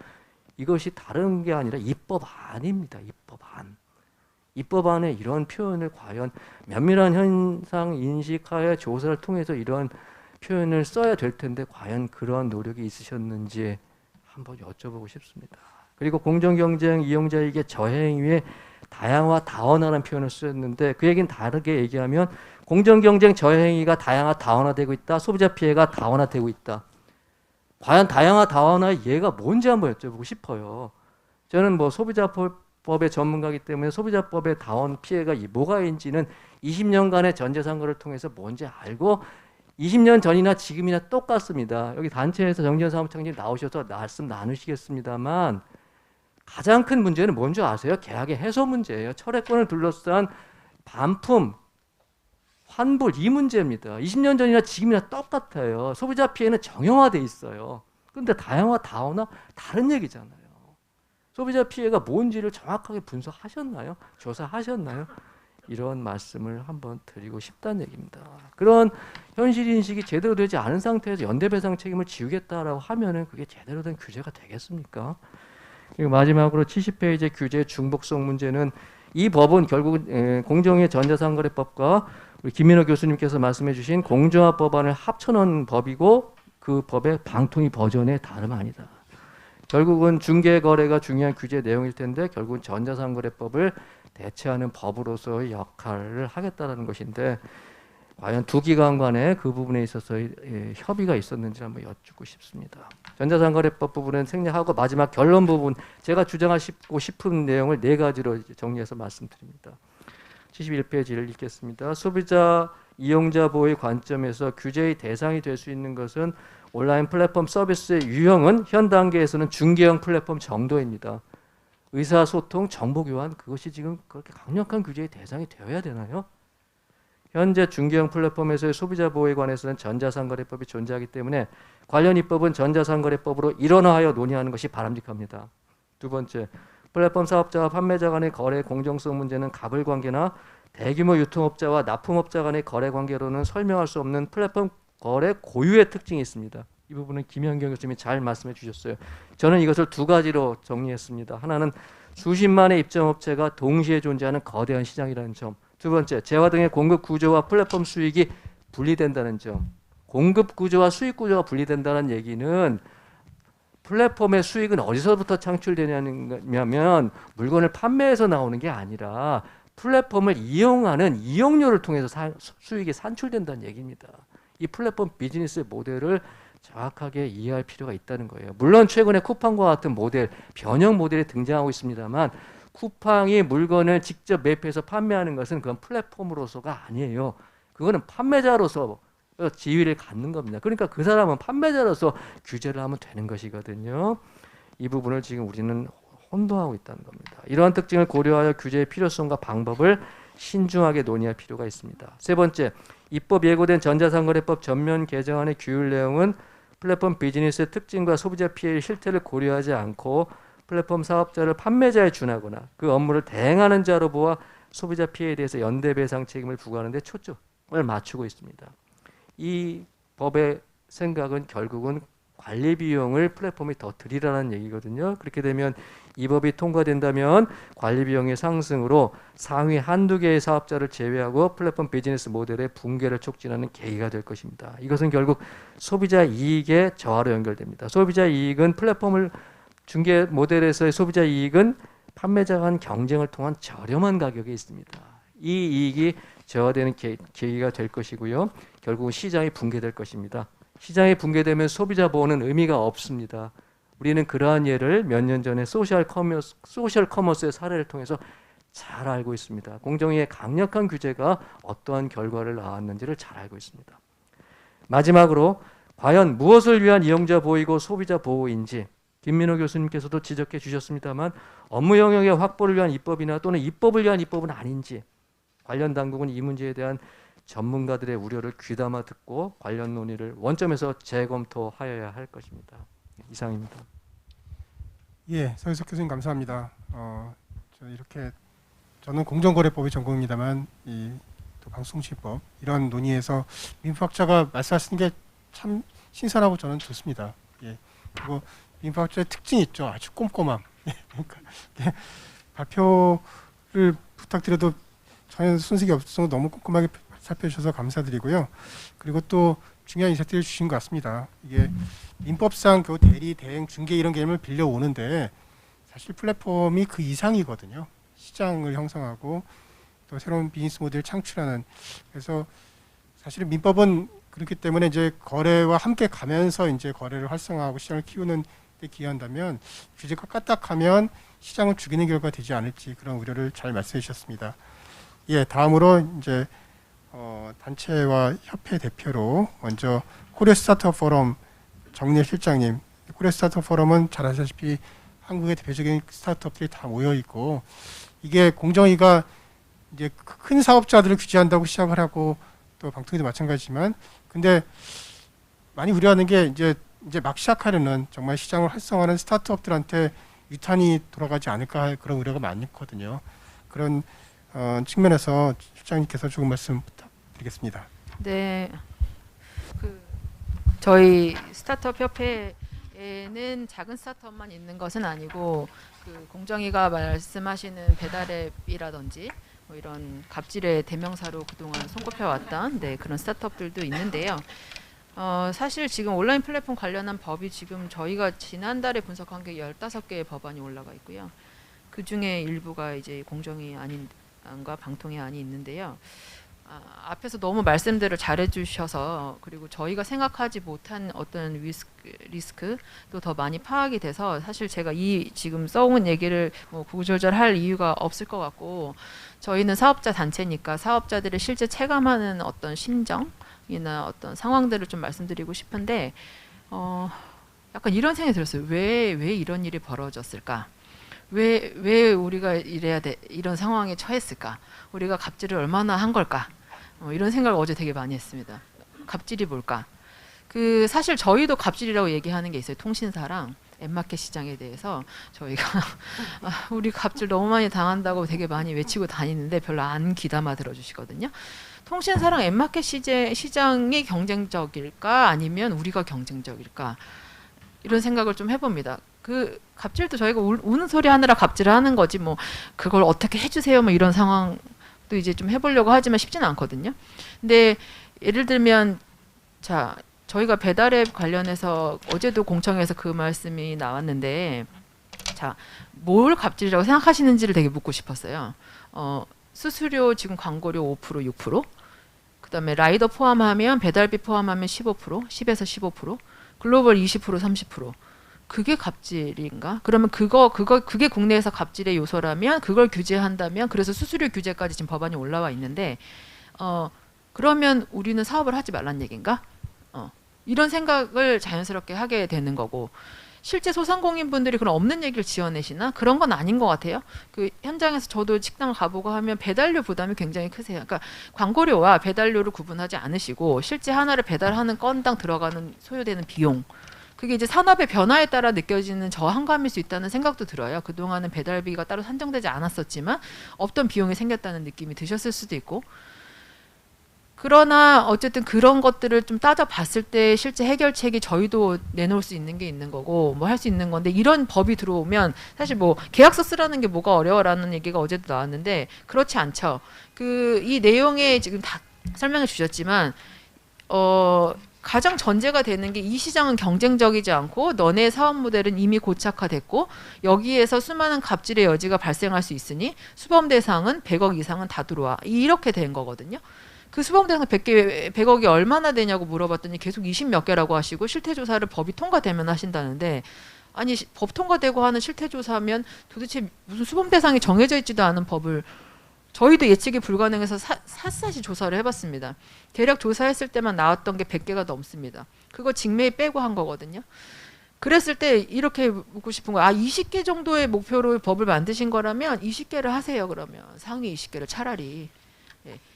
[SPEAKER 6] 이것이 다른 게 아니라 입법안입니다. 입법안. 입법안에 이런 표현을 과연 면밀한 현상 인식하에 조사를 통해서 이런 표현을 써야 될 텐데 과연 그런 노력이 있으셨는지 한번 여쭤보고 싶습니다. 그리고 공정경쟁 이용자에게 저행위에 다양화, 다원화라는 표현을 쓰였는데 그 얘기는 다르게 얘기하면 공정경쟁 저행위가 다양화, 다원화되고 있다. 소비자 피해가 다원화되고 있다. 과연 다양화, 다원화의 예가 뭔지 한번 여쭤보고 싶어요. 저는 뭐 소비자법의 전문가이기 때문에 소비자법의 다원 피해가 뭐가 있는지는 20년간의 전재산거를 통해서 뭔지 알고 20년 전이나 지금이나 똑같습니다. 여기 단체에서 정전사무총장님 나오셔서 말씀 나누시겠습니다만 가장 큰 문제는 뭔지 아세요? 계약의 해소 문제예요. 철회권을 둘러싼 반품, 환불 이 문제입니다. 20년 전이나 지금이나 똑같아요. 소비자 피해는 정형화돼 있어요. 그런데 다양화, 다원화 다른 얘기잖아요. 소비자 피해가 뭔지를 정확하게 분석하셨나요? 조사하셨나요? 이런 말씀을 한번 드리고 싶다는 얘기입니다. 그런 현실 인식이 제대로 되지 않은 상태에서 연대배상 책임을 지우겠다라고 하면은 그게 제대로 된 규제가 되겠습니까? 그리고 마지막으로 70페이지 규제 중복성 문제는 이 법은 결국 공정의 전자상거래법과 우리 김민호 교수님께서 말씀해 주신 공정화 법안을 합쳐놓은 법이고 그 법의 방통위 버전의 다름 아니다. 결국은 중개거래가 중요한 규제 내용일 텐데 결국은 전자상거래법을 대체하는 법으로서의 역할을 하겠다는 것인데 과연 두 기관 간에 그 부분에 있어서 협의가 있었는지 한번 여쭙고 싶습니다. 전자상거래법 부분은 생략하고 마지막 결론 부분 제가 주장하고 싶은 내용을 네 가지로 정리해서 말씀드립니다. 71페이지를 읽겠습니다. 소비자 이용자 보호의 관점에서 규제의 대상이 될 수 있는 것은 온라인 플랫폼 서비스의 유형은 현 단계에서는 중개형 플랫폼 정도입니다. 의사소통, 정보교환 그것이 지금 그렇게 강력한 규제의 대상이 되어야 되나요? 현재 중개형 플랫폼에서의 소비자 보호에 관해서는 전자상거래법이 존재하기 때문에 관련 입법은 전자상거래법으로 일원화하여 논의하는 것이 바람직합니다. 두 번째, 플랫폼 사업자와 판매자 간의 거래 공정성 문제는 갑을관계나 대규모 유통업자와 납품업자 간의 거래 관계로는 설명할 수 없는 플랫폼 거래 고유의 특징이 있습니다. 이 부분은 김현경 교수님이 잘 말씀해 주셨어요. 저는 이것을 두 가지로 정리했습니다. 하나는 수십만의 입점업체가 동시에 존재하는 거대한 시장이라는 점. 두 번째, 재화 등의 공급 구조와 플랫폼 수익이 분리된다는 점. 공급 구조와 수익 구조가 분리된다는 얘기는 플랫폼의 수익은 어디서부터 창출되냐면 물건을 판매해서 나오는 게 아니라 플랫폼을 이용하는 이용료를 통해서 수익이 산출된다는 얘기입니다. 이 플랫폼 비즈니스의 모델을 정확하게 이해할 필요가 있다는 거예요. 물론 최근에 쿠팡과 같은 모델, 변형 모델이 등장하고 있습니다만 쿠팡이 물건을 직접 매입해서 판매하는 것은 그건 플랫폼으로서가 아니에요. 그거는 판매자로서 지위를 갖는 겁니다. 그러니까 그 사람은 판매자로서 규제를 하면 되는 것이거든요. 이 부분을 지금 우리는 혼동하고 있다는 겁니다. 이러한 특징을 고려하여 규제의 필요성과 방법을 신중하게 논의할 필요가 있습니다. 세 번째, 입법 예고된 전자상거래법 전면 개정안의 규율 내용은 플랫폼 비즈니스의 특징과 소비자 피해의 실태를 고려하지 않고 플랫폼 사업자를 판매자에 준하거나 그 업무를 대행하는 자로 보아 소비자 피해에 대해서 연대배상 책임을 부과하는 데 초점을 맞추고 있습니다. 이 법의 생각은 결국은 관리 비용을 플랫폼이 더 들이라는 얘기거든요. 그렇게 되면 이 법이 통과된다면 관리 비용의 상승으로 상위 한두 개의 사업자를 제외하고 플랫폼 비즈니스 모델의 붕괴를 촉진하는 계기가 될 것입니다. 이것은 결국 소비자 이익의 저하로 연결됩니다. 소비자 이익은 플랫폼을 중개 모델에서의 소비자 이익은 판매자 간 경쟁을 통한 저렴한 가격에 있습니다. 이 이익이 저하되는 계기가 될 것이고요. 결국은 시장이 붕괴될 것입니다. 시장이 붕괴되면 소비자 보호는 의미가 없습니다. 우리는 그러한 예를 몇 년 전에 소셜 커머스의 사례를 통해서 잘 알고 있습니다. 공정위의 강력한 규제가 어떠한 결과를 낳았는지를 잘 알고 있습니다. 마지막으로 과연 무엇을 위한 이용자 보호이고 소비자 보호인지 김민호 교수님께서도 지적해 주셨습니다만 업무 영역의 확보를 위한 입법이나 또는 입법을 위한 입법은 아닌지 관련 당국은 이 문제에 대한 전문가들의 우려를 귀담아 듣고 관련 논의를 원점에서 재검토하여야 할 것입니다. 이상입니다.
[SPEAKER 4] 예, 서유석 교수님 감사합니다. 저는 공정거래법이 전공입니다만 또 방송실법 이런 논의에서 민법학자가 말씀하시는 게 참 신선하고 저는 좋습니다. 예, 그리고 민법학자의 특징이 있죠. 아주 꼼꼼함. 그러니까 발표를 부탁드려도 전혀 손색이 없어서 너무 꼼꼼하게 살펴주셔서 감사드리고요. 그리고 또 중요한 인사들을 주신 것 같습니다. 이게 민법상 그 대리, 대행, 중개 이런 개념을 빌려오는데 사실 플랫폼이 그 이상이거든요. 시장을 형성하고 또 새로운 비즈니스 모델을 창출하는. 그래서 사실은 민법은 그렇기 때문에 이제 거래와 함께 가면서 이제 거래를 활성화하고 시장을 키우는 데 기여한다면 규제가 까딱하면 시장을 죽이는 결과가 되지 않을지 그런 우려를 잘 말씀해 주셨습니다. 예, 다음으로 이제 단체와 협회 대표로 먼저 코리아 스타트업 포럼 정례 실장님. 코리아 스타트업 포럼은 잘 아시다시피 한국의 대표적인 스타트업들이 다 모여 있고 이게 공정위가 이제 큰 사업자들을 규제한다고 시작을 하고 또 방통위도 마찬가지지만 근데 많이 우려하는 게 이제 막 시작하려는 정말 시장을 활성화하는 스타트업들한테 유탄이 돌아가지 않을까 할 그런 우려가 많거든요. 그런 측면에서 실장님께서 조금 말씀 부탁드리겠습니다.
[SPEAKER 7] 네, 저희 스타트업 협회에는 작은 스타트업만 있는 것은 아니고 공정위가 말씀하시는 배달앱이라든지 뭐 이런 갑질의 대명사로 그동안 손꼽혀왔던 그런 스타트업들도 있는데요. 사실 지금 온라인 플랫폼 관련한 법이 지금 저희가 지난달에 분석한 게 15개의 법안이 올라가 있고요. 그 중에 일부가 이제 공정위 안과 방통위 안이 있는데요. 앞에서 너무 말씀들을 잘해주셔서 그리고 저희가 생각하지 못한 어떤 리스크도 더 많이 파악이 돼서 사실 제가 이 지금 써온 얘기를 뭐 구구절절할 이유가 없을 것 같고 저희는 사업자 단체니까 사업자들의 실제 체감하는 어떤 심정이나 어떤 상황들을 좀 말씀드리고 싶은데 약간 이런 생각이 들었어요. 왜 이런 일이 벌어졌을까? 왜 우리가 이런 상황에 처했을까? 우리가 갑질을 얼마나 한 걸까? 이런 생각을 어제 되게 많이 했습니다. 갑질이 뭘까? 사실 저희도 갑질이라고 얘기하는 게 있어요. 통신사랑 앱마켓 시장에 대해서 저희가 우리 갑질 너무 많이 당한다고 되게 많이 외치고 다니는데 별로 안 귀담아 들어주시거든요. 통신사랑 앱마켓 시장이 경쟁적일까? 아니면 우리가 경쟁적일까? 이런 생각을 좀 해봅니다. 그 갑질도 저희가 우는 소리 하느라 갑질을 하는 거지 뭐 그걸 어떻게 해주세요 뭐 이런 상황도 이제 좀 해보려고 하지만 쉽지는 않거든요. 근데 예를 들면 자 저희가 배달앱 관련해서 어제도 공청회에서 그 말씀이 나왔는데 자 뭘 갑질이라고 생각하시는지를 되게 묻고 싶었어요. 수수료 지금 광고료 5% 6%, 그다음에 라이더 포함하면 배달비 포함하면 15%, 10에서 15%, 글로벌 20% 30%. 그게 갑질인가? 그러면 그게 국내에서 갑질의 요소라면 그걸 규제한다면 그래서 수수료 규제까지 지금 법안이 올라와 있는데 그러면 우리는 사업을 하지 말란 얘기인가? 이런 생각을 자연스럽게 하게 되는 거고 실제 소상공인분들이 그런 없는 얘기를 지어내시나? 그런 건 아닌 것 같아요. 그 현장에서 저도 식당을 가보고 하면 배달료 부담이 굉장히 크세요. 그러니까 광고료와 배달료를 구분하지 않으시고 실제 하나를 배달하는 건당 들어가는 소요되는 비용 그게 이제 산업의 변화에 따라 느껴지는 저항감일 수 있다는 생각도 들어요. 그동안은 배달비가 따로 산정되지 않았었지만 없던 비용이 생겼다는 느낌이 드셨을 수도 있고 그러나 어쨌든 그런 것들을 좀 따져봤을 때 실제 해결책이 저희도 내놓을 수 있는 게 있는 거고 뭐 할 수 있는 건데 이런 법이 들어오면 사실 뭐 계약서 쓰라는 게 뭐가 어려워라는 얘기가 어제도 나왔는데 그렇지 않죠. 그 이 내용에 지금 다 설명해 주셨지만 가장 전제가 되는 게 이 시장은 경쟁적이지 않고 너네 사업 모델은 이미 고착화됐고 여기에서 수많은 갑질의 여지가 발생할 수 있으니 수범 대상은 100억 이상은 다 들어와 이렇게 된 거거든요. 그 수범 대상 100억이 얼마나 되냐고 물어봤더니 계속 20몇 개라고 하시고 실태조사를 법이 통과되면 하신다는데 아니 법 통과되고 하는 실태조사면 도대체 무슨 수범 대상이 정해져 있지도 않은 법을 저희도 예측이 불가능해서 샅샅이 조사를 해봤습니다. 대략 조사했을 때만 나왔던 게 100개가 넘습니다. 그거 직매에 빼고 한 거거든요. 그랬을 때 이렇게 묻고 싶은 거예요. 20개 정도의 목표로 법을 만드신 거라면 20개를 하세요. 그러면 상위 20개를 차라리.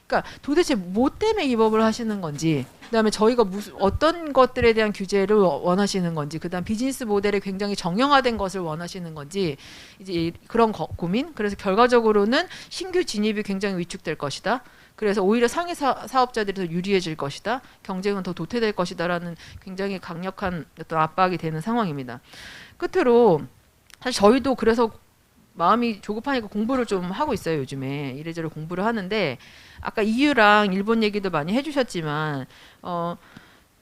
[SPEAKER 7] 그러니까 도대체 뭐 때문에 이 법을 하시는 건지, 그다음에 저희가 어떤 것들에 대한 규제를 원하시는 건지, 그다음 비즈니스 모델이 굉장히 정형화된 것을 원하시는 건지 이제 그런 고민. 그래서 결과적으로는 신규 진입이 굉장히 위축될 것이다. 그래서 오히려 상위 사업자들이 더 유리해질 것이다. 경쟁은 더 도태될 것이다라는 굉장히 강력한 어떤 압박이 되는 상황입니다. 끝으로 사실 저희도 그래서 마음이 조급하니까 공부를 좀 하고 있어요. 요즘에 이래저래 공부를 하는데 아까 EU랑 일본 얘기도 많이 해주셨지만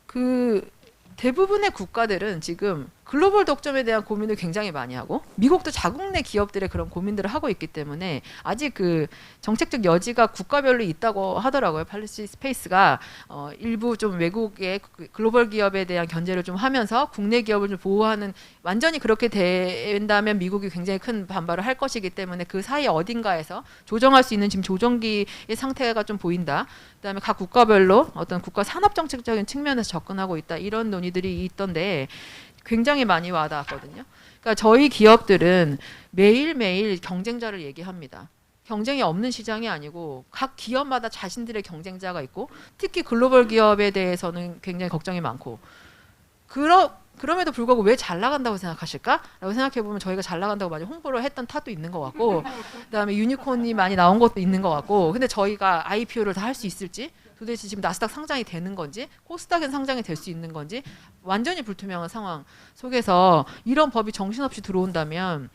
[SPEAKER 7] 그 대부분의 국가들은 지금 글로벌 독점에 대한 고민을 굉장히 많이 하고 미국도 자국 내 기업들의 그런 고민들을 하고 있기 때문에 아직 그 정책적 여지가 국가별로 있다고 하더라고요. 팔리시 스페이스가 일부 좀 외국의 글로벌 기업에 대한 견제를 좀 하면서 국내 기업을 좀 보호하는 완전히 그렇게 된다면 미국이 굉장히 큰 반발을 할 것이기 때문에 그 사이 어딘가에서 조정할 수 있는 지금 조정기의 상태가 좀 보인다. 그다음에 각 국가별로 어떤 국가 산업 정책적인 측면에서 접근하고 있다. 이런 논의들이 있던데 굉장히 많이 와닿았거든요. 그러니까 저희 기업들은 매일매일 경쟁자를 얘기합니다. 경쟁이 없는 시장이 아니고 각 기업마다 자신들의 경쟁자가 있고 특히 글로벌 기업에 대해서는 굉장히 걱정이 많고 그럼에도 불구하고 왜 잘 나간다고 생각하실까? 라고 생각해보면 저희가 잘 나간다고 많이 홍보를 했던 탓도 있는 것 같고 그다음에 유니콘이 많이 나온 것도 있는 것 같고 근데 저희가 IPO를 다 할 수 있을지 도대체 지금 나스닥 상장이 되는 건지 코스닥은 상장이 될 수 있는 건지 완전히 불투명한 상황 속에서 이런 법이 정신없이 들어온다면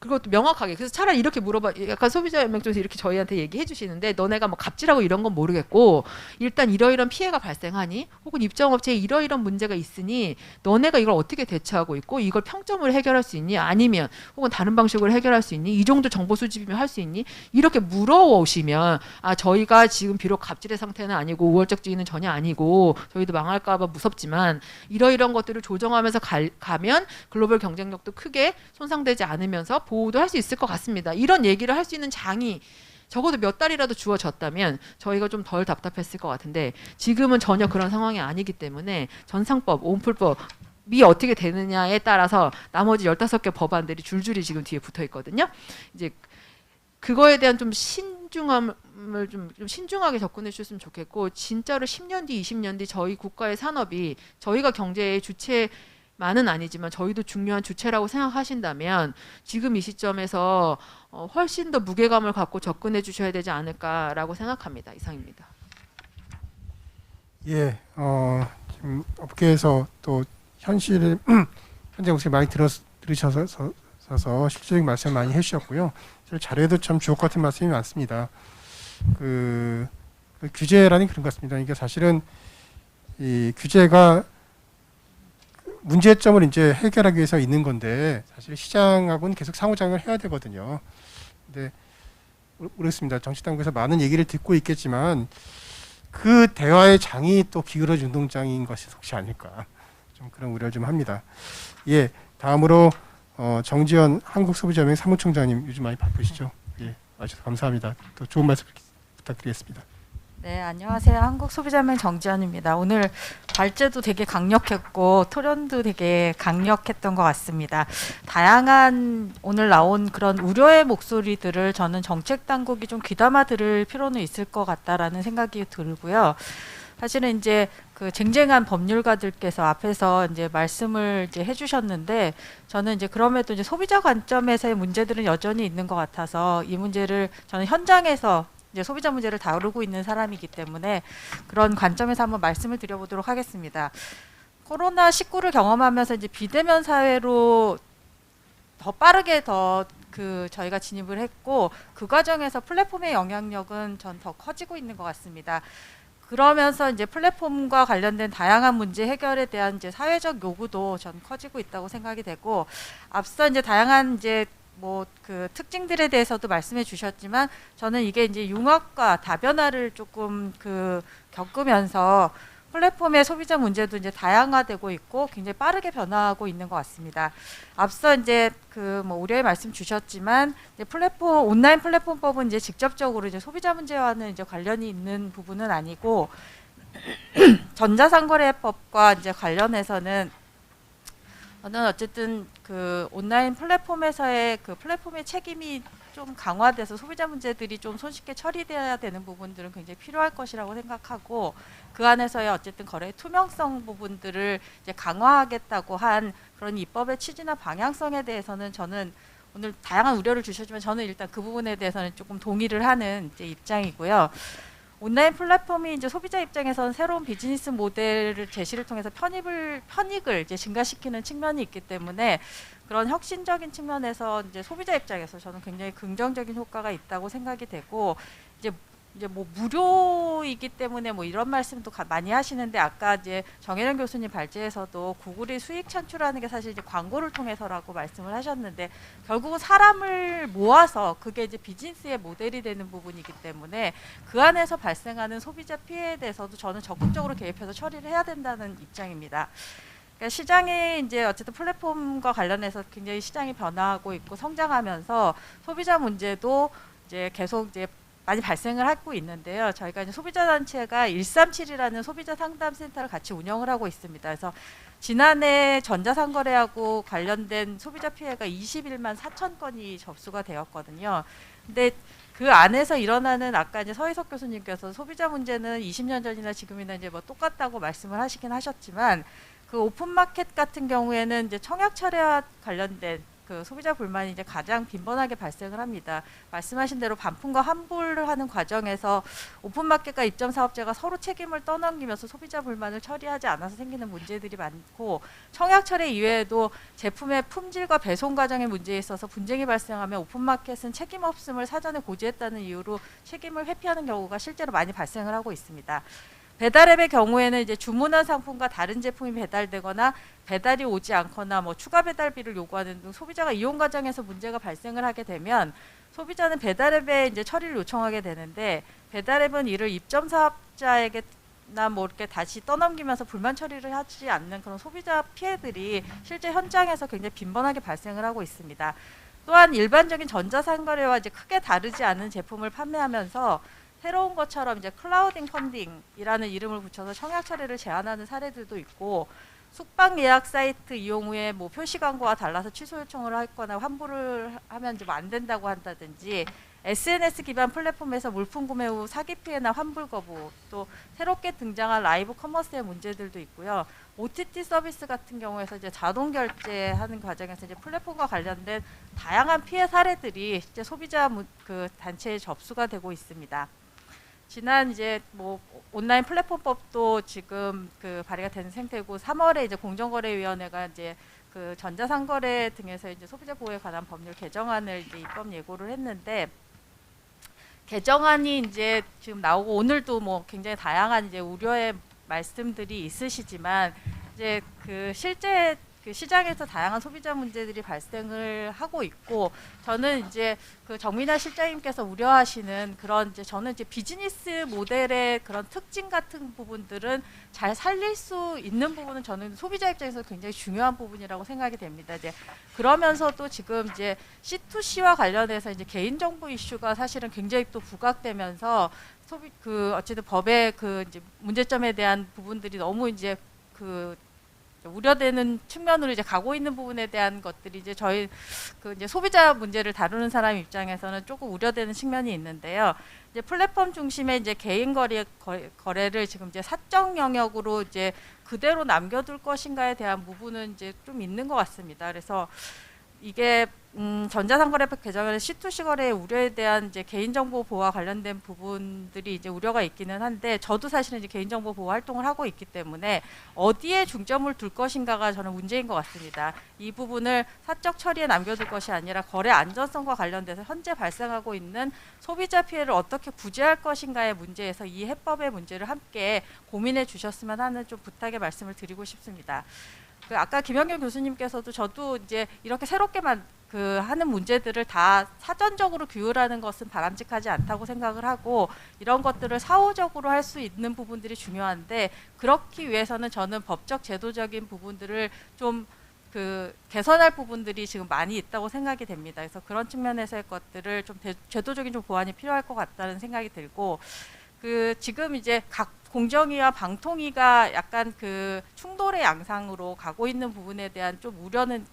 [SPEAKER 7] 그것도 명확하게 그래서 차라리 이렇게 물어봐 약간 소비자연맹 쪽에서 이렇게 저희한테 얘기해 주시는데 너네가 뭐 갑질하고 이런 건 모르겠고 일단 이러이런 피해가 발생하니 혹은 입점업체에 이러이런 문제가 있으니 너네가 이걸 어떻게 대처하고 있고 이걸 평점을 해결할 수 있니 아니면 혹은 다른 방식으로 해결할 수 있니 이 정도 정보 수집이면 할 수 있니 이렇게 물어오시면 저희가 지금 비록 갑질의 상태는 아니고 우월적지위는 전혀 아니고 저희도 망할까 봐 무섭지만 이러이런 것들을 조정하면서 가면 글로벌 경쟁력도 크게 손상되지 않으면서 보호도 할 수 있을 것 같습니다. 이런 얘기를 할 수 있는 장이 적어도 몇 달이라도 주어졌다면 저희가 좀 덜 답답했을 것 같은데 지금은 전혀 그런 상황이 아니기 때문에 전상법, 온풀법이 어떻게 되느냐에 따라서 나머지 15개 법안들이 줄줄이 지금 뒤에 붙어 있거든요. 이제 그거에 대한 좀 신중함을 좀 신중하게 접근해 주셨으면 좋겠고 진짜로 10년 뒤, 20년 뒤 저희 국가의 산업이 저희가 경제의 주체 만은 아니지만 저희도 중요한 주체라고 생각하신다면 지금 이 시점에서 훨씬 더 무게감을 갖고 접근해 주셔야 되지 않을까라고 생각합니다. 이상입니다.
[SPEAKER 4] 예, 지금 업계에서 또 현실 현재 목소리 많이 들으셔서 실질적인 말씀 많이 해주셨고요. 자료에도 참 주옥 같은 말씀이 많습니다. 그 규제라는 그런 것 같습니다. 이게 사실은 이 규제가 문제점을 이제 해결하기 위해서 있는 건데 사실 시장하고는 계속 상호작용을 해야 되거든요. 근데 모르겠습니다. 정치당국에서 많은 얘기를 듣고 있겠지만 그 대화의 장이 또 기울어진 운동장인 것이 혹시 아닐까 좀 그런 우려를 좀 합니다. 예, 다음으로 정지현 한국소비자연맹 사무총장님 요즘 많이 바쁘시죠? 예, 와주셔서 감사합니다. 또 좋은 말씀 부탁드리겠습니다.
[SPEAKER 8] 네, 안녕하세요. 한국소비자연맹 정지현입니다. 오늘 발제도 되게 강력했고 토론도 되게 강력했던 것 같습니다. 다양한 오늘 나온 그런 우려의 목소리들을 저는 정책 당국이 좀 귀담아 들을 필요는 있을 것 같다라는 생각이 들고요. 사실은 이제 그 쟁쟁한 법률가들께서 앞에서 이제 말씀을 이제 해주셨는데 저는 이제 그럼에도 이제 소비자 관점에서의 문제들은 여전히 있는 것 같아서 이 문제를 저는 현장에서 이제 소비자 문제를 다루고 있는 사람이기 때문에 그런 관점에서 한번 말씀을 드려보도록 하겠습니다. 코로나19를 경험하면서 이제 비대면 사회로 더 빠르게 저희가 진입을 했고 그 과정에서 플랫폼의 영향력은 전 더 커지고 있는 것 같습니다. 그러면서 이제 플랫폼과 관련된 다양한 문제 해결에 대한 이제 사회적 요구도 전 커지고 있다고 생각이 되고 앞서 이제 다양한 이제 그 특징들에 대해서도 말씀해 주셨지만 저는 이게 이제 융합과 다변화를 조금 겪으면서 플랫폼의 소비자 문제도 이제 다양화되고 있고 굉장히 빠르게 변화하고 있는 것 같습니다. 앞서 이제 우려의 말씀 주셨지만 이제 온라인 플랫폼법은 이제 직접적으로 이제 소비자 문제와는 이제 관련이 있는 부분은 아니고 전자상거래법과 이제 관련해서는 저는 어쨌든 온라인 플랫폼에서의 플랫폼의 책임이 좀 강화돼서 소비자 문제들이 좀 손쉽게 처리돼야 되는 부분들은 굉장히 필요할 것이라고 생각하고 그 안에서의 어쨌든 거래의 투명성 부분들을 이제 강화하겠다고 한 그런 입법의 취지나 방향성에 대해서는 저는 오늘 다양한 우려를 주셨지만 저는 일단 그 부분에 대해서는 조금 동의를 하는 이제 입장이고요. 온라인 플랫폼이 이제 소비자 입장에서는 새로운 비즈니스 모델을 제시를 통해서 편익을 이제 증가시키는 측면이 있기 때문에 그런 혁신적인 측면에서 이제 소비자 입장에서 저는 굉장히 긍정적인 효과가 있다고 생각이 되고 이제 무료이기 때문에 이런 말씀도 많이 하시는데 아까 이제 정혜련 교수님 발제에서도 구글이 수익 창출하는 게 사실 이제 광고를 통해서라고 말씀을 하셨는데 결국은 사람을 모아서 그게 이제 비즈니스의 모델이 되는 부분이기 때문에 그 안에서 발생하는 소비자 피해에 대해서도 저는 적극적으로 개입해서 처리를 해야 된다는 입장입니다. 그러니까 시장이 이제 어쨌든 플랫폼과 관련해서 굉장히 시장이 변화하고 있고 성장하면서 소비자 문제도 이제 계속 이제 많이 발생을 하고 있는데요. 저희가 이제 소비자단체가 137이라는 소비자 상담센터를 같이 운영을 하고 있습니다. 그래서 지난해 전자상거래하고 관련된 소비자 피해가 21만 4천 건이 접수가 되었거든요. 근데 그 안에서 일어나는 아까 이제 서희석 교수님께서 소비자 문제는 20년 전이나 지금이나 이제 똑같다고 말씀을 하시긴 하셨지만 그 오픈마켓 같은 경우에는 이제 청약 철회와 관련된 소비자 불만이 이제 가장 빈번하게 발생을 합니다. 말씀하신 대로 반품과 환불을 하는 과정에서 오픈마켓과 입점 사업자가 서로 책임을 떠넘기면서 소비자 불만을 처리하지 않아서 생기는 문제들이 많고 청약 철회 이외에도 제품의 품질과 배송 과정의 문제에 있어서 분쟁이 발생하면 오픈마켓은 책임 없음을 사전에 고지했다는 이유로 책임을 회피하는 경우가 실제로 많이 발생을 하고 있습니다. 배달앱의 경우에는 이제 주문한 상품과 다른 제품이 배달되거나 배달이 오지 않거나 추가 배달비를 요구하는 등 소비자가 이용 과정에서 문제가 발생을 하게 되면 소비자는 배달앱에 이제 처리를 요청하게 되는데 배달앱은 이를 입점 사업자에게나 이렇게 다시 떠넘기면서 불만 처리를 하지 않는 그런 소비자 피해들이 실제 현장에서 굉장히 빈번하게 발생을 하고 있습니다. 또한 일반적인 전자상거래와 이제 크게 다르지 않은 제품을 판매하면서 새로운 것처럼 이제 클라우딩 펀딩이라는 이름을 붙여서 청약 철회를 제한하는 사례들도 있고 숙박 예약 사이트 이용 후에 표시 광고와 달라서 취소 요청을 했거나 환불을 하면 좀 안 된다고 한다든지 SNS 기반 플랫폼에서 물품 구매 후 사기 피해나 환불 거부 또 새롭게 등장한 라이브 커머스의 문제들도 있고요. OTT 서비스 같은 경우에서 이제 자동 결제하는 과정에서 이제 플랫폼과 관련된 다양한 피해 사례들이 실제 소비자 단체에 접수가 되고 있습니다. 지난 이제 뭐 온라인 플랫폼법도 지금 그 발의가 된 상태고 3월에 이제 공정거래위원회가 이제 그 전자상거래 등에서 이제 소비자 보호에 관한 법률 개정안을 이제 입법 예고를 했는데 개정안이 이제 지금 나오고 오늘도 뭐 굉장히 다양한 이제 우려의 말씀들이 있으시지만 이제 그 실제 그 시장에서 다양한 소비자 문제들이 발생을 하고 있고 저는 이제 그 정민아 실장님께서 우려하시는 그런 이제 저는 이제 비즈니스 모델의 그런 특징 같은 부분들은 잘 살릴 수 있는 부분은 저는 소비자 입장에서 굉장히 중요한 부분이라고 생각이 됩니다. 이제 그러면서도 지금 이제 C2C와 관련해서 이제 개인정보 이슈가 사실은 굉장히 또 부각되면서 소비 그 어쨌든 법의 그 이제 문제점에 대한 부분들이 너무 이제 그 우려되는 측면으로 이제 가고 있는 부분에 대한 것들이 이제 저희 그 이제 소비자 문제를 다루는 사람 입장에서는 조금 우려되는 측면이 있는데요. 이제 플랫폼 중심의 이제 개인 거래를 지금 이제 사적 영역으로 이제 그대로 남겨둘 것인가에 대한 부분은 이제 좀 있는 것 같습니다. 그래서 이게 전자상거래법 개정에는 C2C 거래의 우려에 대한 이제 개인정보 보호와 관련된 부분들이 이제 우려가 있기는 한데 저도 사실은 이제 개인정보 보호 활동을 하고 있기 때문에 어디에 중점을 둘 것인가가 저는 문제인 것 같습니다. 이 부분을 사적 처리에 남겨둘 것이 아니라 거래 안전성과 관련돼서 현재 발생하고 있는 소비자 피해를 어떻게 구제할 것인가의 문제에서 이 해법의 문제를 함께 고민해 주셨으면 하는 좀 부탁의 말씀을 드리고 싶습니다. 그 아까 김영경 교수님께서도 저도 이제 이렇게 새롭게만 그 하는 문제들을 다 사전적으로 규율하는 것은 바람직하지 않다고 생각을 하고 이런 것들을 사후적으로 할 수 있는 부분들이 중요한데 그렇기 위해서는 저는 법적 제도적인 부분들을 좀 그 개선할 부분들이 지금 많이 있다고 생각이 됩니다. 그래서 그런 측면에서의 것들을 좀 제도적인 좀 보완이 필요할 것 같다는 생각이 들고 그 지금 이제 각 공정위와 방통위가 약간 그 충돌의 양상으로 가고 있는 부분에 대한 좀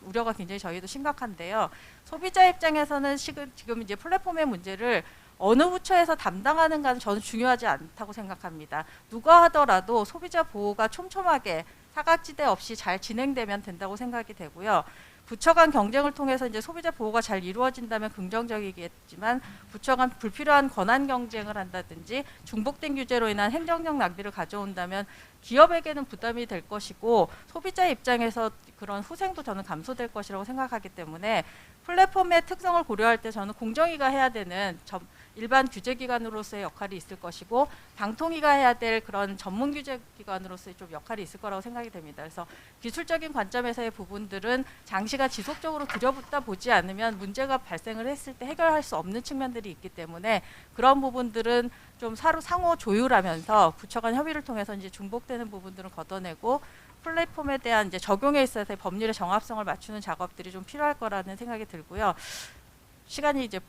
[SPEAKER 8] 우려가 굉장히 저희도 심각한데요. 소비자 입장에서는 지금 이제 플랫폼의 문제를 어느 부처에서 담당하는가는 저는 중요하지 않다고 생각합니다. 누가 하더라도 소비자 보호가 촘촘하게 사각지대 없이 잘 진행되면 된다고 생각이 되고요. 부처 간 경쟁을 통해서 이제 소비자 보호가 잘 이루어진다면 긍정적이겠지만 부처 간 불필요한 권한 경쟁을 한다든지 중복된 규제로 인한 행정적 낭비를 가져온다면 기업에게는 부담이 될 것이고 소비자 입장에서 그런 후생도 저는 감소될 것이라고 생각하기 때문에 플랫폼의 특성을 고려할 때 저는 공정위가 해야 되는 일반 규제기관으로서의 역할이 있을 것이고 방통위가 해야 될 그런 전문 규제기관으로서의 좀 역할이 있을 거라고 생각이 됩니다. 그래서 기술적인 관점에서의 부분들은 장시간 지속적으로 들여다보다 보지 않으면 문제가 발생을 했을 때 해결할 수 없는 측면들이 있기 때문에 그런 부분들은 좀 상호 조율하면서 부처 간 협의를 통해서 이제 중복되는 부분들은 걷어내고 플랫폼에 대한 이제 적용에 있어서의 법률의 정합성을 맞추는 작업들이 좀 필요할 거라는 생각이 들고요. 시간이 이제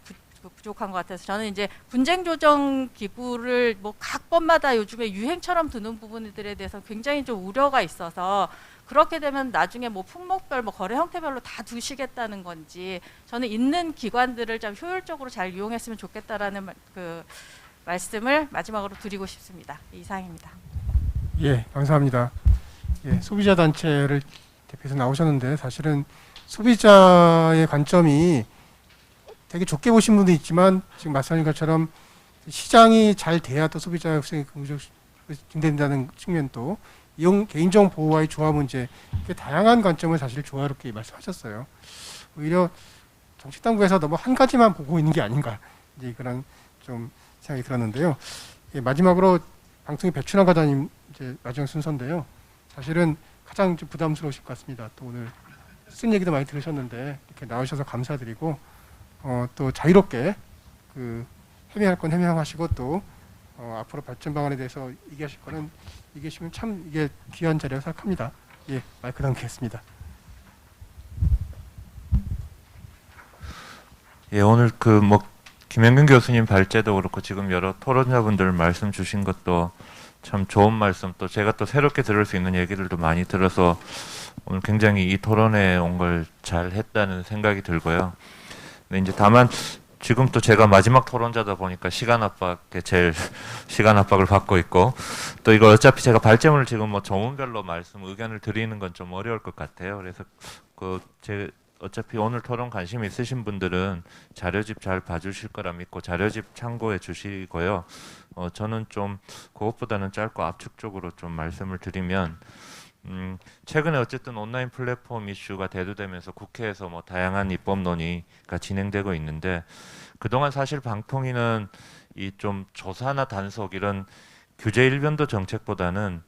[SPEAKER 8] 부족한 것 같아서 저는 이제 분쟁 조정 기구를 뭐 각 법마다 요즘에 유행처럼 두는 부분들에 대해서 굉장히 좀 우려가 있어서 그렇게 되면 나중에 뭐 품목별 뭐 거래 형태별로 다 두시겠다는 건지 저는 있는 기관들을 좀 효율적으로 잘 이용했으면 좋겠다라는 그 말씀을 마지막으로 드리고 싶습니다. 이상입니다.
[SPEAKER 4] 예, 감사합니다. 예, 소비자 단체를 대표해서 나오셨는데 사실은 소비자의 관점이 되게 좋게 보신 분도 있지만 지금 말씀하신 것처럼 시장이 잘 돼야 또 소비자 혁신이 증대된다는 측면도 개인정보 보호와의 조화 문제 이렇게 다양한 관점을 사실 조화롭게 말씀하셨어요. 오히려 정치당국에서 너무 한 가지만 보고 있는 게 아닌가 이제 그런 좀 생각이 들었는데요. 예, 마지막으로 방통위 배춘환 과장님 이제 마지막 순서인데요. 사실은 가장 좀 부담스러우실 것 같습니다. 또 오늘 쓴 얘기도 많이 들으셨는데 이렇게 나오셔서 감사드리고 또 자유롭게 그 해명할 건 해명하시고 또 앞으로 발전 방안에 대해서 얘기하실 거는 얘기하시면 참 이게 귀한 자리라고 생각합니다. 예, 마이크 넘기겠습니다.
[SPEAKER 9] 예, 오늘 그 뭐 김영균 교수님 발제도 그렇고 지금 여러 토론자분들 말씀 주신 것도 참 좋은 말씀 또 제가 또 새롭게 들을 수 있는 얘기들도 많이 들어서 오늘 굉장히 이 토론에 온 걸 잘 했다는 생각이 들고요. 근데 이제 다만 지금 또 제가 마지막 토론자다 보니까 시간 압박을 받고 있고 또 이거 어차피 제가 발제문을 지금 뭐 전문별로 의견을 드리는 건 좀 어려울 것 같아요. 그래서 그 제 어차피 오늘 토론 관심 있으신 분들은 자료집 잘 봐주실 거라 믿고 자료집 참고해 주시고요. 저는 좀 그것보다는 짧고 압축적으로 좀 말씀을 드리면 최근에 어쨌든 온라인 플랫폼 이슈가 대두되면서 국회에서 뭐 다양한 입법 논의가 진행되고 있는데 그동안 사실 방통위는 이 좀 조사나 단속 이런 규제 일변도 정책보다는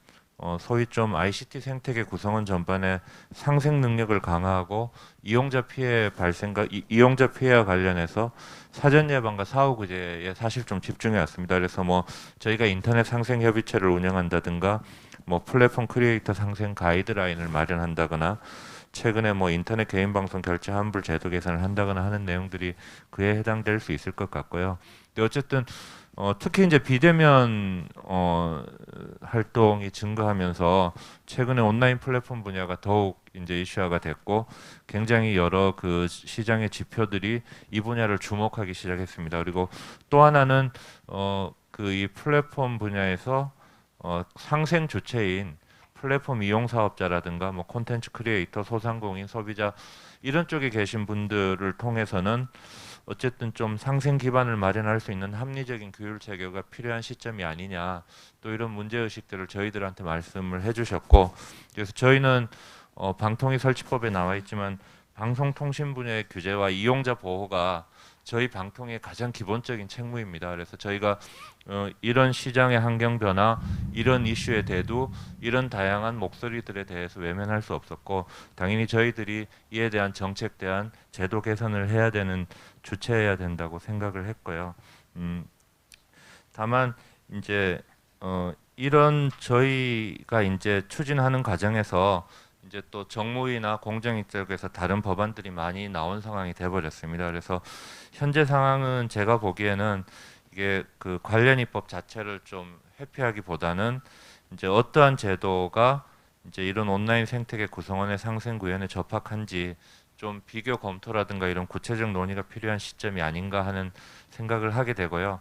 [SPEAKER 9] 소위 좀 ICT 생태계 구성원 전반의 상생 능력을 강화하고 이용자 피해 발생과 이용자 피해와 관련해서 사전 예방과 사후 구제에 사실 좀 집중해 왔습니다. 그래서 뭐 저희가 인터넷 상생 협의체를 운영한다든가 뭐 플랫폼 크리에이터 상생 가이드라인을 마련한다거나 최근에 뭐 인터넷 개인 방송 결제 환불 제도 개선을 한다거나 하는 내용들이 그에 해당될 수 있을 것 같고요. 근데 어쨌든 특히 이제 비대면 활동이 증가하면서 최근에 온라인 플랫폼 분야가 더욱 이제 이슈화가 됐고 굉장히 여러 그 시장의 지표들이 이 분야를 주목하기 시작했습니다. 그리고 또 하나는 그 이 플랫폼 분야에서 상생 주체인 플랫폼 이용 사업자라든가 뭐 콘텐츠 크리에이터, 소상공인, 소비자 이런 쪽에 계신 분들을 통해서는 어쨌든 좀 상생 기반을 마련할 수 있는 합리적인 규율 체계가 필요한 시점이 아니냐 또 이런 문제 의식들을 저희들한테 말씀을 해주셨고 그래서 저희는 방통위 설치법에 나와 있지만 방송통신 분야의 규제와 이용자 보호가 저희 방통위의 가장 기본적인 책무입니다. 그래서 저희가 이런 시장의 환경 변화, 이런 이슈에 대두 이런 다양한 목소리들에 대해서 외면할 수 없었고 당연히 저희들이 이에 대한 정책 대안, 제도 개선을 해야 되는 주체해야 된다고 생각을 했고요. 다만 이제 이런 저희가 이제 추진하는 과정에서 이제 또 정무위나 공정위 쪽에서 다른 법안들이 많이 나온 상황이 돼버렸습니다. 그래서 현재 상황은 제가 보기에는 이게 그 관련 입법 자체를 좀 회피하기보다는 이제 어떠한 제도가 이제 이런 온라인 생태계 구성원의 상생 구현에 적합한지 좀 비교 검토라든가 이런 구체적 논의가 필요한 시점이 아닌가 하는 생각을 하게 되고요.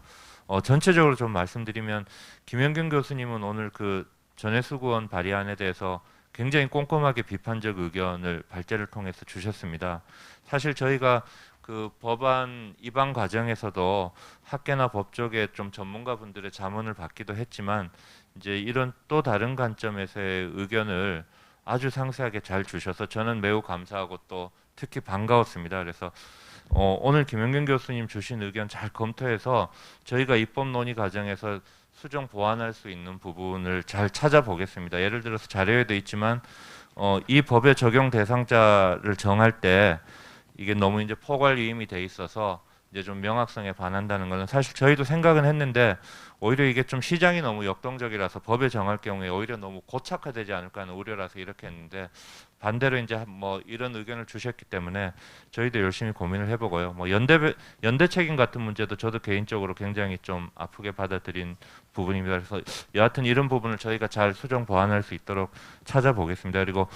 [SPEAKER 9] 전체적으로 좀 말씀드리면 김영균 교수님은 오늘 그 전해수구원 발의안에 대해서 굉장히 꼼꼼하게 비판적 의견을 발제를 통해서 주셨습니다. 사실 저희가 그 법안 입안 과정에서도 학계나 법조계 좀 전문가분들의 자문을 받기도 했지만 이제 이런 또 다른 관점에서의 의견을 아주 상세하게 잘 주셔서 저는 매우 감사하고 또 특히 반가웠습니다. 그래서 오늘 김영균 교수님 주신 의견 잘 검토해서 저희가 입법 논의 과정에서 수정 보완할 수 있는 부분을 잘 찾아보겠습니다. 예를 들어서 자료에도 있지만 이 법의 적용 대상자를 정할 때 이게 너무 이제 포괄 위임이 돼 있어서 이제 좀 명확성에 반한다는 것은 사실 저희도 생각은 했는데 오히려 이게 좀 시장이 너무 역동적이라서 법에 정할 경우에 오히려 너무 고착화되지 않을까 하는 우려라서 이렇게 했는데 반대로 이제 뭐 이런 의견을 주셨기 때문에 저희도 열심히 고민을 해보고요. 뭐 연대 책임 같은 문제도 저도 개인적으로 굉장히 좀 아프게 받아들인 부분입니다. 그래서 여하튼 이런 부분을 저희가 잘 수정 보완할 수 있도록 찾아보겠습니다. 그리고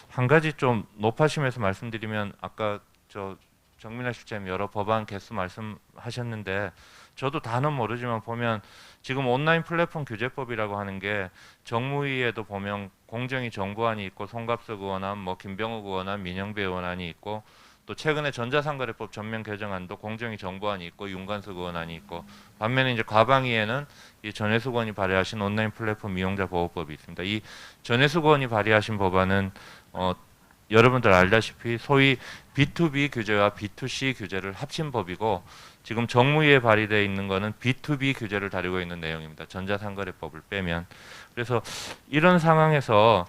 [SPEAKER 9] 한 가지 좀 높아심에서 말씀드리면 아까 저 정민아 실장님 여러 법안 개수 말씀하셨는데 저도 다는 모르지만 보면 지금 온라인 플랫폼 규제법이라고 하는 게 정무위에도 보면 공정위 정부안이 있고 송갑석 의원안, 뭐 김병욱 의원안, 민영배 의원안이 있고 또 최근에 전자상거래법 전면 개정안도 공정위 정부안이 있고 윤관석 의원안이 있고 반면에 이제 과방위에는 이 전해숙 의원이 발의하신 온라인 플랫폼 이용자 보호법이 있습니다. 이 전해숙 의원이 발의하신 법안은 여러분들 알다시피 소위 B2B 규제와 B2C 규제를 합친 법이고 지금 정무위에 발의되어 있는 거는 B2B 규제를 다루고 있는 내용입니다. 전자상거래법을 빼면. 그래서 이런 상황에서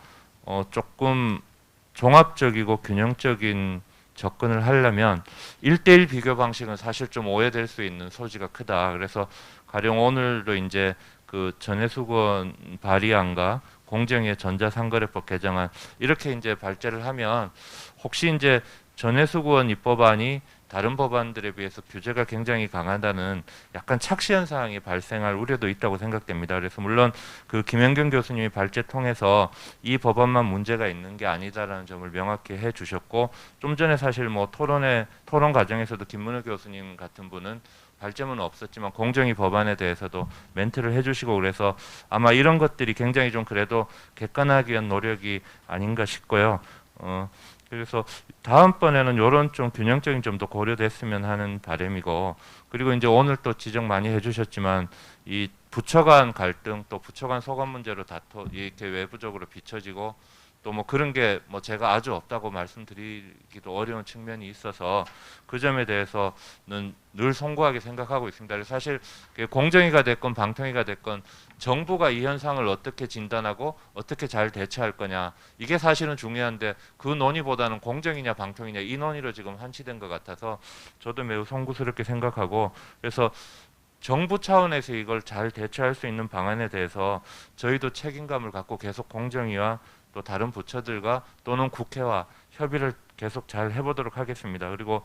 [SPEAKER 9] 조금 종합적이고 균형적인 접근을 하려면 1대1 비교 방식은 사실 좀 오해될 수 있는 소지가 크다. 그래서 가령 오늘도 이제 그 전해숙 의원 발의안과 공정위의 전자상거래법 개정안 이렇게 이제 발제를 하면 혹시 이제 전해숙 의원 입법안이 다른 법안들에 비해서 규제가 굉장히 강하다는 약간 착시현 사항이 발생할 우려도 있다고 생각됩니다. 그래서 물론 그 김영균 교수님이 발제 통해서 이 법안만 문제가 있는 게 아니다라는 점을 명확히 해주셨고 좀 전에 사실 뭐 토론 과정에서도 김문우 교수님 같은 분은 발제문은 없었지만 공정위 법안에 대해서도 멘트를 해주시고 그래서 아마 이런 것들이 굉장히 좀 그래도 객관화하기 위한 노력이 아닌가 싶고요. 그래서 다음번에는 이런 좀 균형적인 점도 고려됐으면 하는 바람이고, 그리고 이제 오늘 또 지적 많이 해주셨지만 이 부처 간 갈등 또 부처 간 소관 문제로 이렇게 외부적으로 비춰지고 또 뭐 그런 게 뭐 제가 아주 없다고 말씀드리기도 어려운 측면이 있어서 그 점에 대해서는 늘 송구하게 생각하고 있습니다. 그래서 사실 공정위가 됐건 방통위가 됐건 정부가 이 현상을 어떻게 진단하고 어떻게 잘 대처할 거냐, 이게 사실은 중요한데 그 논의보다는 공정이냐 방통이냐 이 논의로 지금 한치된 것 같아서 저도 매우 송구스럽게 생각하고, 그래서 정부 차원에서 이걸 잘 대처할 수 있는 방안에 대해서 저희도 책임감을 갖고 계속 공정위와 또 다른 부처들과 또는 국회와 협의를 계속 잘 해보도록 하겠습니다. 그리고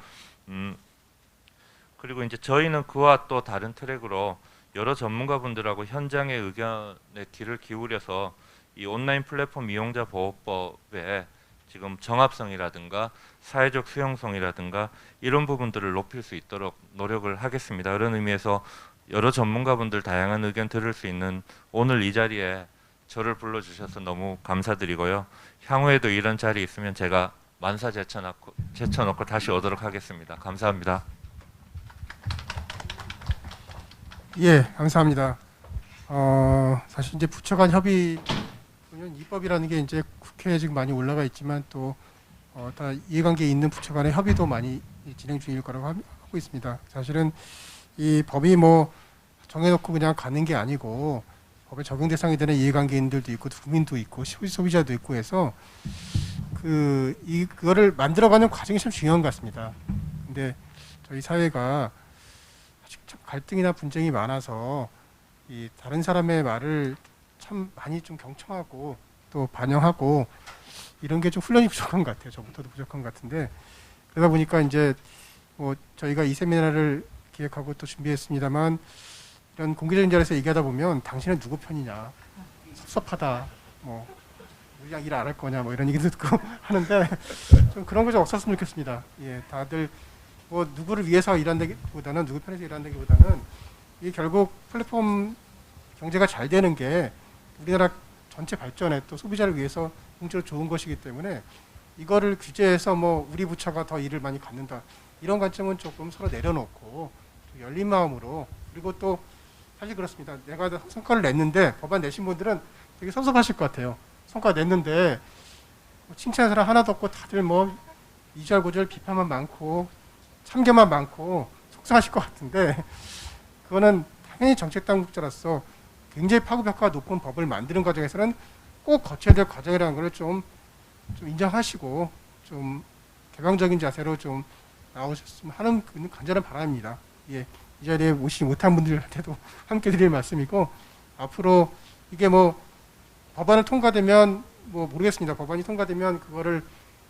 [SPEAKER 9] 이제 저희는 그와 또 다른 트랙으로 여러 전문가분들하고 현장의 의견에 귀를 기울여서 이 온라인 플랫폼 이용자 보호법의 지금 정합성이라든가 사회적 수용성이라든가 이런 부분들을 높일 수 있도록 노력을 하겠습니다. 그런 의미에서 여러 전문가분들 다양한 의견 들을 수 있는 오늘 이 자리에 저를 불러주셔서 너무 감사드리고요. 향후에도 이런 자리 있으면 제가 만사 제쳐놓고 다시 오도록 하겠습니다. 감사합니다.
[SPEAKER 4] 예, 감사합니다. 사실 이제 부처 간 협의 입법이라는 게 이제 국회에 지금 많이 올라가 있지만 또 다 이해관계에 있는 부처 간의 협의도 많이 진행 중일 거라고 하고 있습니다. 사실은 이 법이 뭐 정해놓고 그냥 가는 게 아니고 법에 적용 대상이 되는 이해관계인들도 있고 국민도 있고 소비자도 있고 해서 그거를 만들어가는 과정이 참 중요한 것 같습니다. 근데 저희 사회가 아직 참 갈등이나 분쟁이 많아서 이 다른 사람의 말을 참 많이 좀 경청하고 또 반영하고 이런 게 좀 훈련이 부족한 것 같아요. 저부터도 부족한 것 같은데, 그러다 보니까 이제 뭐 저희가 이 세미나를 기획하고 또 준비했습니다만 이런 공개적인 자리에서 얘기하다 보면 당신은 누구 편이냐, 섭섭하다, 뭐 우리랑 일 안 할 거냐, 뭐 이런 얘기도 듣고 하는데 좀 그런 거 좀 없었으면 좋겠습니다. 예, 다들 뭐 누구를 위해서 일한다기보다는 누구 편에서 일한다기보다는 이 결국 플랫폼 경제가 잘 되는 게 우리나라 전체 발전에 또 소비자를 위해서 공적으로 좋은 것이기 때문에 이거를 규제해서 뭐 우리 부처가 더 일을 많이 갖는다 이런 관점은 조금 서로 내려놓고 열린 마음으로, 그리고 또 사실 그렇습니다. 내가 성과를 냈는데 법안 내신 분들은 되게 섭섭하실 것 같아요. 성과 냈는데 뭐 칭찬하는 사람 하나도 없고 다들 뭐 이절고절 비판만 많고 참견만 많고 속상하실 것 같은데, 그거는 당연히 정책당국자로서 굉장히 파급효과가 높은 법을 만드는 과정에서는 꼭 거쳐야 될 과정이라는 걸 좀 인정하시고 좀 개방적인 자세로 좀 나오셨으면 하는 간절한 바람입니다. 예, 이 자리에 오시지 못한 분들한테도 함께 드릴 말씀이고, 앞으로 이게 뭐 법안을 통과되면 뭐 모르겠습니다. 법안이 통과되면 그거를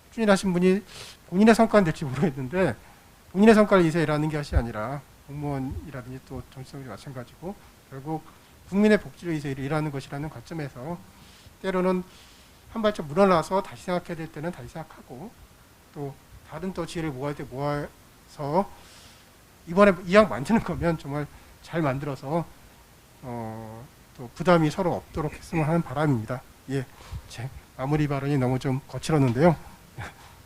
[SPEAKER 4] 추진하신 분이 본인의 성과는 될지 모르겠는데 본인의 성과를 위해서 일하는 것이 아니라 공무원이라든지 또 정치성이 마찬가지고 결국 국민의 복지를 위해서 일하는 것이라는 관점에서 때로는 한 발짝 물러나서 다시 생각해야 될 때는 다시 생각하고 또 다른 또 지혜를 모아야 때 모아서 이번에 이왕 만드는 거면 정말 잘 만들어서 또 부담이 서로 없도록 했으면 하는 바람입니다. 예, 제 마무리 발언이 너무 좀 거칠었는데요.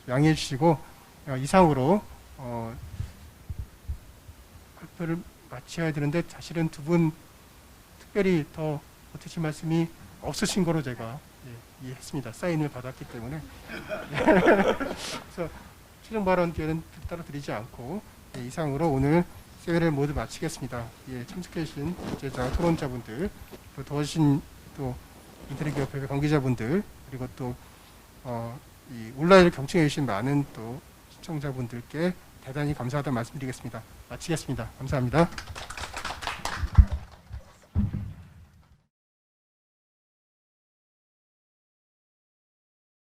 [SPEAKER 4] 양해해 주시고 이상으로 발표를 마쳐야 되는데 사실은 두 분 특별히 더 보태실 말씀이 없으신 거로 제가 이해했습니다. 사인을 받았기 때문에. 그래서 최종 발언 기회는 따로 드리지 않고 이상으로 오늘 세미나를 모두 마치겠습니다. 예, 참석해 주신 제자 토론자분들, 또 도와주신 또 인터넷기업협회 관계자분들, 그리고 또 이 온라인을 경청해 주신 많은 또 시청자분들께 대단히 감사하다는 말씀드리겠습니다. 마치겠습니다. 감사합니다.